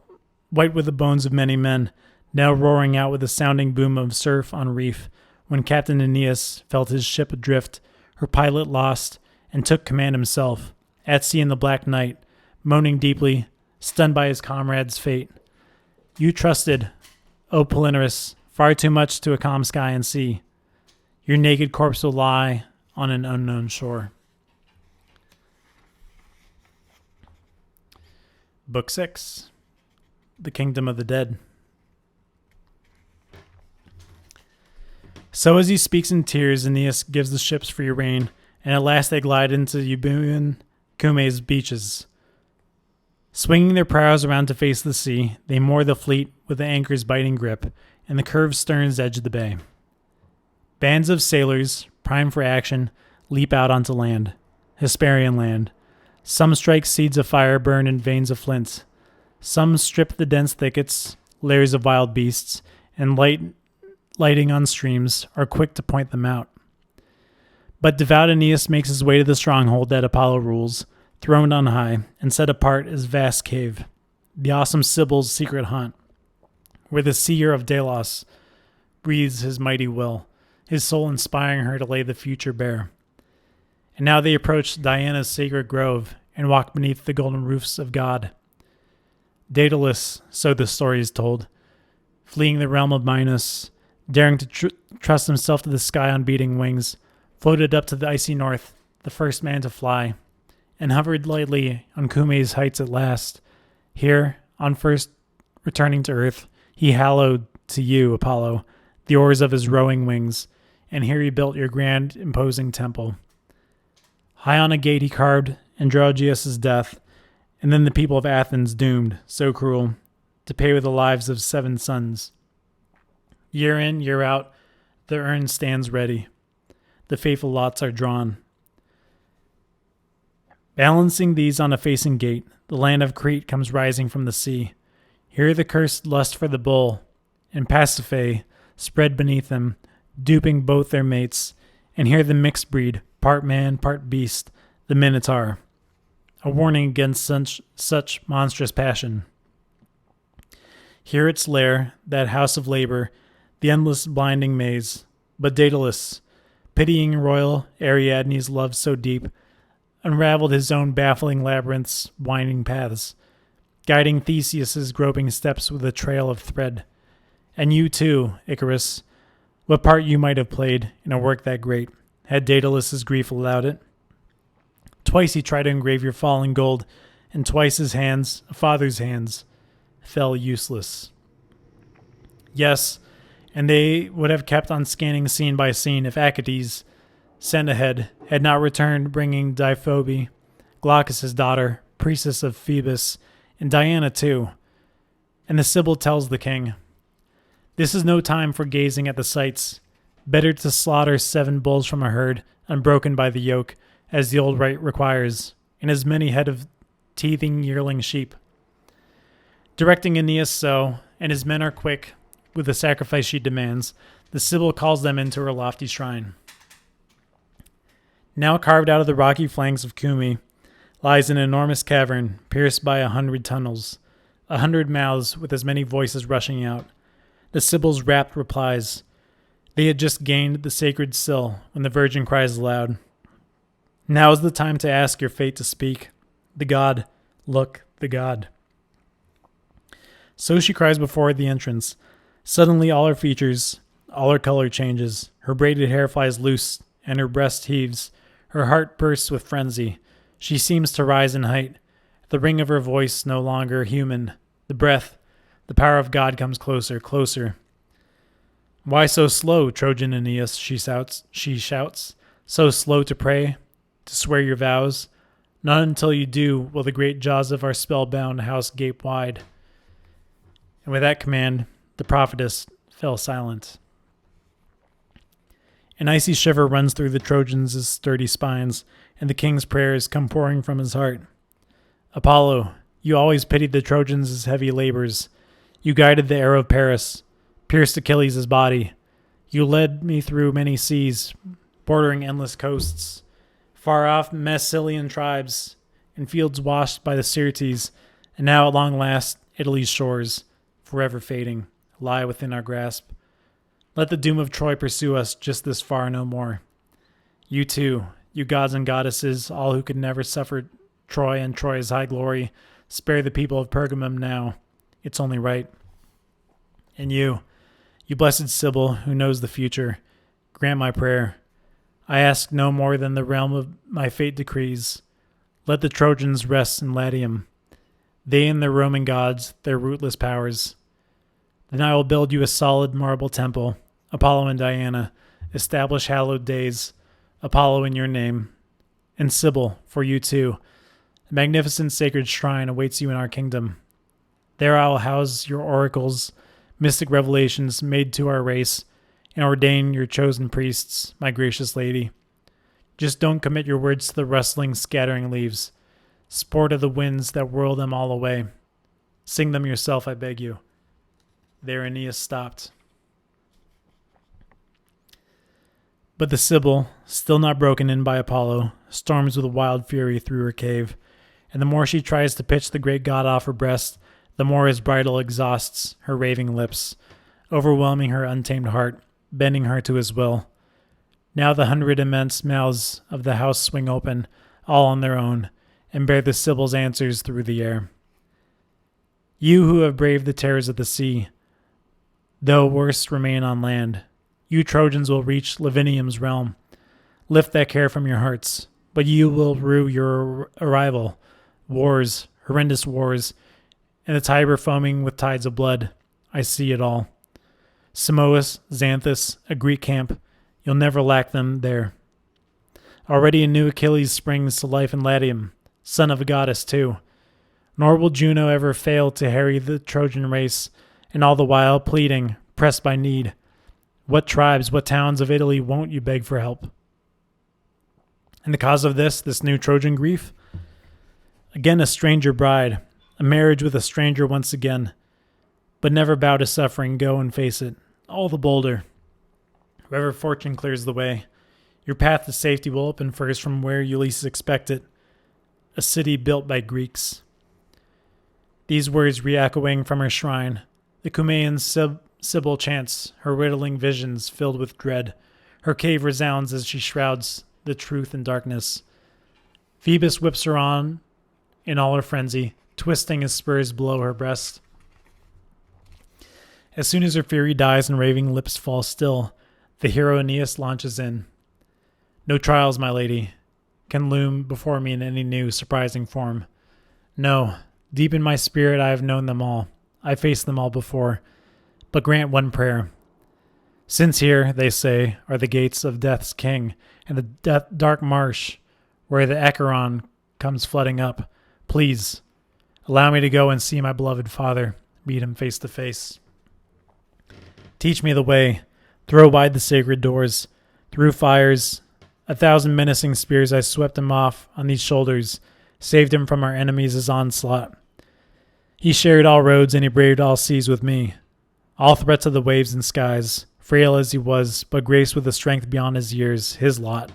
white with the bones of many men, now roaring out with the sounding boom of surf on reef, when Captain Aeneas felt his ship adrift, her pilot lost, and took command himself, at sea in the black night, moaning deeply, stunned by his comrade's fate. You trusted, O Palinurus, far too much to a calm sky and sea. Your naked corpse will lie on an unknown shore. Book 6, The Kingdom of the Dead. So as he speaks in tears, Aeneas gives the ships free rein, and at last they glide into Euboean Cumae's beaches. Swinging their prows around to face the sea, they moor the fleet with the anchor's biting grip, and the curved sterns edge the bay. Bands of sailors, primed for action, leap out onto land, Hesperian land. Some strike seeds of fire burn in veins of flint. Some strip the dense thickets, lairs of wild beasts, and lighting on streams are quick to point them out. But devout Aeneas makes his way to the stronghold that Apollo rules, throned on high, and set apart as vast cave, the awesome Sibyl's secret haunt, where the seer of Delos breathes his mighty will, his soul inspiring her to lay the future bare. And now they approach Diana's sacred grove and walk beneath the golden roofs of God. Daedalus, so the story is told, fleeing the realm of Minos, daring to trust himself to the sky on beating wings, floated up to the icy north, the first man to fly, and hovered lightly on Cumae's heights at last. Here, on first returning to earth, he hallowed to you, Apollo, the oars of his rowing wings, and here he built your grand, imposing temple. High on a gate he carved Androgeus' death, and then the people of Athens doomed, so cruel, to pay with the lives of 7 sons. Year in, year out, the urn stands ready. The faithful lots are drawn. Balancing these on a facing gate, the land of Crete comes rising from the sea. Here the cursed lust for the bull, and Pasiphae spread beneath them, duping both their mates, and here the mixed breed, part man, part beast, the Minotaur, a warning against such monstrous passion. Here its lair, that house of labor, the endless blinding maze, but Daedalus, pitying royal Ariadne's love so deep, unraveled his own baffling labyrinth's winding paths, guiding Theseus's groping steps with a trail of thread. And you too, Icarus, what part you might have played in a work that great, had Daedalus's grief allowed it. Twice he tried to engrave your fall in gold, and twice his hands, a father's hands, fell useless. Yes, and they would have kept on scanning scene by scene if Achates, sent ahead, had not returned bringing Diphobe, Glaucus' daughter, priestess of Phoebus, and Diana too. And the Sibyl tells the king, "This is no time for gazing at the sights. Better to slaughter 7 bulls from a herd, unbroken by the yoke, as the old rite requires, and as many head of teething yearling sheep." Directing Aeneas so, and his men are quick with the sacrifice she demands, the Sibyl calls them into her lofty shrine. Now carved out of the rocky flanks of Cumae lies an enormous cavern pierced by 100 tunnels, 100 mouths with as many voices rushing out. The Sibyl's rapt replies. They had just gained the sacred sill when the Virgin cries aloud, "Now is the time to ask your fate to speak. The god, look, the god." So she cries before the entrance. Suddenly all her features, all her color changes. Her braided hair flies loose, and her breast heaves. Her heart bursts with frenzy. She seems to rise in height. The ring of her voice no longer human. The breath, the power of God comes closer, closer. "Why so slow, Trojan Aeneas?" she shouts. "So slow to pray, to swear your vows? Not until you do will the great jaws of our spellbound house gape wide." And with that command, the prophetess fell silent. An icy shiver runs through the Trojans' sturdy spines, and the king's prayers come pouring from his heart. "Apollo, you always pitied the Trojans' heavy labors. You guided the arrow of Paris, pierced Achilles' body. You led me through many seas, bordering endless coasts, far off Massilian tribes, and fields washed by the Syrtes, and now at long last Italy's shores, forever fading, lie within our grasp. Let the doom of Troy pursue us just this far no more. You too, you gods and goddesses, all who could never suffer Troy and Troy's high glory, spare the people of Pergamum now. It's only right. And you blessed Sibyl, who knows the future, grant my prayer. I ask no more than the realm of my fate decrees. Let the Trojans rest in Latium, they and their Roman gods, their rootless powers. Then I will build you a solid marble temple, Apollo and Diana, establish hallowed days, Apollo in your name. And Sibyl, for you too, a magnificent sacred shrine awaits you in our kingdom. There I will house your oracles, mystic revelations made to our race, and ordain your chosen priests, my gracious lady. Just don't commit your words to the rustling, scattering leaves, sport of the winds that whirl them all away. Sing them yourself, I beg you." There Aeneas stopped. But the Sibyl, still not broken in by Apollo, storms with wild fury through her cave, and the more she tries to pitch the great god off her breast, the more his bridle exhausts her raving lips, overwhelming her untamed heart, bending her to his will. Now the 100 immense mouths of the house swing open, all on their own, and bear the Sibyl's answers through the air. You who have braved the terrors of the sea, though worst remain on land, you Trojans will reach Lavinium's realm. Lift that care from your hearts, but you will rue your arrival. Wars, horrendous wars, and the Tiber foaming with tides of blood. I see it all. Simois, Xanthus, a Greek camp, you'll never lack them there. Already a new Achilles springs to life in Latium, son of a goddess too. Nor will Juno ever fail to harry the Trojan race, and all the while pleading, pressed by need. What tribes, what towns of Italy won't you beg for help? And the cause of this new Trojan grief? Again a stranger bride, a marriage with a stranger once again. But never bow to suffering, go and face it, all the bolder. Wherever fortune clears the way, your path to safety will open first from where you least expect it, a city built by Greeks. These words re-echoing from her shrine, the Cumaean Sibyl chants, her riddling visions filled with dread. Her cave resounds as she shrouds the truth in darkness. Phoebus whips her on in all her frenzy, twisting his spurs below her breast. As soon as her fury dies and raving lips fall still, the hero Aeneas launches in. No trials, my lady, can loom before me in any new, surprising form. No, deep in my spirit I have known them all. I faced them all before. But grant one prayer. Since here, they say, are the gates of Death's king, and the dark marsh where the Acheron comes flooding up, please, Allow me to go and see my beloved father, meet him face to face. Teach me the way, throw wide the sacred doors, through fires, 1,000 menacing spears I swept him off on these shoulders, saved him from our enemies' onslaught. He shared all roads and he braved all seas with me, all threats of the waves and skies, frail as he was, but graced with a strength beyond his years, his lot.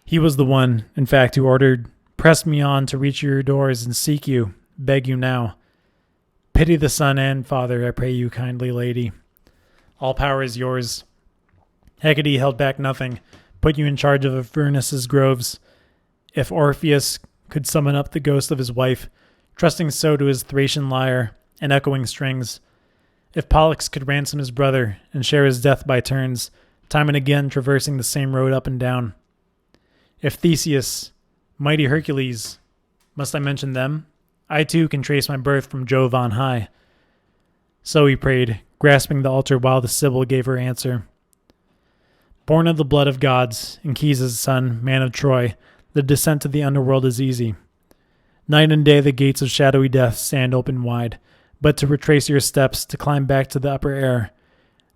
He was the one, in fact, who ordered, press me on to reach your doors and seek you, beg you now. Pity the son and father, I pray you, kindly lady. All power is yours. Hecate held back nothing, put you in charge of Avernus' groves. If Orpheus could summon up the ghost of his wife, trusting so to his Thracian lyre and echoing strings, if Pollux could ransom his brother and share his death by turns, time and again traversing the same road up and down. If Theseus, mighty Hercules, must I mention them? I too can trace my birth from Jove on high. So he prayed, grasping the altar while the Sibyl gave her answer. Born of the blood of gods, Anchises' son, man of Troy, the descent to the underworld is easy. Night and day the gates of shadowy death stand open wide, but to retrace your steps, to climb back to the upper air,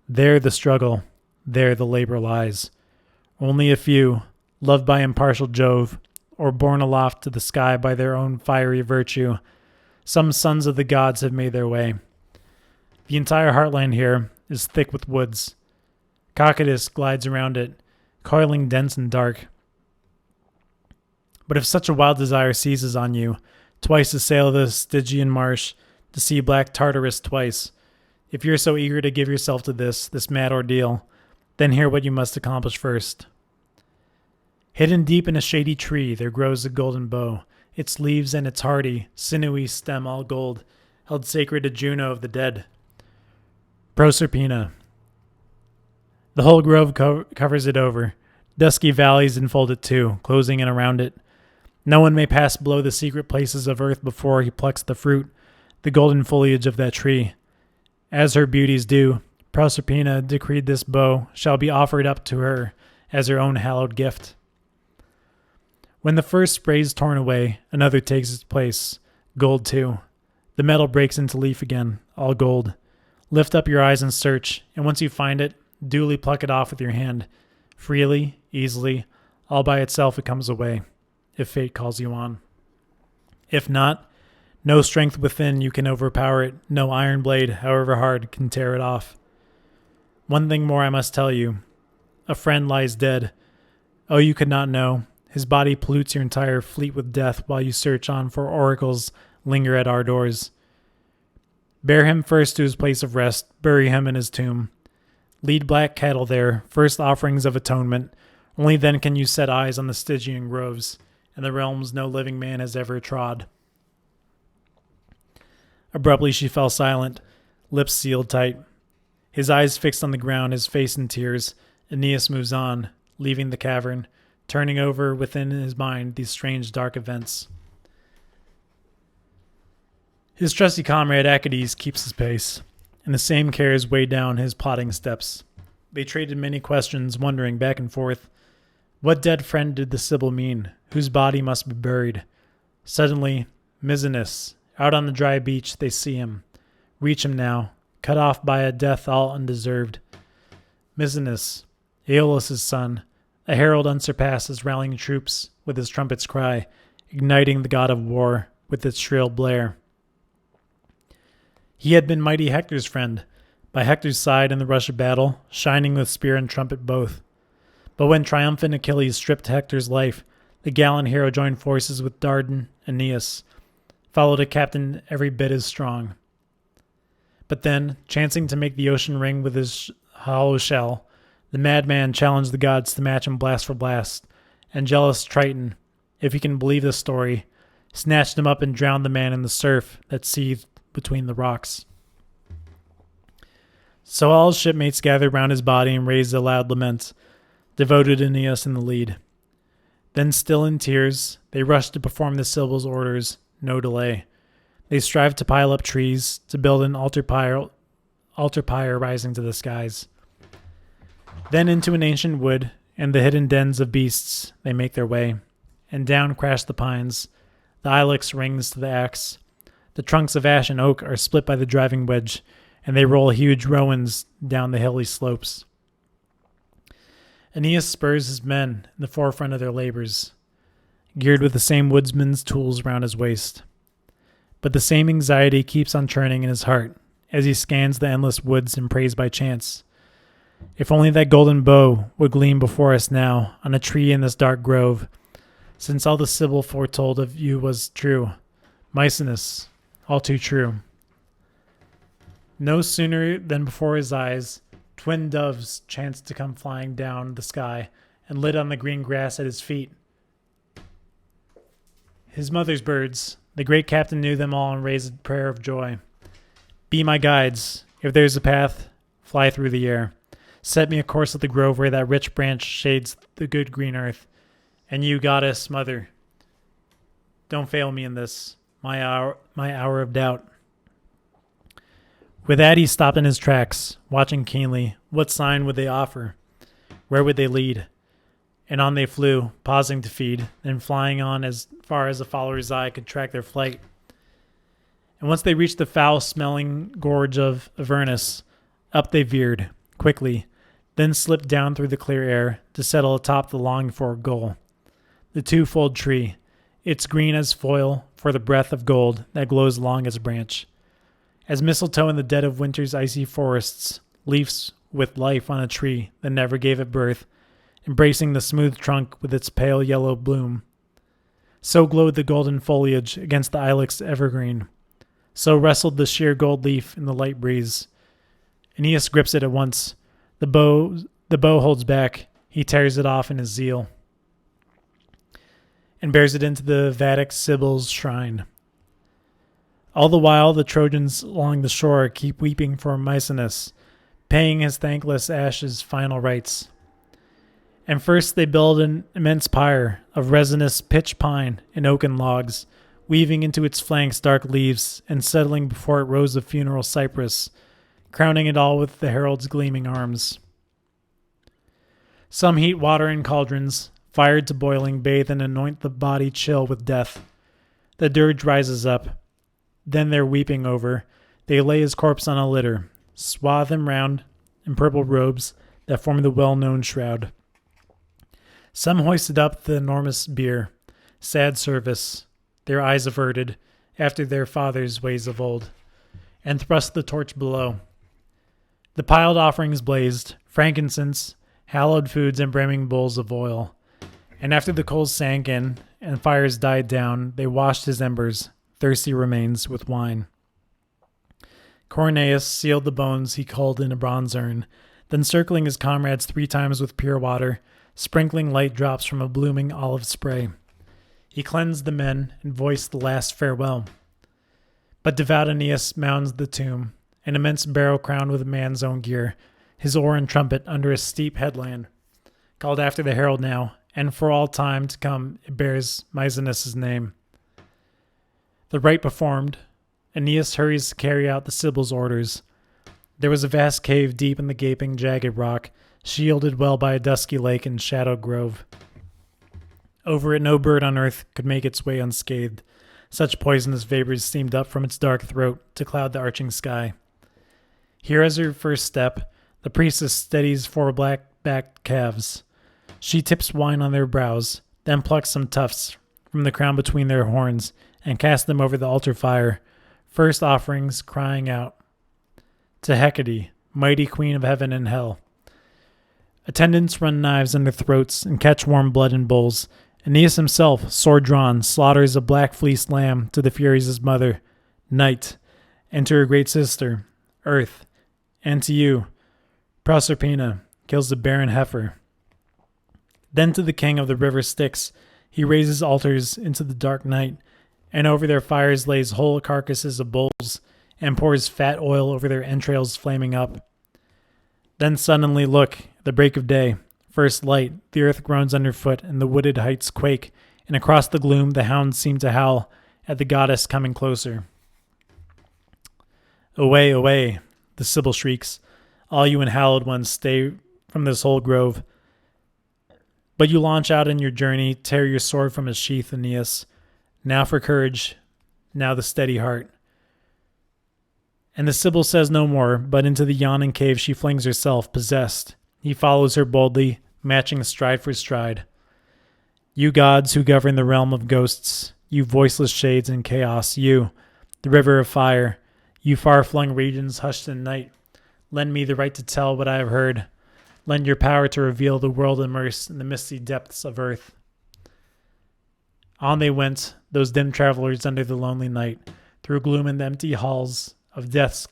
there the struggle, there the labor lies. Only a few, loved by impartial Jove, or borne aloft to the sky by their own fiery virtue, some sons of the gods have made their way. The entire heartland here is thick with woods. Cocytus glides around it, coiling dense and dark. But if such a wild desire seizes on you, twice to sail the Stygian marsh, to see black Tartarus twice, if you're so eager to give yourself to this mad ordeal, then hear what you must accomplish first. Hidden deep in a shady tree there grows a golden bow, its leaves and its hardy, sinewy stem all gold, held sacred to Juno of the dead. Proserpina. The whole grove covers it over. Dusky valleys enfold it too, closing in around it. No one may pass below the secret places of earth before he plucks the fruit, the golden foliage of that tree. As her beauties do, Proserpina decreed this bow shall be offered up to her as her own hallowed gift. When the first spray is torn away, another takes its place, gold too. The metal breaks into leaf again, all gold. Lift up your eyes and search, and once you find it, duly pluck it off with your hand. Freely, easily, all by itself it comes away, if fate calls you on. If not, no strength within you can overpower it, no iron blade, however hard, can tear it off. One thing more I must tell you. A friend lies dead. Oh, you could not know. His body pollutes your entire fleet with death while you search on for oracles linger at our doors. Bear him first to his place of rest, bury him in his tomb. Lead black cattle there, first offerings of atonement. Only then can you set eyes on the Stygian groves, and the realms no living man has ever trod. Abruptly she fell silent, lips sealed tight. His eyes fixed on the ground, his face in tears. Aeneas moves on, leaving the cavern, turning over within his mind these strange dark events. His trusty comrade Aeneas keeps his pace, and the same cares weigh down his plodding steps. They traded many questions, wondering back and forth. What dead friend did the Sibyl mean, whose body must be buried? Suddenly, Misenus, out on the dry beach, they see him. Reach him now, cut off by a death all undeserved. Misenus, Aeolus' son, a herald unsurpassed as rallying troops with his trumpet's cry, igniting the god of war with its shrill blare. He had been mighty Hector's friend, by Hector's side in the rush of battle, shining with spear and trumpet both. But when triumphant Achilles stripped Hector's life, the gallant hero joined forces with Dardan Aeneas, followed a captain every bit as strong. But then, chancing to make the ocean ring with his hollow shell, the madman challenged the gods to match him blast for blast, and jealous Triton, if he can believe the story, snatched him up and drowned the man in the surf that seethed between the rocks. So all his shipmates gathered round his body and raised a loud lament, devoted Aeneas in the lead. Then, still in tears, they rushed to perform the Sibyl's orders, no delay. They strived to pile up trees, to build an altar pyre rising to the skies. Then into an ancient wood, and the hidden dens of beasts, they make their way, and down crash the pines, The ilex rings to the axe. The trunks of ash and oak are split by the driving wedge, and they roll huge rowans down the hilly slopes. Aeneas spurs his men in the forefront of their labors, geared with the same woodsman's tools round his waist. But the same anxiety keeps on churning in his heart as he scans the endless woods and prays by chance. If only that golden bow would gleam before us now on a tree in this dark grove, since all the Sibyl foretold of you was true. Maecenas, all too true. No sooner than before his eyes, twin doves chanced to come flying down the sky and lit on the green grass at his feet. His mother's birds, the great captain knew them all and raised a prayer of joy. Be my guides. If there's a path, fly through the air. Set me a course at the grove where that rich branch shades the good green earth. And you, goddess, mother, don't fail me in this, my hour of doubt. With that, he stopped in his tracks, watching keenly. What sign would they offer? Where would they lead? And on they flew, pausing to feed, then flying on as far as a follower's eye could track their flight. And once they reached the foul-smelling gorge of Avernus, up they veered, quickly, then slipped down through the clear air to settle atop the longed-for goal. The twofold tree, its green as foil for the breath of gold that glows along its branch. As mistletoe in the dead of winter's icy forests, leaves with life on a tree that never gave it birth, embracing the smooth trunk with its pale yellow bloom. So glowed the golden foliage against the ilex evergreen. So rustled the sheer gold leaf in the light breeze. Aeneas grips it at once. The bow holds back. He tears it off in his zeal and bears it into the Vedic Sibyl's shrine. All the while, the Trojans along the shore keep weeping for Maecenas, paying his thankless ashes final rites. And first they build an immense pyre of resinous pitch pine and oaken logs, weaving into its flanks dark leaves and settling before it rows of funeral cypress, crowning it all with the herald's gleaming arms. Some heat water in cauldrons, fired to boiling, bathe and anoint the body chill with death. The dirge rises up. Then they're weeping over. They lay his corpse on a litter, swathe him round in purple robes that form the well-known shroud. Some hoisted up the enormous bier, sad service, their eyes averted, after their fathers' ways of old, and thrust the torch below. The piled offerings blazed, frankincense, hallowed foods, and brimming bowls of oil. And after the coals sank in and fires died down, they washed his embers, thirsty remains, with wine. Corneas sealed the bones he culled in a bronze urn, then circling his comrades 3 times with pure water, sprinkling light drops from a blooming olive spray. He cleansed the men and voiced the last farewell. But devout Aeneas mounds the tomb, an immense barrow crowned with a man's own gear, his oar and trumpet under a steep headland, called after the herald now, and for all time to come it bears Maecenas' name. The rite performed, Aeneas hurries to carry out the Sibyl's orders. There was a vast cave deep in the gaping, jagged rock, shielded well by a dusky lake and shadowed grove. Over it no bird on earth could make its way unscathed. Such poisonous vapors steamed up from its dark throat to cloud the arching sky. Here as her first step, the priestess steadies 4 black-backed calves. She tips wine on their brows, then plucks some tufts from the crown between their horns and casts them over the altar fire, first offerings crying out, "To Hecate, mighty queen of heaven and hell." Attendants run knives in their throats and catch warm blood in bowls. Aeneas himself, sword drawn, slaughters a black-fleeced lamb to the Furies' mother, Night, and to her great sister, Earth, and to you, Proserpina, kills the barren heifer. Then to the king of the river Styx he raises altars into the dark night, and over their fires lays whole carcasses of bulls, and pours fat oil over their entrails flaming up. Then suddenly look, the break of day, first light, the earth groans underfoot, and the wooded heights quake, and across the gloom the hounds seem to howl at the goddess coming closer. "Away, away," the Sibyl shrieks, "all you unhallowed ones, stay from this whole grove." But you launch out in your journey, tear your sword from its sheath, Aeneas. Now for courage, now the steady heart. And the Sibyl says no more, but into the yawning cave she flings herself, possessed. He follows her boldly, matching stride for stride. You gods who govern the realm of ghosts, you voiceless shades in chaos, you, the river of fire, you far-flung regions hushed in night, lend me the right to tell what I have heard. Lend your power to reveal the world immersed in the misty depths of earth. On they went, those dim travelers under the lonely night, through gloom and empty halls of death's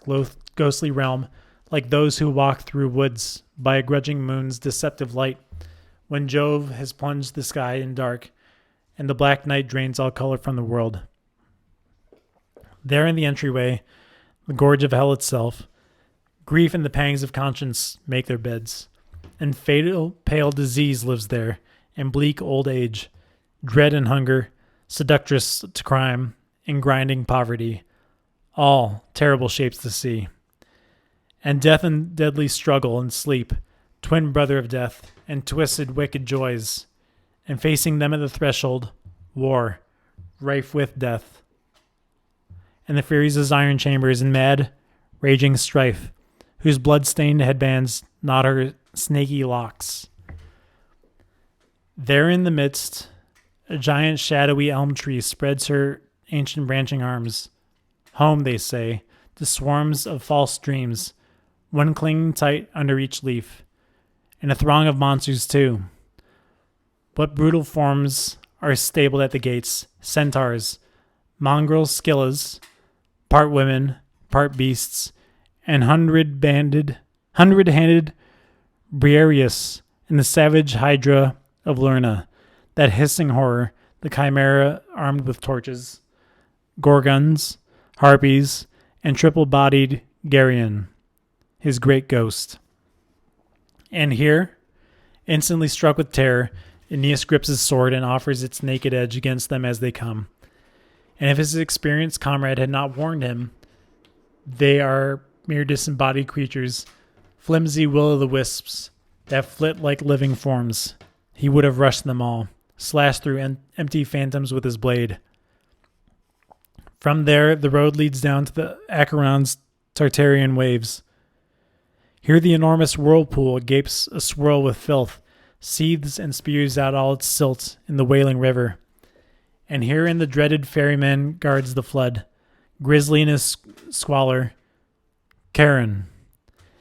ghostly realm, like those who walk through woods by a grudging moon's deceptive light, when Jove has plunged the sky in dark, and the black night drains all color from the world. There in the entryway, the gorge of hell itself, grief and the pangs of conscience make their beds, and fatal pale disease lives there, and bleak old age, dread and hunger, seductress to crime, and grinding poverty, all terrible shapes to see. And death and deadly struggle and sleep, twin brother of death, and twisted wicked joys, and facing them at the threshold, war, rife with death. And the furies of iron chambers in mad, raging strife, whose blood-stained headbands knot her snaky locks. There in the midst, a giant shadowy elm tree spreads her ancient branching arms. Home, they say, to swarms of false dreams, one clinging tight under each leaf, and a throng of monsters too. What brutal forms are stabled at the gates, centaurs, mongrel skillas, part women, part beasts, and hundred-handed Briareus, and the savage hydra of Lerna, that hissing horror, the chimera armed with torches, gorgons, harpies, and triple-bodied Geryon, his great ghost. And here, instantly struck with terror, Aeneas grips his sword and offers its naked edge against them as they come. And if his experienced comrade had not warned him, they are mere disembodied creatures, flimsy will-o'-the-wisps that flit like living forms. He would have rushed them all, slashed through empty phantoms with his blade. From there, the road leads down to the Acheron's Tartarian waves. Here the enormous whirlpool gapes a-swirl with filth, seethes and spews out all its silt in the wailing river. And herein the dreaded ferryman guards the flood, grisly in his squalor, Charon,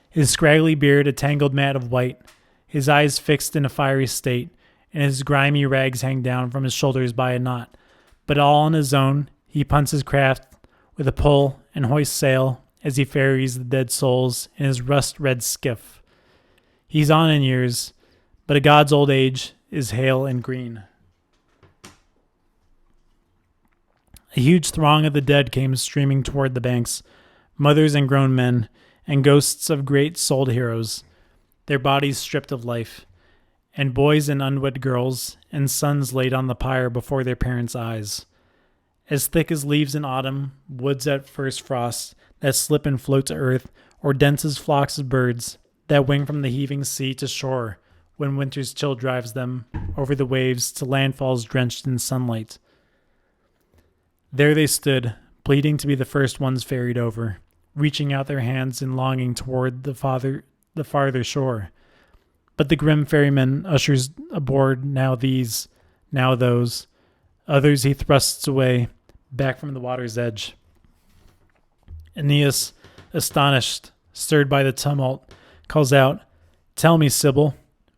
his scraggly beard a tangled mat of white, his eyes fixed in a fiery state, and his grimy rags hang down from his shoulders by a knot. But all on his own, he punts his craft with a pull and hoists sail as he ferries the dead souls in his rust-red skiff. He's on in years, but a god's old age is hale and green. A huge throng of the dead came streaming toward the banks, mothers and grown men, and ghosts of great-souled heroes, their bodies stripped of life, and boys and unwed girls, and sons laid on the pyre before their parents' eyes. As thick as leaves in autumn, woods at first frost, that slip and float to earth, or dense as flocks of birds, that wing from the heaving sea to shore, when winter's chill drives them over the waves to landfalls drenched in sunlight. There they stood, pleading to be the first ones ferried over, reaching out their hands in longing toward the farther shore. But the grim ferryman ushers aboard now these, now those. Others he thrusts away, back from the water's edge. Aeneas, astonished, stirred by the tumult, calls out, "Tell me, Sibyl,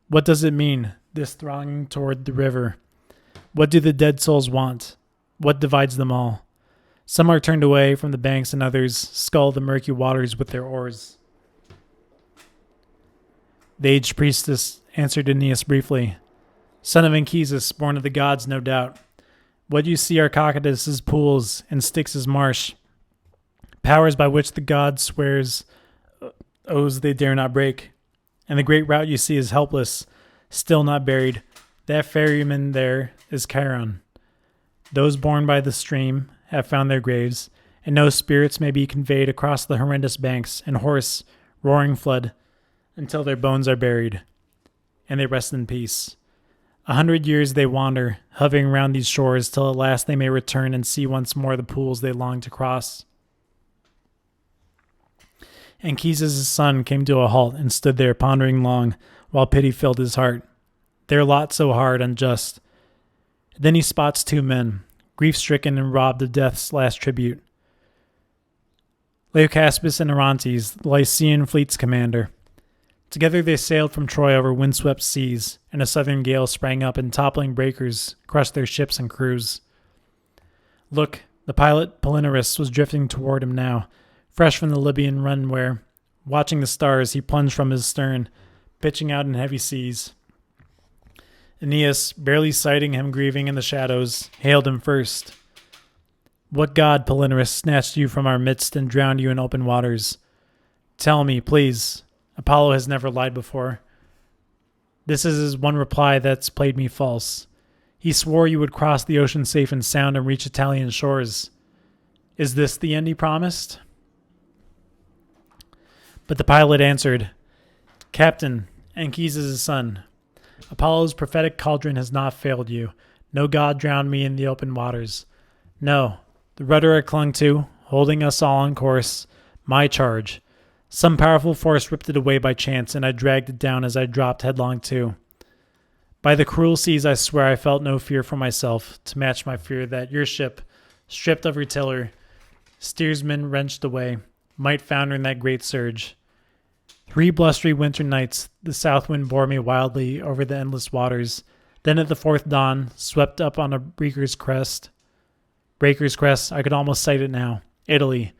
what does it mean, this thronging toward the river? What do the dead souls want? What divides them all? Some are turned away from the banks and others scull the murky waters with their oars." The aged priestess answered Aeneas briefly, "Son of Anchises, born of the gods, no doubt. What you see are Cocytus' pools and Styx' marsh, powers by which the god swears oaths they dare not break. And the great route you see is helpless, still not buried. That ferryman there is Charon. Those born by the stream have found their graves, and no spirits may be conveyed across the horrendous banks and hoarse, roaring flood until their bones are buried, and they rest in peace. 100 years they wander, hovering round these shores, till at last they may return and see once more the pools they long to cross. Anchises' son came to a halt and stood there pondering long, while pity filled his heart. Their lot so hard, unjust. Then he spots 2 men, grief-stricken and robbed of death's last tribute. Leucaspis and Orontes, the Lycian fleet's commander. Together they sailed from Troy over windswept seas, and a southern gale sprang up and toppling breakers crushed their ships and crews. Look, the pilot Palinurus was drifting toward him now, fresh from the Libyan run where, watching the stars, he plunged from his stern, pitching out in heavy seas. Aeneas, barely sighting him grieving in the shadows, hailed him first. What god, Palinurus, snatched you from our midst and drowned you in open waters? Tell me, please. Apollo has never lied before. This is his one reply that's played me false. He swore you would cross the ocean safe and sound and reach Italian shores. Is this the end he promised? But the pilot answered, Captain, Anchises' son, Apollo's prophetic cauldron has not failed you. No god drowned me in the open waters. No, the rudder I clung to, holding us all on course, my charge. Some powerful force ripped it away by chance, and I dragged it down as I dropped headlong too. By the cruel seas I swear I felt no fear for myself, to match my fear that your ship, stripped of her tiller, steersman wrenched away, might founder in that great surge. 3 blustery winter nights the south wind bore me wildly over the endless waters, then at the 4th dawn, swept up on a breaker's crest. Breaker's crest, I could almost sight it now. Italy.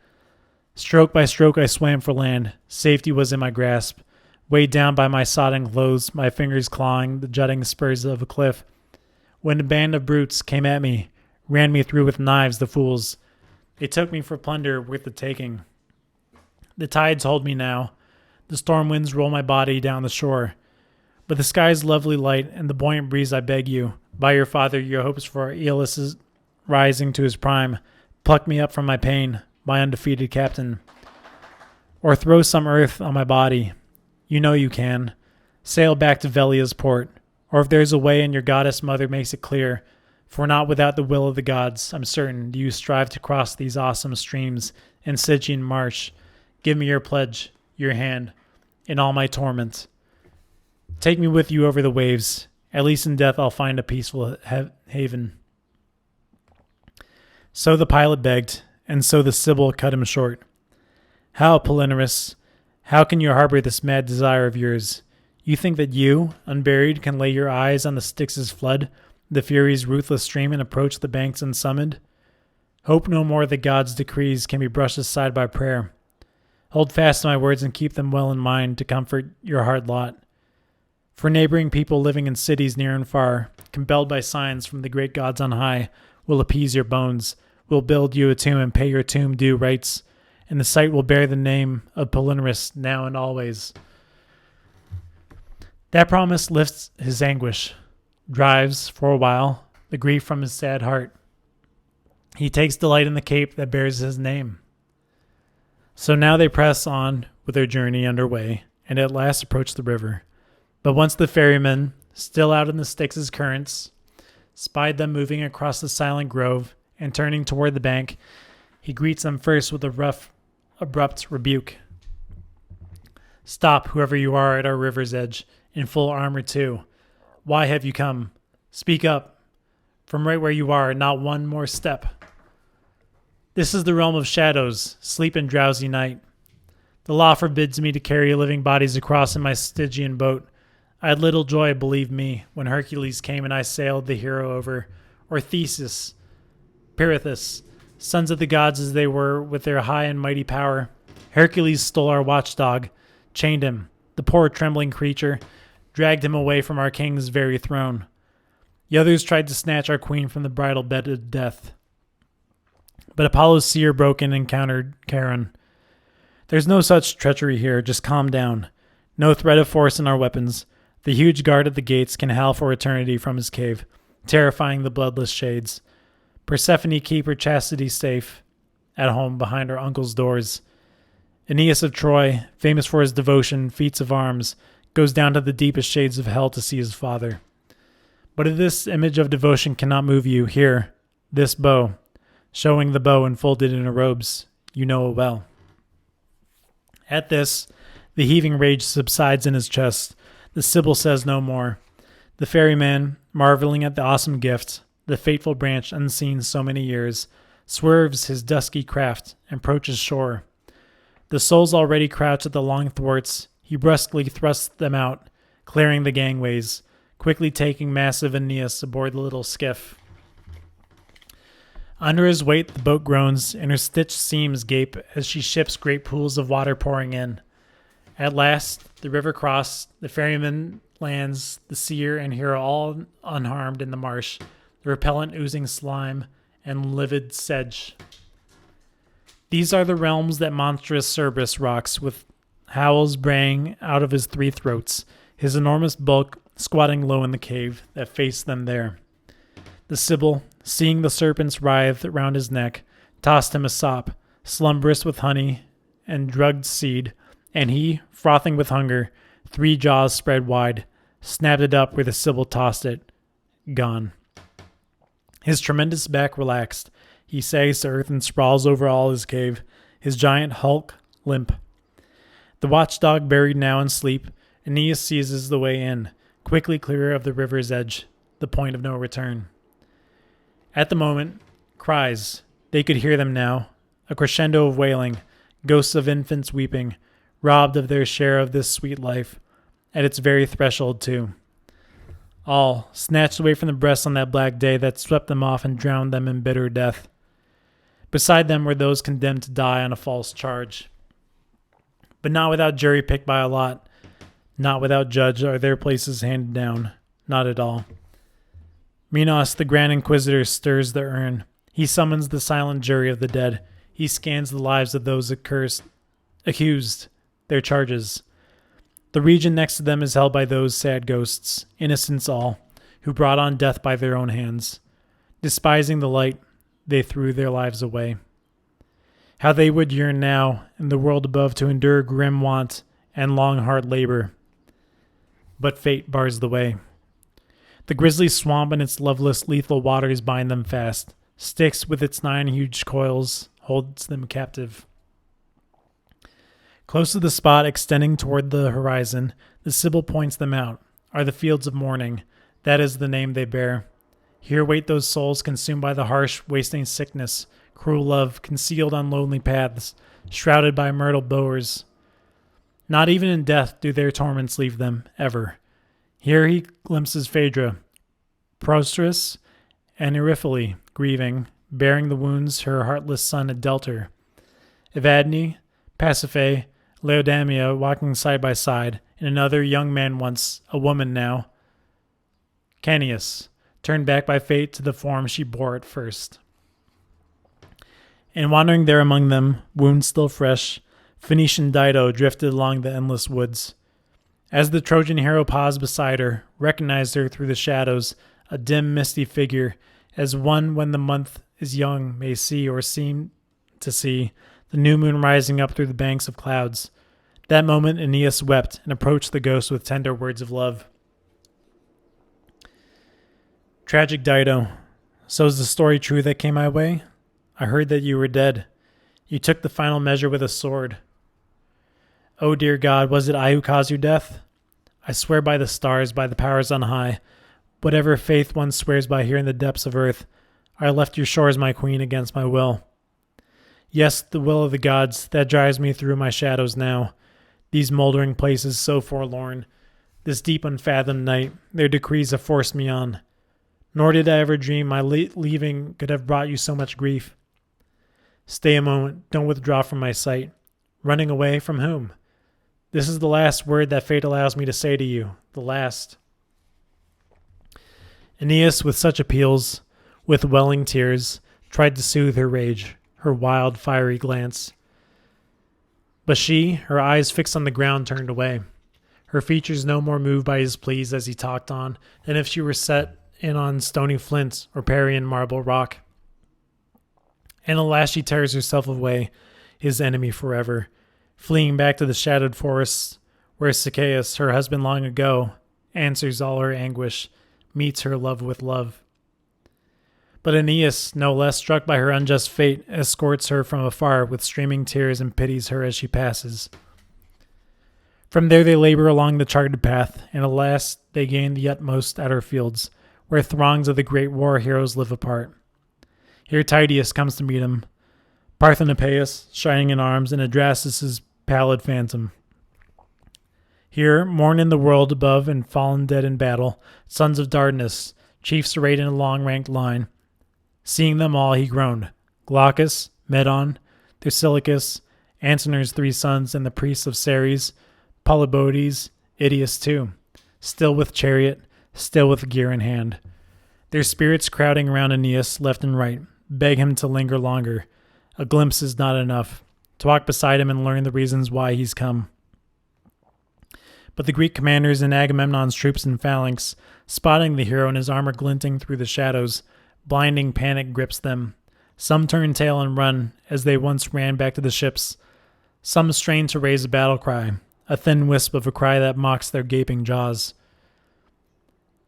Stroke by stroke I swam for land. Safety was in my grasp. Weighed down by my sodden clothes, my fingers clawing the jutting spurs of a cliff. When a band of brutes came at me, ran me through with knives, the fools. They took me for plunder worth the taking. The tides hold me now. The storm winds roll my body down the shore. But the sky's lovely light and the buoyant breeze, I beg you, by your father, your hopes for Aeolus' rising to his prime, pluck me up from my pain, my undefeated captain. Or throw some earth on my body. You know you can. Sail back to Velia's port. Or if there's a way and your goddess mother makes it clear, for not without the will of the gods, I'm certain, do you strive to cross these awesome streams in Stygian march. Give me your pledge, your hand, in all my torment. Take me with you over the waves. At least in death I'll find a peaceful haven. So the pilot begged, and so the Sibyl cut him short. How, Palinurus, how can you harbor this mad desire of yours? You think that you, unburied, can lay your eyes on the Styx's flood, the Furies' ruthless stream, and approach the banks unsummoned? Hope no more that God's decrees can be brushed aside by prayer. Hold fast to my words and keep them well in mind to comfort your hard lot. For neighboring people living in cities near and far, compelled by signs from the great gods on high, will appease your bones, will build you a tomb and pay your tomb due rites, and the site will bear the name of Palinurus now and always. That promise lifts his anguish, drives, for a while, the grief from his sad heart. He takes delight in the cape that bears his name. So now they press on with their journey underway, and at last approach the river. But once the ferryman, still out in the Styx's currents, spied them moving across the silent grove, and turning toward the bank, he greets them first with a rough, abrupt rebuke. Stop, whoever you are at our river's edge, in full armor too. Why have you come? Speak up. From right where you are, not one more step. This is the realm of shadows, sleep and drowsy night. The law forbids me to carry living bodies across in my Stygian boat. I had little joy, believe me, when Hercules came and I sailed the hero over, or Theseus, Pirithous, sons of the gods as they were with their high and mighty power. Hercules stole our watchdog, chained him, the poor trembling creature, dragged him away from our king's very throne. The others tried to snatch our queen from the bridal bed of death. But Apollo's seer broke in and countered Charon. There's no such treachery here, just calm down. No threat of force in our weapons. The huge guard at the gates can howl for eternity from his cave, terrifying the bloodless shades. Persephone keep her chastity safe, at home behind her uncle's doors. Aeneas of Troy, famous for his devotion, feats of arms, goes down to the deepest shades of hell to see his father. But if this image of devotion cannot move you, here, this bow, showing the bow enfolded in her robes, you know it well. At this, the heaving rage subsides in his chest. The Sibyl says no more. The ferryman, marveling at the awesome gift, the fateful branch unseen so many years, swerves his dusky craft and approaches shore. The souls already crouch at the long thwarts. He brusquely thrusts them out, clearing the gangways, quickly taking massive Aeneas aboard the little skiff. Under his weight the boat groans, and her stitched seams gape as she ships great pools of water pouring in. At last, the river crossed, the ferryman lands, the seer and hero all unharmed in the marsh, the repellent oozing slime and livid sedge. These are the realms that monstrous Cerberus rocks, with howls braying out of his 3 throats, his enormous bulk squatting low in the cave that faced them there. The Sibyl, seeing the serpents writhe round his neck, tossed him a sop, slumberous with honey and drugged seed, and he, frothing with hunger, 3 jaws spread wide, snapped it up where the Sibyl tossed it, gone. His tremendous back relaxed. He sags to earth and sprawls over all his cave, his giant hulk limp. The watchdog buried now in sleep, Aeneas seizes the way in, quickly clear of the river's edge, the point of no return. At the moment, cries, they could hear them now, a crescendo of wailing, ghosts of infants weeping, robbed of their share of this sweet life, at its very threshold too. All snatched away from the breasts on that black day that swept them off and drowned them in bitter death. Beside them were those condemned to die on a false charge. But not without jury picked by a lot, not without judge are their places handed down, not at all. Minos, the Grand Inquisitor, stirs the urn. He summons the silent jury of the dead. He scans the lives of those accused, their charges. The region next to them is held by those sad ghosts, innocents all, who brought on death by their own hands. Despising the light, they threw their lives away. How they would yearn now, in the world above, to endure grim want and long hard labor. But fate bars the way. The grisly swamp and its loveless, lethal waters bind them fast. Styx, with its 9 huge coils, holds them captive. Close to the spot extending toward the horizon, the Sibyl points them out, are the fields of mourning. That is the name they bear. Here wait those souls consumed by the harsh, wasting sickness, cruel love, concealed on lonely paths, shrouded by myrtle bowers. Not even in death do their torments leave them, ever. Here he glimpses Phaedra, prostrate and Euryphile, grieving, bearing the wounds her heartless son had dealt her. Evadne, Pasiphae, Laodamia walking side by side, and another young man once, a woman now. Aeneas, turned back by fate to the form she bore at first. And wandering there among them, wounds still fresh, Phoenician Dido drifted along the endless woods. As the Trojan hero paused beside her, recognized her through the shadows, a dim, misty figure, as one when the month is young may see or seem to see, the new moon rising up through the banks of clouds. That moment Aeneas wept and approached the ghost with tender words of love. Tragic Dido, so is the story true that came my way? I heard that you were dead. You took the final measure with a sword. Oh, dear God, was it I who caused your death? I swear by the stars, by the powers on high, whatever faith one swears by here in the depths of earth, I left your shores, my queen, against my will. Yes, the will of the gods, that drives me through my shadows now. These moldering places so forlorn, this deep unfathomed night, their decrees have forced me on. Nor did I ever dream my leaving could have brought you so much grief. Stay a moment, don't withdraw from my sight. Running away from whom? This is the last word that fate allows me to say to you, the last. Aeneas, with such appeals, with welling tears, tried to soothe her rage, her wild, fiery glance. But she, her eyes fixed on the ground, turned away, her features no more moved by his pleas as he talked on than if she were set in on stony flint or Parian marble rock. And at last she tears herself away, his enemy forever, fleeing back to the shadowed forests where Sichaeus, her husband long ago, answers all her anguish, meets her love with love. But Aeneas, no less struck by her unjust fate, escorts her from afar with streaming tears and pities her as she passes. From there they labor along the charted path, and at last they gain the utmost outer fields, where throngs of the great war heroes live apart. Here Tydeus comes to meet him, Parthenopaeus shining in arms, and Adrastus' pallid phantom. Here, mourn in the world above and fallen dead in battle, sons of Dardanus, chiefs arrayed in a long-ranked line. Seeing them all, he groaned. Glaucus, Medon, Thersilochus, Antenor's 3 sons, and the priests of Ceres, Polybotes, Idaeus too, still with chariot, still with gear in hand. Their spirits crowding around Aeneas left and right, beg him to linger longer. A glimpse is not enough. To walk beside him and learn the reasons why he's come. But the Greek commanders and Agamemnon's troops in phalanx, spotting the hero and his armor glinting through the shadows, blinding panic grips them. Some turn tail and run, as they once ran back to the ships. Some strain to raise a battle cry, a thin wisp of a cry that mocks their gaping jaws.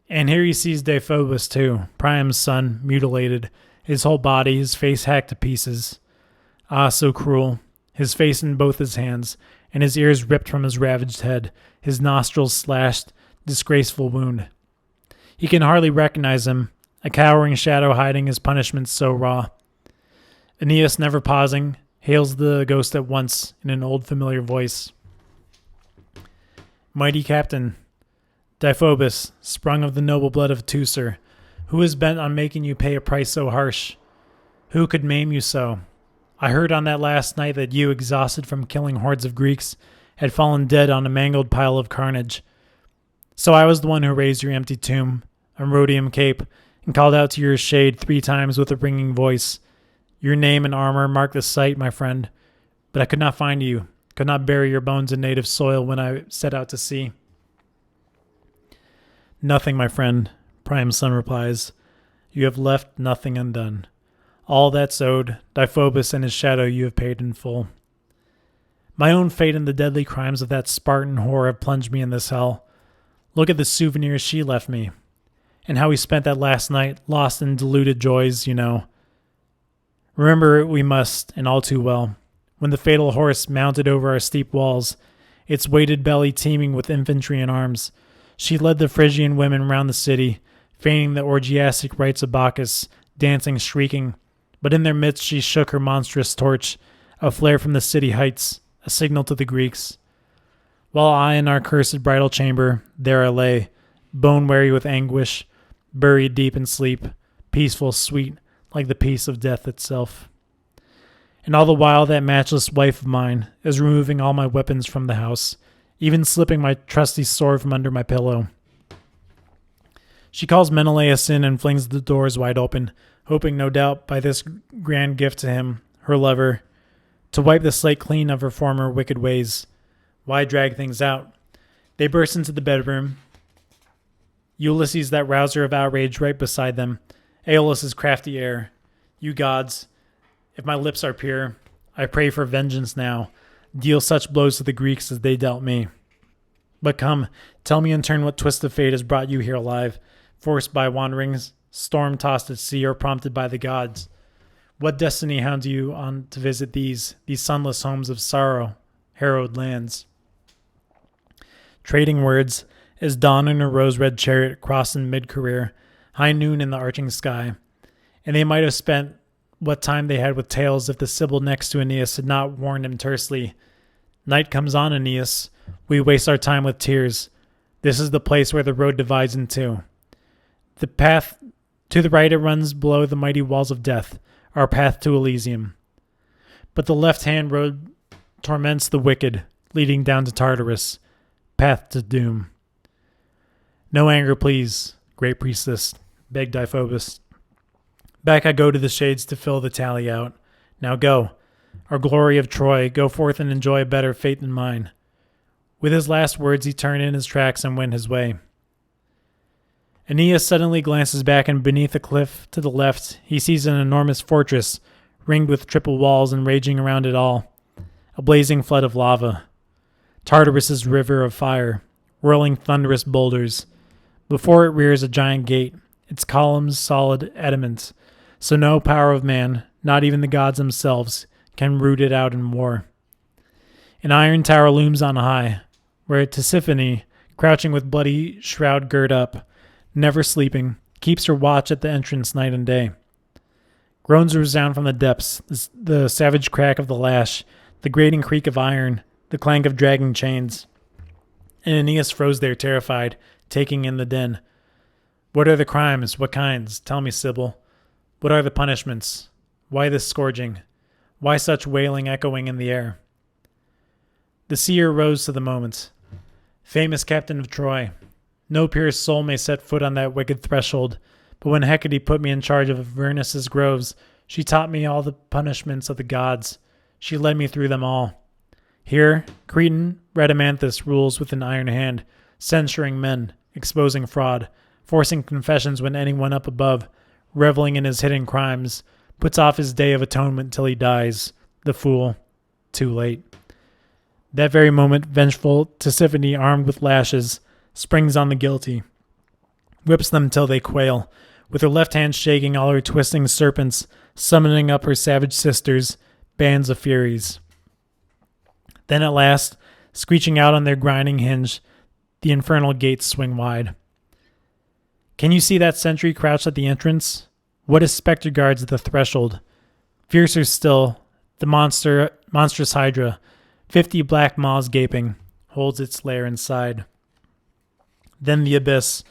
And here he sees Deiphobus too, Priam's son, mutilated, his whole body, his face hacked to pieces. Ah, so cruel. His face in both his hands, and his ears ripped from his ravaged head, his nostrils slashed, disgraceful wound. He can hardly recognize him, a cowering shadow hiding his punishment so raw. Aeneas, never pausing, hails the ghost at once in an old familiar voice. Mighty captain, Deiphobus, sprung of the noble blood of Teucer, who is bent on making you pay a price so harsh? Who could maim you so? I heard on that last night that you, exhausted from killing hordes of Greeks, had fallen dead on a mangled pile of carnage. So I was the one who raised your empty tomb, a rhodium cape, and called out to your shade 3 times with a ringing voice. Your name and armor marked the site, my friend, but I could not find you, could not bury your bones in native soil when I set out to sea. Nothing, my friend, Priam's son replies. You have left nothing undone. All that's owed, Deiphobus and his shadow you have paid in full. My own fate and the deadly crimes of that Spartan whore have plunged me in this hell. Look at the souvenirs she left me, and how we spent that last night, lost in deluded joys, you know. Remember it we must, and all too well, when the fatal horse mounted over our steep walls, its weighted belly teeming with infantry and arms. She led the Phrygian women round the city, feigning the orgiastic rites of Bacchus, dancing, shrieking, but in their midst she shook her monstrous torch, a flare from the city heights, a signal to the Greeks. While I in our cursed bridal chamber, there I lay, bone-weary with anguish, buried deep in sleep, peaceful, sweet, like the peace of death itself. And all the while that matchless wife of mine is removing all my weapons from the house, even slipping my trusty sword from under my pillow. She calls Menelaus in and flings the doors wide open, hoping no doubt by this grand gift to him, her lover, to wipe the slate clean of her former wicked ways. Why drag things out? They burst into the bedroom. Ulysses, that rouser of outrage, right beside them. Aeolus' crafty air. You gods, if my lips are pure, I pray for vengeance now. Deal such blows to the Greeks as they dealt me. But come, tell me in turn what twist of fate has brought you here alive, forced by wanderings, storm-tossed at sea, or prompted by the gods. What destiny hounds you on to visit these sunless homes of sorrow, harrowed lands? Trading words, as dawn in a rose-red chariot crossed in mid-career, high noon in the arching sky, and they might have spent what time they had with tales if the Sibyl next to Aeneas had not warned him tersely. Night comes on, Aeneas. We waste our time with tears. This is the place where the road divides in two. The path to the right it runs below the mighty walls of death, our path to Elysium. But the left-hand road torments the wicked, leading down to Tartarus, path to doom. No anger, please, great priestess, begged Deiphobus. Back I go to the shades to fill the tally out. Now go, our glory of Troy, go forth and enjoy a better fate than mine. With his last words he turned in his tracks and went his way. Aeneas suddenly glances back, and beneath a cliff to the left he sees an enormous fortress, ringed with triple walls and raging around it all, a blazing flood of lava. Tartarus' river of fire, whirling thunderous boulders. Before it rears a giant gate, its columns solid adamant, so no power of man, not even the gods themselves, can root it out in war. An iron tower looms on high, where Tisiphone, crouching with bloody shroud girt up, never sleeping, keeps her watch at the entrance night and day. Groans resound from the depths, the savage crack of the lash, the grating creak of iron, the clank of dragging chains. And Aeneas froze there terrified, taking in the din. What are the crimes? What kinds? Tell me, Sibyl. What are the punishments? Why this scourging? Why such wailing echoing in the air? The seer rose to the moment. Famous captain of Troy, no pure soul may set foot on that wicked threshold, but when Hecate put me in charge of Avernus' groves, she taught me all the punishments of the gods. She led me through them all. Here, Cretan Rhadamanthus rules with an iron hand, censuring men, exposing fraud, forcing confessions when anyone up above, reveling in his hidden crimes, puts off his day of atonement till he dies, the fool, too late. That very moment, vengeful Tisiphone, armed with lashes, springs on the guilty, whips them till they quail, with her left hand shaking all her twisting serpents, summoning up her savage sisters, bands of furies. Then at last, screeching out on their grinding hinge, the infernal gates swing wide. Can you see that sentry crouched at the entrance? What a spectre guards at the threshold? Fiercer still, the monstrous hydra, 50 black maws gaping, holds its lair inside. Then the abyss,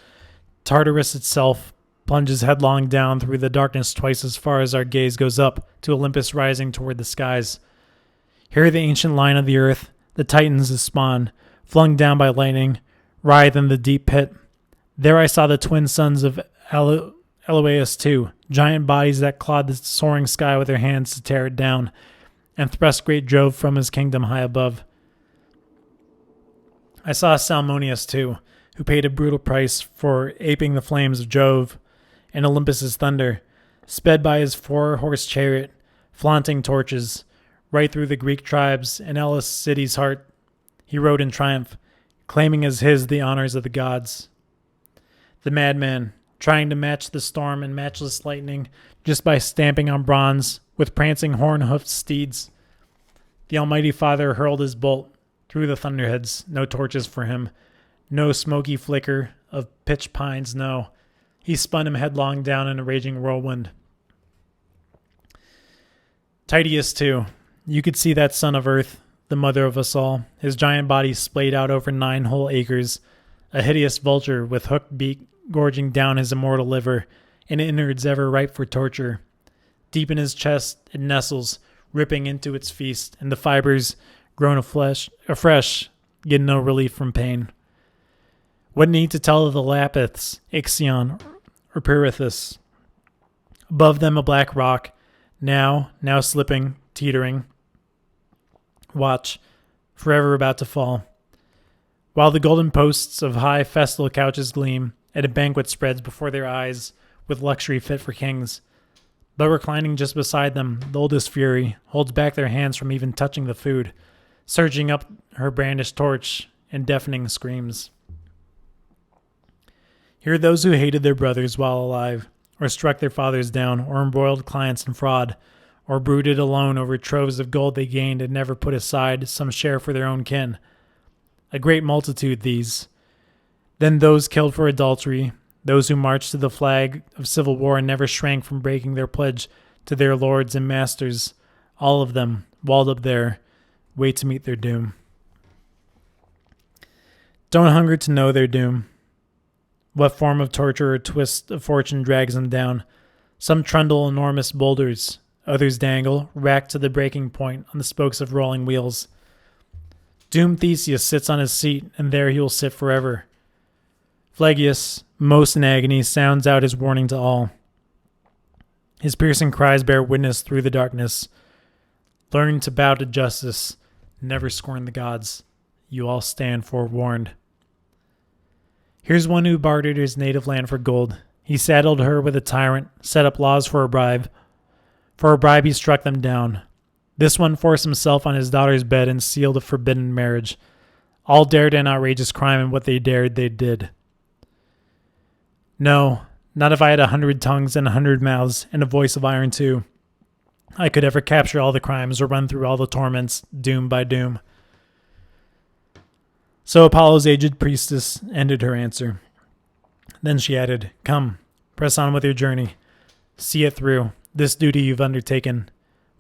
Tartarus itself, plunges headlong down through the darkness twice as far as our gaze goes up to Olympus rising toward the skies. Here the ancient line of the earth, the Titans' spawn, flung down by lightning, writhe in the deep pit. There I saw the twin sons of Aloeus too, giant bodies that clawed the soaring sky with their hands to tear it down, and thrust great Jove from his kingdom high above. I saw Salmoneus too, who paid a brutal price for aping the flames of Jove and Olympus's thunder, sped by his 4-horse chariot, flaunting torches, right through the Greek tribes and Elis city's heart. He rode in triumph, claiming as his the honors of the gods. The madman, trying to match the storm and matchless lightning just by stamping on bronze with prancing horn-hoofed steeds. The Almighty Father hurled his bolt through the thunderheads, no torches for him, no smoky flicker of pitch pines, no. He spun him headlong down in a raging whirlwind. Tydeus, too. You could see that son of earth, the mother of us all, his giant body splayed out over 9 whole acres, a hideous vulture with hooked beak gorging down his immortal liver, and innards ever ripe for torture. Deep in his chest it nestles, ripping into its feast, and the fibers, grown afresh, get no relief from pain. What need to tell of the Lapiths, Ixion, or Pirithous? Above them a black rock, now slipping, teetering. Watch, forever about to fall. While the golden posts of high festal couches gleam, and a banquet spreads before their eyes with luxury fit for kings. But reclining just beside them, the oldest Fury holds back their hands from even touching the food, surging up her brandished torch in deafening screams. Here are those who hated their brothers while alive, or struck their fathers down, or embroiled clients in fraud, or brooded alone over troves of gold they gained and never put aside some share for their own kin. A great multitude, these. Then those killed for adultery, those who marched to the flag of civil war and never shrank from breaking their pledge to their lords and masters, all of them, walled up there, wait to meet their doom. Don't hunger to know their doom. What form of torture or twist of fortune drags them down? Some trundle enormous boulders, others dangle, racked to the breaking point on the spokes of rolling wheels. Doomed Theseus sits on his seat, and there he will sit forever. Phlegyas, most in agony, sounds out his warning to all. His piercing cries bear witness through the darkness. Learn to bow to justice, never scorn the gods. You all stand forewarned. Here's one who bartered his native land for gold. He saddled her with a tyrant, set up laws for a bribe. For a bribe he struck them down. This one forced himself on his daughter's bed and sealed a forbidden marriage. All dared an outrageous crime, and what they dared they did. No, not if I had 100 tongues and 100 mouths and a voice of iron too. I could ever capture all the crimes or run through all the torments, doom by doom. So Apollo's aged priestess ended her answer. Then she added, Come, press on with your journey. See it through, this duty you've undertaken.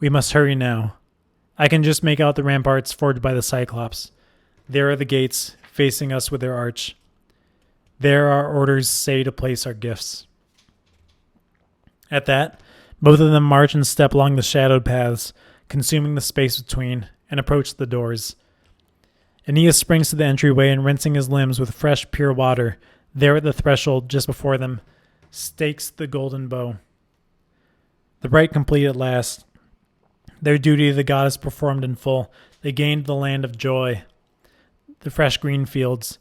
We must hurry now. I can just make out the ramparts forged by the Cyclops. There are the gates, facing us with their arch. There our orders say to place our gifts. At that, both of them march and step along the shadowed paths, consuming the space between, and approach the doors. Aeneas springs to the entryway and, rinsing his limbs with fresh, pure water, there at the threshold just before them, stakes the golden bow. The rite complete at last, their duty the goddess performed in full, they gained the land of joy, the fresh green fields,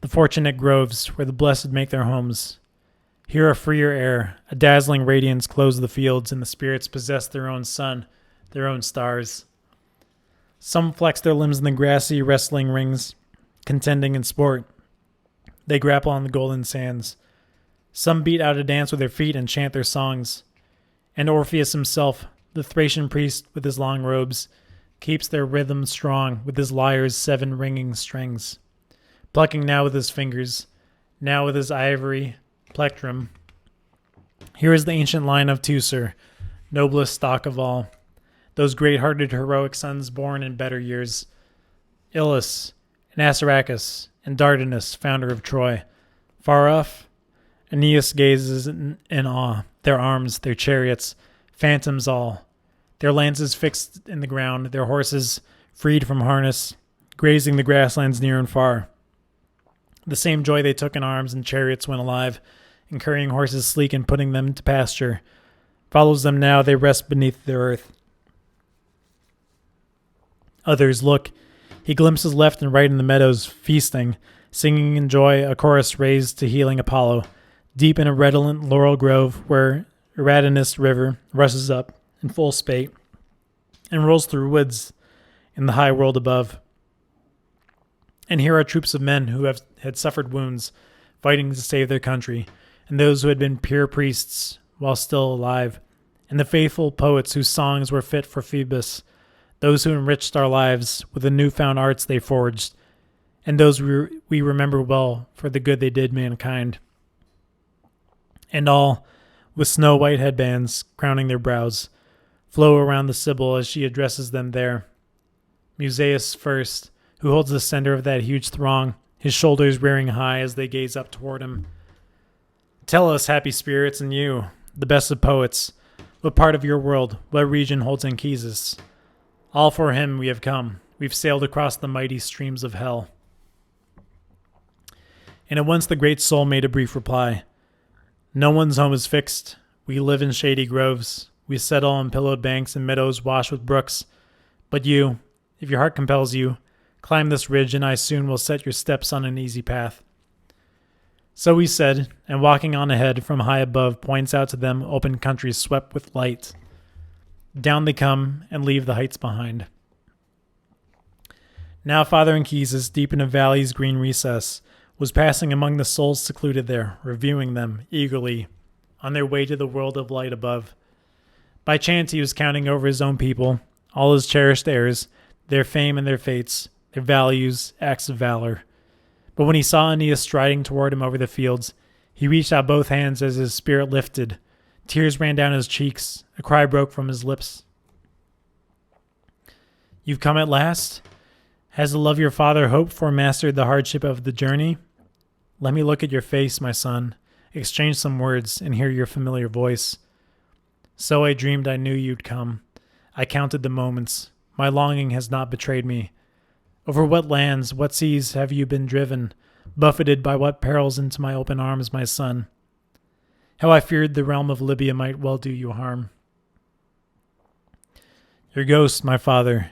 the fortunate groves where the blessed make their homes. Here a freer air, a dazzling radiance clothes the fields, and the spirits possess their own sun, their own stars. Some flex their limbs in the grassy wrestling rings, contending in sport. They grapple on the golden sands. Some beat out a dance with their feet and chant their songs. And Orpheus himself, the Thracian priest with his long robes, keeps their rhythm strong with his lyre's 7 ringing strings, plucking now with his fingers, now with his ivory plectrum. Here is the ancient line of Teucer, noblest stock of all, those great-hearted heroic sons born in better years, Ilus, and Assaracus, and Dardanus, founder of Troy. Far off, Aeneas gazes in awe, their arms, their chariots, phantoms all, their lances fixed in the ground, their horses freed from harness, grazing the grasslands near and far. The same joy they took in arms and chariots when alive, and carrying horses sleek and putting them to pasture, follows them now they rest beneath their earth. Others look. He glimpses left and right in the meadows, feasting, singing in joy a chorus raised to healing Apollo, deep in a redolent laurel grove where Eridanus river rushes up in full spate and rolls through woods in the high world above. And here are troops of men who had suffered wounds, fighting to save their country, and those who had been pure priests while still alive, and the faithful poets whose songs were fit for Phoebus, those who enriched our lives with the newfound arts they forged, and those we remember well for the good they did mankind. And all, with snow-white headbands crowning their brows, flow around the Sibyl as she addresses them there. Musaeus first, who holds the center of that huge throng, his shoulders rearing high as they gaze up toward him. Tell us, happy spirits, and you, the best of poets, what part of your world, what region holds Anchises? All for him we have come. We've sailed across the mighty streams of hell. And at once the great soul made a brief reply. No one's home is fixed. We live in shady groves. We settle on pillowed banks and meadows washed with brooks. But you, if your heart compels you, climb this ridge and I soon will set your steps on an easy path. So he said, and walking on ahead from high above points out to them open country swept with light. Down they come and leave the heights behind. Now Father Anchises, deep in a valley's green recess, was passing among the souls secluded there, reviewing them eagerly on their way to the world of light above. By chance he was counting over his own people, all his cherished heirs, their fame and their fates, their values, acts of valor. But when he saw Aeneas striding toward him over the fields, he reached out both hands as his spirit lifted. Tears ran down his cheeks. A cry broke from his lips. You've come at last? Has the love your father hoped for mastered the hardship of the journey? Let me look at your face, my son, exchange some words, and hear your familiar voice. So I dreamed I knew you'd come. I counted the moments. My longing has not betrayed me. Over what lands, what seas have you been driven, buffeted by what perils into my open arms, my son? How I feared the realm of Libya might well do you harm. Your ghost, my father,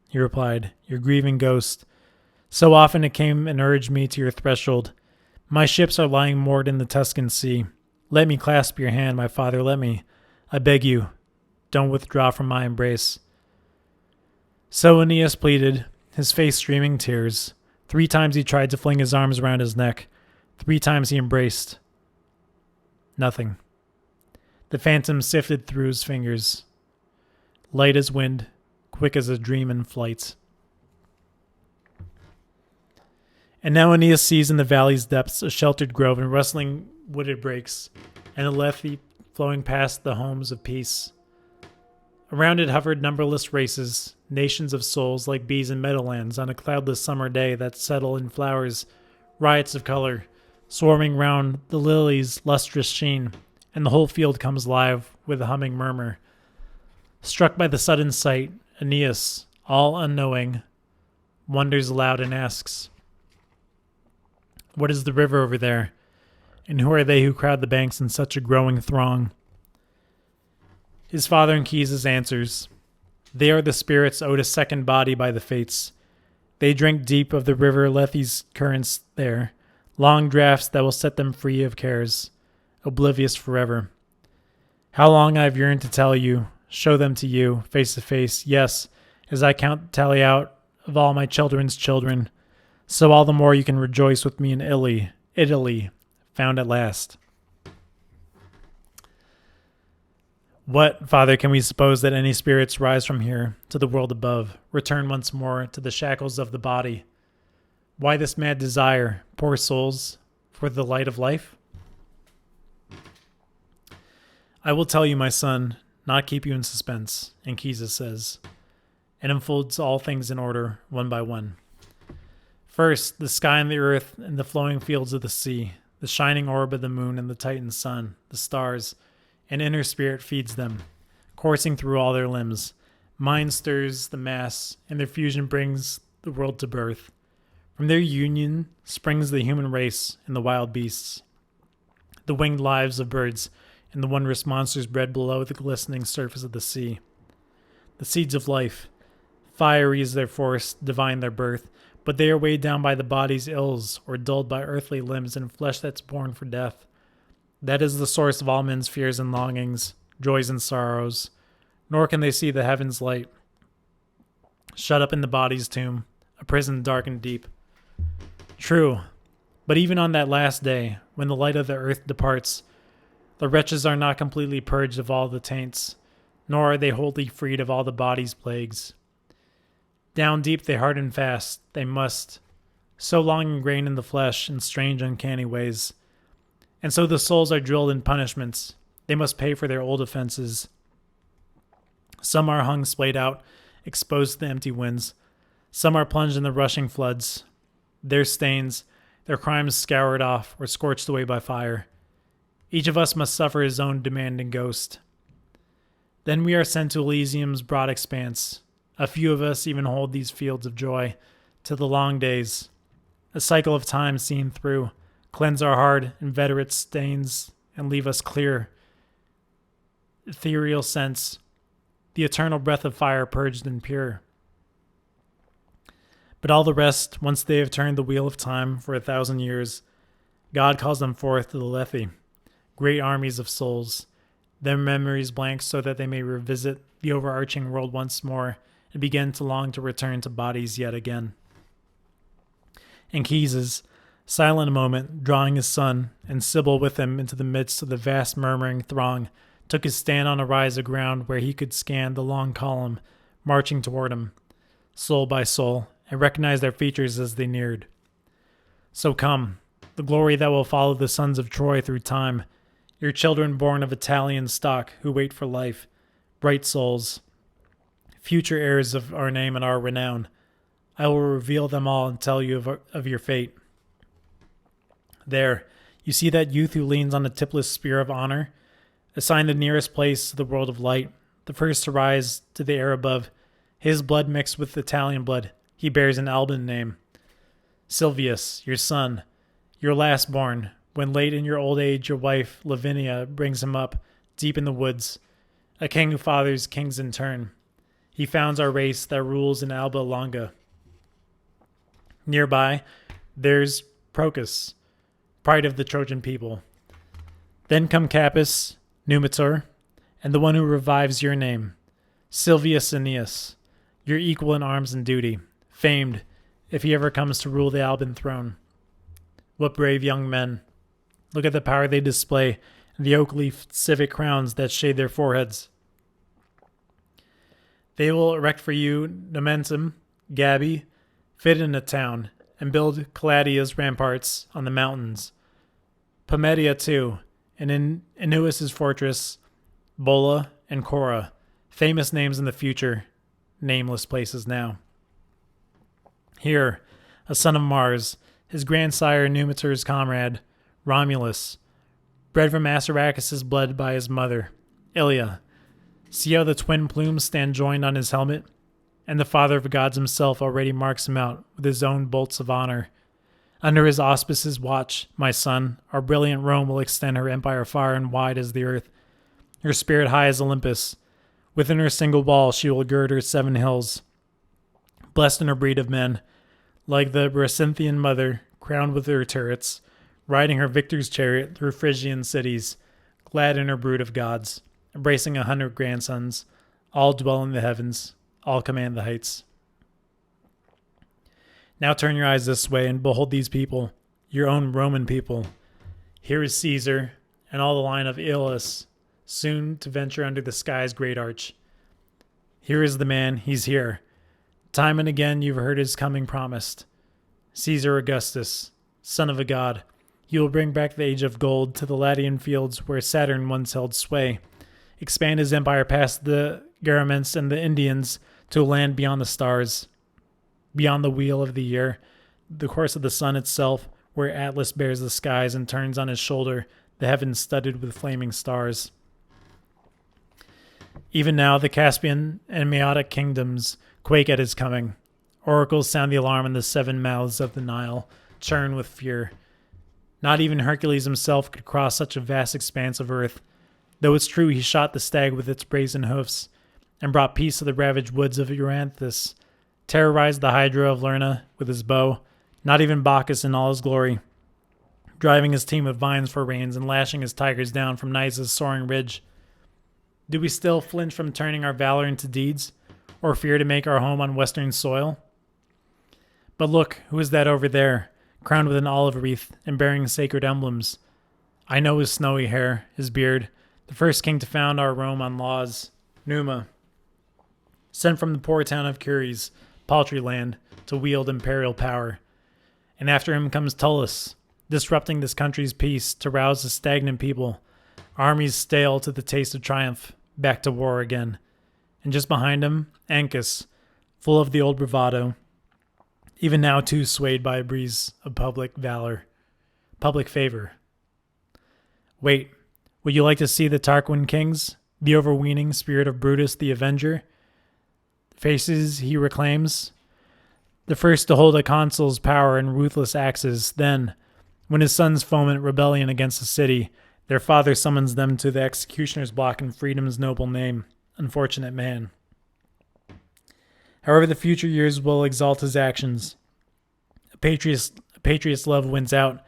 he replied, your grieving ghost. So often it came and urged me to your threshold. My ships are lying moored in the Tuscan sea. Let me clasp your hand, my father, let me. I beg you, don't withdraw from my embrace. So Aeneas pleaded, his face streaming tears. 3 times he tried to fling his arms around his neck. 3 times he embraced. Nothing. The phantom sifted through his fingers. Light as wind, quick as a dream in flight. And now Aeneas sees in the valley's depths a sheltered grove and rustling wooded brakes, and a Lethe flowing past the homes of peace. Around it hovered numberless races, nations of souls like bees in meadowlands on a cloudless summer day that settle in flowers, riots of color, swarming round the lilies' lustrous sheen, and the whole field comes alive with a humming murmur. Struck by the sudden sight, Aeneas, all unknowing, wonders aloud and asks, "What is the river over there? And who are they who crowd the banks in such a growing throng?" His father Anchises answers, "They are the spirits owed a second body by the fates. They drink deep of the river Lethe's currents there, long draughts that will set them free of cares, oblivious forever. How long I have yearned to tell you, show them to you, face to face, yes, as I count tally out of all my children's children, so all the more you can rejoice with me in Italy, found at last." What, Father, can we suppose that any spirits rise from here to the world above, return once more to the shackles of the body? Why this mad desire, poor souls, for the light of life? "I will tell you, my son, not keep you in suspense," Anchises says, and unfolds all things in order, one by one. First, the sky and the earth and the flowing fields of the sea, the shining orb of the moon and the Titan sun, the stars, an inner spirit feeds them, coursing through all their limbs. Mind stirs the mass, and their fusion brings the world to birth. From their union springs the human race and the wild beasts, the winged lives of birds, and the wondrous monsters bred below the glistening surface of the sea. The seeds of life, fiery is their force, divine their birth, but they are weighed down by the body's ills, or dulled by earthly limbs and flesh that's born for death. That is the source of all men's fears and longings, joys and sorrows, nor can they see the heaven's light. Shut up in the body's tomb, a prison dark and deep. True, but even on that last day, when the light of the earth departs, the wretches are not completely purged of all the taints, nor are they wholly freed of all the body's plagues. Down deep they harden fast, they must, so long ingrained in the flesh in strange uncanny ways. And so the souls are drilled in punishments. They must pay for their old offenses. Some are hung splayed out, exposed to the empty winds. Some are plunged in the rushing floods. Their stains, their crimes scoured off or scorched away by fire. Each of us must suffer his own demanding ghost. Then we are sent to Elysium's broad expanse. A few of us even hold these fields of joy to the long days, a cycle of time seen through, cleanse our hard, inveterate stains, and leave us clear. Ethereal sense, the eternal breath of fire purged and pure. But all the rest, once they have turned the wheel of time for 1,000 years, God calls them forth to the Lethe, great armies of souls, their memories blank so that they may revisit the overarching world once more and begin to long to return to bodies yet again. Anchises, silent a moment, drawing his son and Sibyl with him into the midst of the vast murmuring throng, took his stand on a rise of ground where he could scan the long column marching toward him, soul by soul, and recognize their features as they neared. So come, the glory that will follow the sons of Troy through time, your children born of Italian stock who wait for life, bright souls, future heirs of our name and our renown. I will reveal them all and tell you of your fate. There, you see that youth who leans on the tipless spear of honor? Assigned the nearest place to the world of light, the first to rise to the air above. His blood mixed with Italian blood, he bears an Alban name. Silvius, your son, your last born, when late in your old age your wife, Lavinia, brings him up, deep in the woods, a king who fathers kings in turn. He founds our race that rules in Alba Longa. Nearby, there's Procas, pride of the Trojan people. Then come Capys, Numitor, and the one who revives your name, Silvius Aeneas, your equal in arms and duty, famed, if he ever comes to rule the Alban throne. What brave young men! Look at the power they display the oak leaf civic crowns that shade their foreheads. They will erect for you Nomentum, Gabi, fit in a town, and build Caladia's ramparts on the mountains. Pometia too, and in Inuus's fortress, Bola and Cora, famous names in the future, nameless places now. Here, a son of Mars, his grandsire Numitor's comrade, Romulus, bred from Assaracus' blood by his mother, Ilia. See how the twin plumes stand joined on his helmet? And the father of the gods himself already marks him out with his own bolts of honor. Under his auspices watch, my son, our brilliant Rome will extend her empire far and wide as the earth, her spirit high as Olympus. Within her single wall she will gird her 7 hills. Blessed in her breed of men, like the Bracinthian mother, crowned with her turrets, riding her victor's chariot through Phrygian cities, glad in her brood of gods, embracing 100 grandsons, all dwell in the heavens, all command the heights. Now turn your eyes this way and behold these people, your own Roman people. Here is Caesar and all the line of Iulus, soon to venture under the sky's great arch. Here is the man, he's here. Time and again you've heard his coming promised. Caesar Augustus, son of a god, he will bring back the age of gold to the Latian fields where Saturn once held sway, expand his empire past the Garaments and the Indians to a land beyond the stars, beyond the wheel of the year, the course of the sun itself, where Atlas bears the skies and turns on his shoulder the heavens studded with flaming stars. Even now the Caspian and Maeotic kingdoms quake at his coming. Oracles sound the alarm and the 7 mouths of the Nile churn with fear. Not even Hercules himself could cross such a vast expanse of earth, though it's true he shot the stag with its brazen hoofs, and brought peace to the ravaged woods of Euranthus, terrorized the Hydra of Lerna with his bow, not even Bacchus in all his glory, driving his team of vines for reins and lashing his tigers down from Nisa's soaring ridge. Do we still flinch from turning our valor into deeds, or fear to make our home on western soil? But look, who is that over there, crowned with an olive wreath and bearing sacred emblems? I know his snowy hair, his beard, the first king to found our Rome on laws, Numa, sent from the poor town of Curies, paltry land, to wield imperial power. And after him comes Tullus, disrupting this country's peace to rouse the stagnant people, armies stale to the taste of triumph, back to war again. And just behind him, Ancus, full of the old bravado, even now too swayed by a breeze of public favor. Wait, would you like to see the Tarquin kings, the overweening spirit of Brutus the Avenger? Faces he reclaims, the first to hold a consul's power and ruthless axes, then, when his sons foam at rebellion against the city, their father summons them to the executioner's block in freedom's noble name. Unfortunate man. However, the future years will exalt his actions. A patriot's love wins out,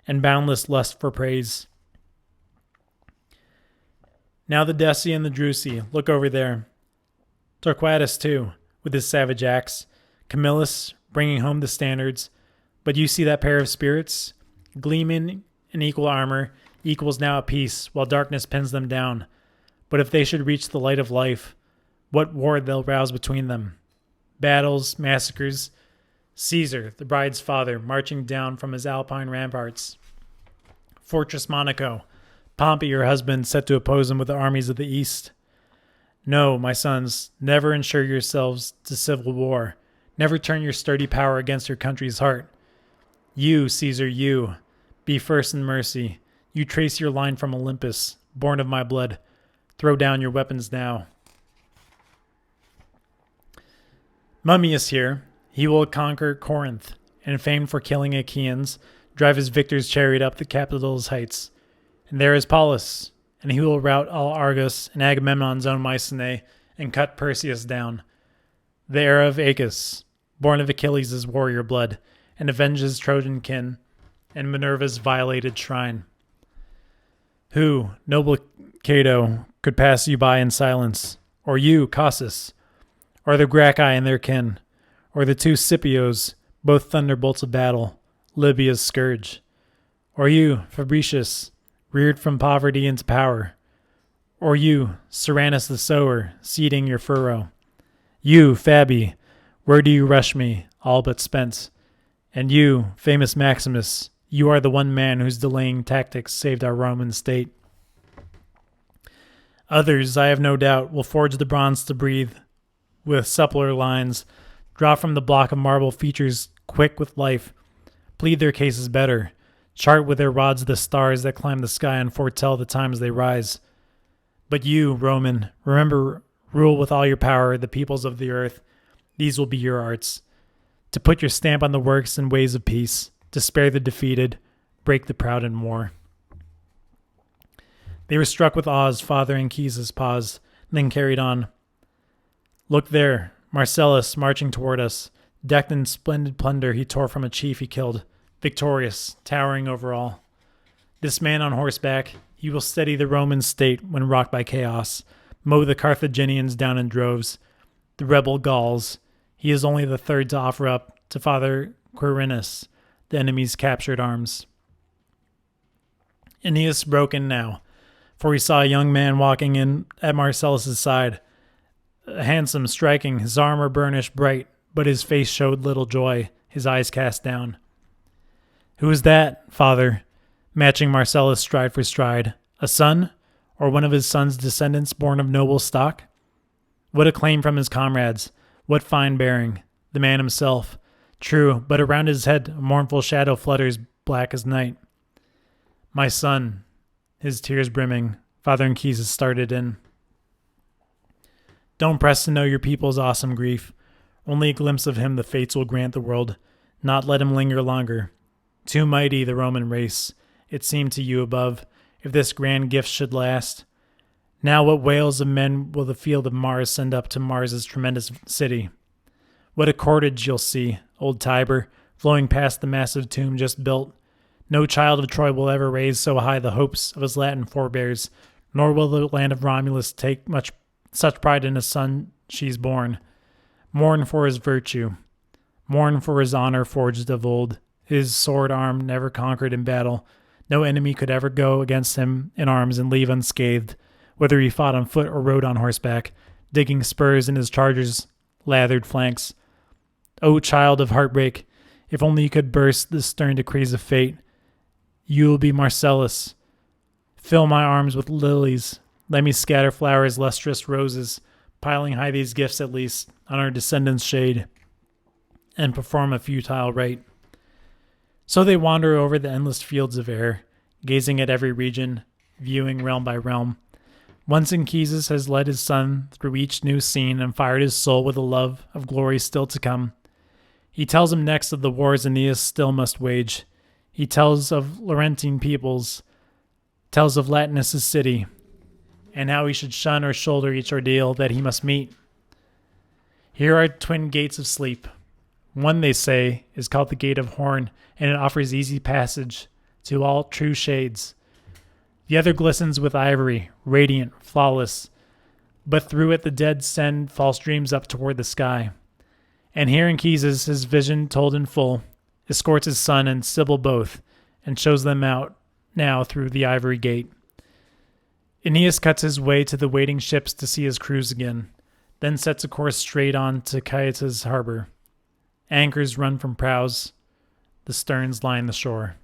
and boundless lust for praise. Now the Deci and the Drusi, look over there. Torquatus, too, with his savage axe. Camillus, bringing home the standards. But you see that pair of spirits? Gleaming in equal armor, equals now at peace, while darkness pins them down. But if they should reach the light of life, what war they'll rouse between them. Battles, massacres. Caesar, the bride's father, marching down from his Alpine ramparts. Fortress Monaco, Pompey, your husband, set to oppose him with the armies of the East. No, my sons, never insure yourselves to civil war. Never turn your sturdy power against your country's heart. You, Caesar, you, be first in mercy. You trace your line from Olympus, born of my blood. Throw down your weapons now. Mummius here. He will conquer Corinth, and famed for killing Achaeans, drive his victor's chariot up the capital's heights. And there is Paulus, and he will rout all Argos and Agamemnon's own Mycenae, and cut Perseus down. The heir of Aeacus, born of Achilles' warrior blood, and avenge his Trojan kin, and Minerva's violated shrine. Who, noble Cato, could pass you by in silence? Or you, Cossus? Or the Gracchi and their kin? Or the 2 Scipios, both thunderbolts of battle, Libya's scourge? Or you, Fabricius, reared from poverty into power. Or you, Serranus the sower, seeding your furrow. You, Fabi, where do you rush me, all but spent? And you, famous Maximus, you are the one man whose delaying tactics saved our Roman state. Others, I have no doubt, will forge the bronze to breathe, with suppler lines, draw from the block of marble features quick with life, plead their cases better, chart with their rods the stars that climb the sky and foretell the times they rise. But you, Roman, remember, rule with all your power the peoples of the earth. These will be your arts. To put your stamp on the works and ways of peace, to spare the defeated, break the proud in war. They were struck with awe as Father Anchises paused, then carried on. Look there, Marcellus marching toward us. Decked in splendid plunder he tore from a chief he killed, victorious, towering over all. This man on horseback, he will steady the Roman state when rocked by chaos, mow the Carthaginians down in droves. The rebel Gauls, he is only the third to offer up to Father Quirinus the enemy's captured arms. Aeneas broke in now, for he saw a young man walking in at Marcellus's side, handsome, striking, his armor burnished bright, but his face showed little joy, his eyes cast down. Who is that, Father? Matching Marcellus stride for stride, a son, or one of his son's descendants born of noble stock? What acclaim from his comrades, what fine bearing, the man himself. True, but around his head a mournful shadow flutters black as night. My son, his tears brimming, Father Anchises started in. Don't press to know your people's awesome grief. Only a glimpse of him the fates will grant the world, not let him linger longer. Too mighty the Roman race, it seemed to you above, if this grand gift should last. Now what wails of men will the field of Mars send up to Mars's tremendous city? What a cordage you'll see, old Tiber, flowing past the massive tomb just built. No child of Troy will ever raise so high the hopes of his Latin forebears, nor will the land of Romulus take such pride in a son she's born. Mourn for his virtue, mourn for his honor forged of old, his sword arm never conquered in battle. No enemy could ever go against him in arms and leave unscathed, whether he fought on foot or rode on horseback, digging spurs in his charger's lathered flanks. O child of heartbreak, if only you could burst the stern decrees of fate. You will be Marcellus. Fill my arms with lilies. Let me scatter flowers, lustrous roses, piling high these gifts at least on our descendants' shade, and perform a futile rite. So they wander over the endless fields of air, gazing at every region, viewing realm by realm. Once Anchises has led his son through each new scene and fired his soul with a love of glory still to come. He tells him next of the wars Aeneas still must wage. He tells of Laurentine peoples, tells of Latinus' city, and how he should shun or shoulder each ordeal that he must meet. Here are twin gates of sleep. One, they say, is called the Gate of Horn, and it offers easy passage to all true shades. The other glistens with ivory, radiant, flawless, but through it the dead send false dreams up toward the sky. And here Anchises, his vision told in full, escorts his son and Sibyl both, and shows them out now through the ivory gate. Aeneas cuts his way to the waiting ships to see his crews again, then sets a course straight on to Caieta's harbor. Anchors run from prows, the sterns line the shore.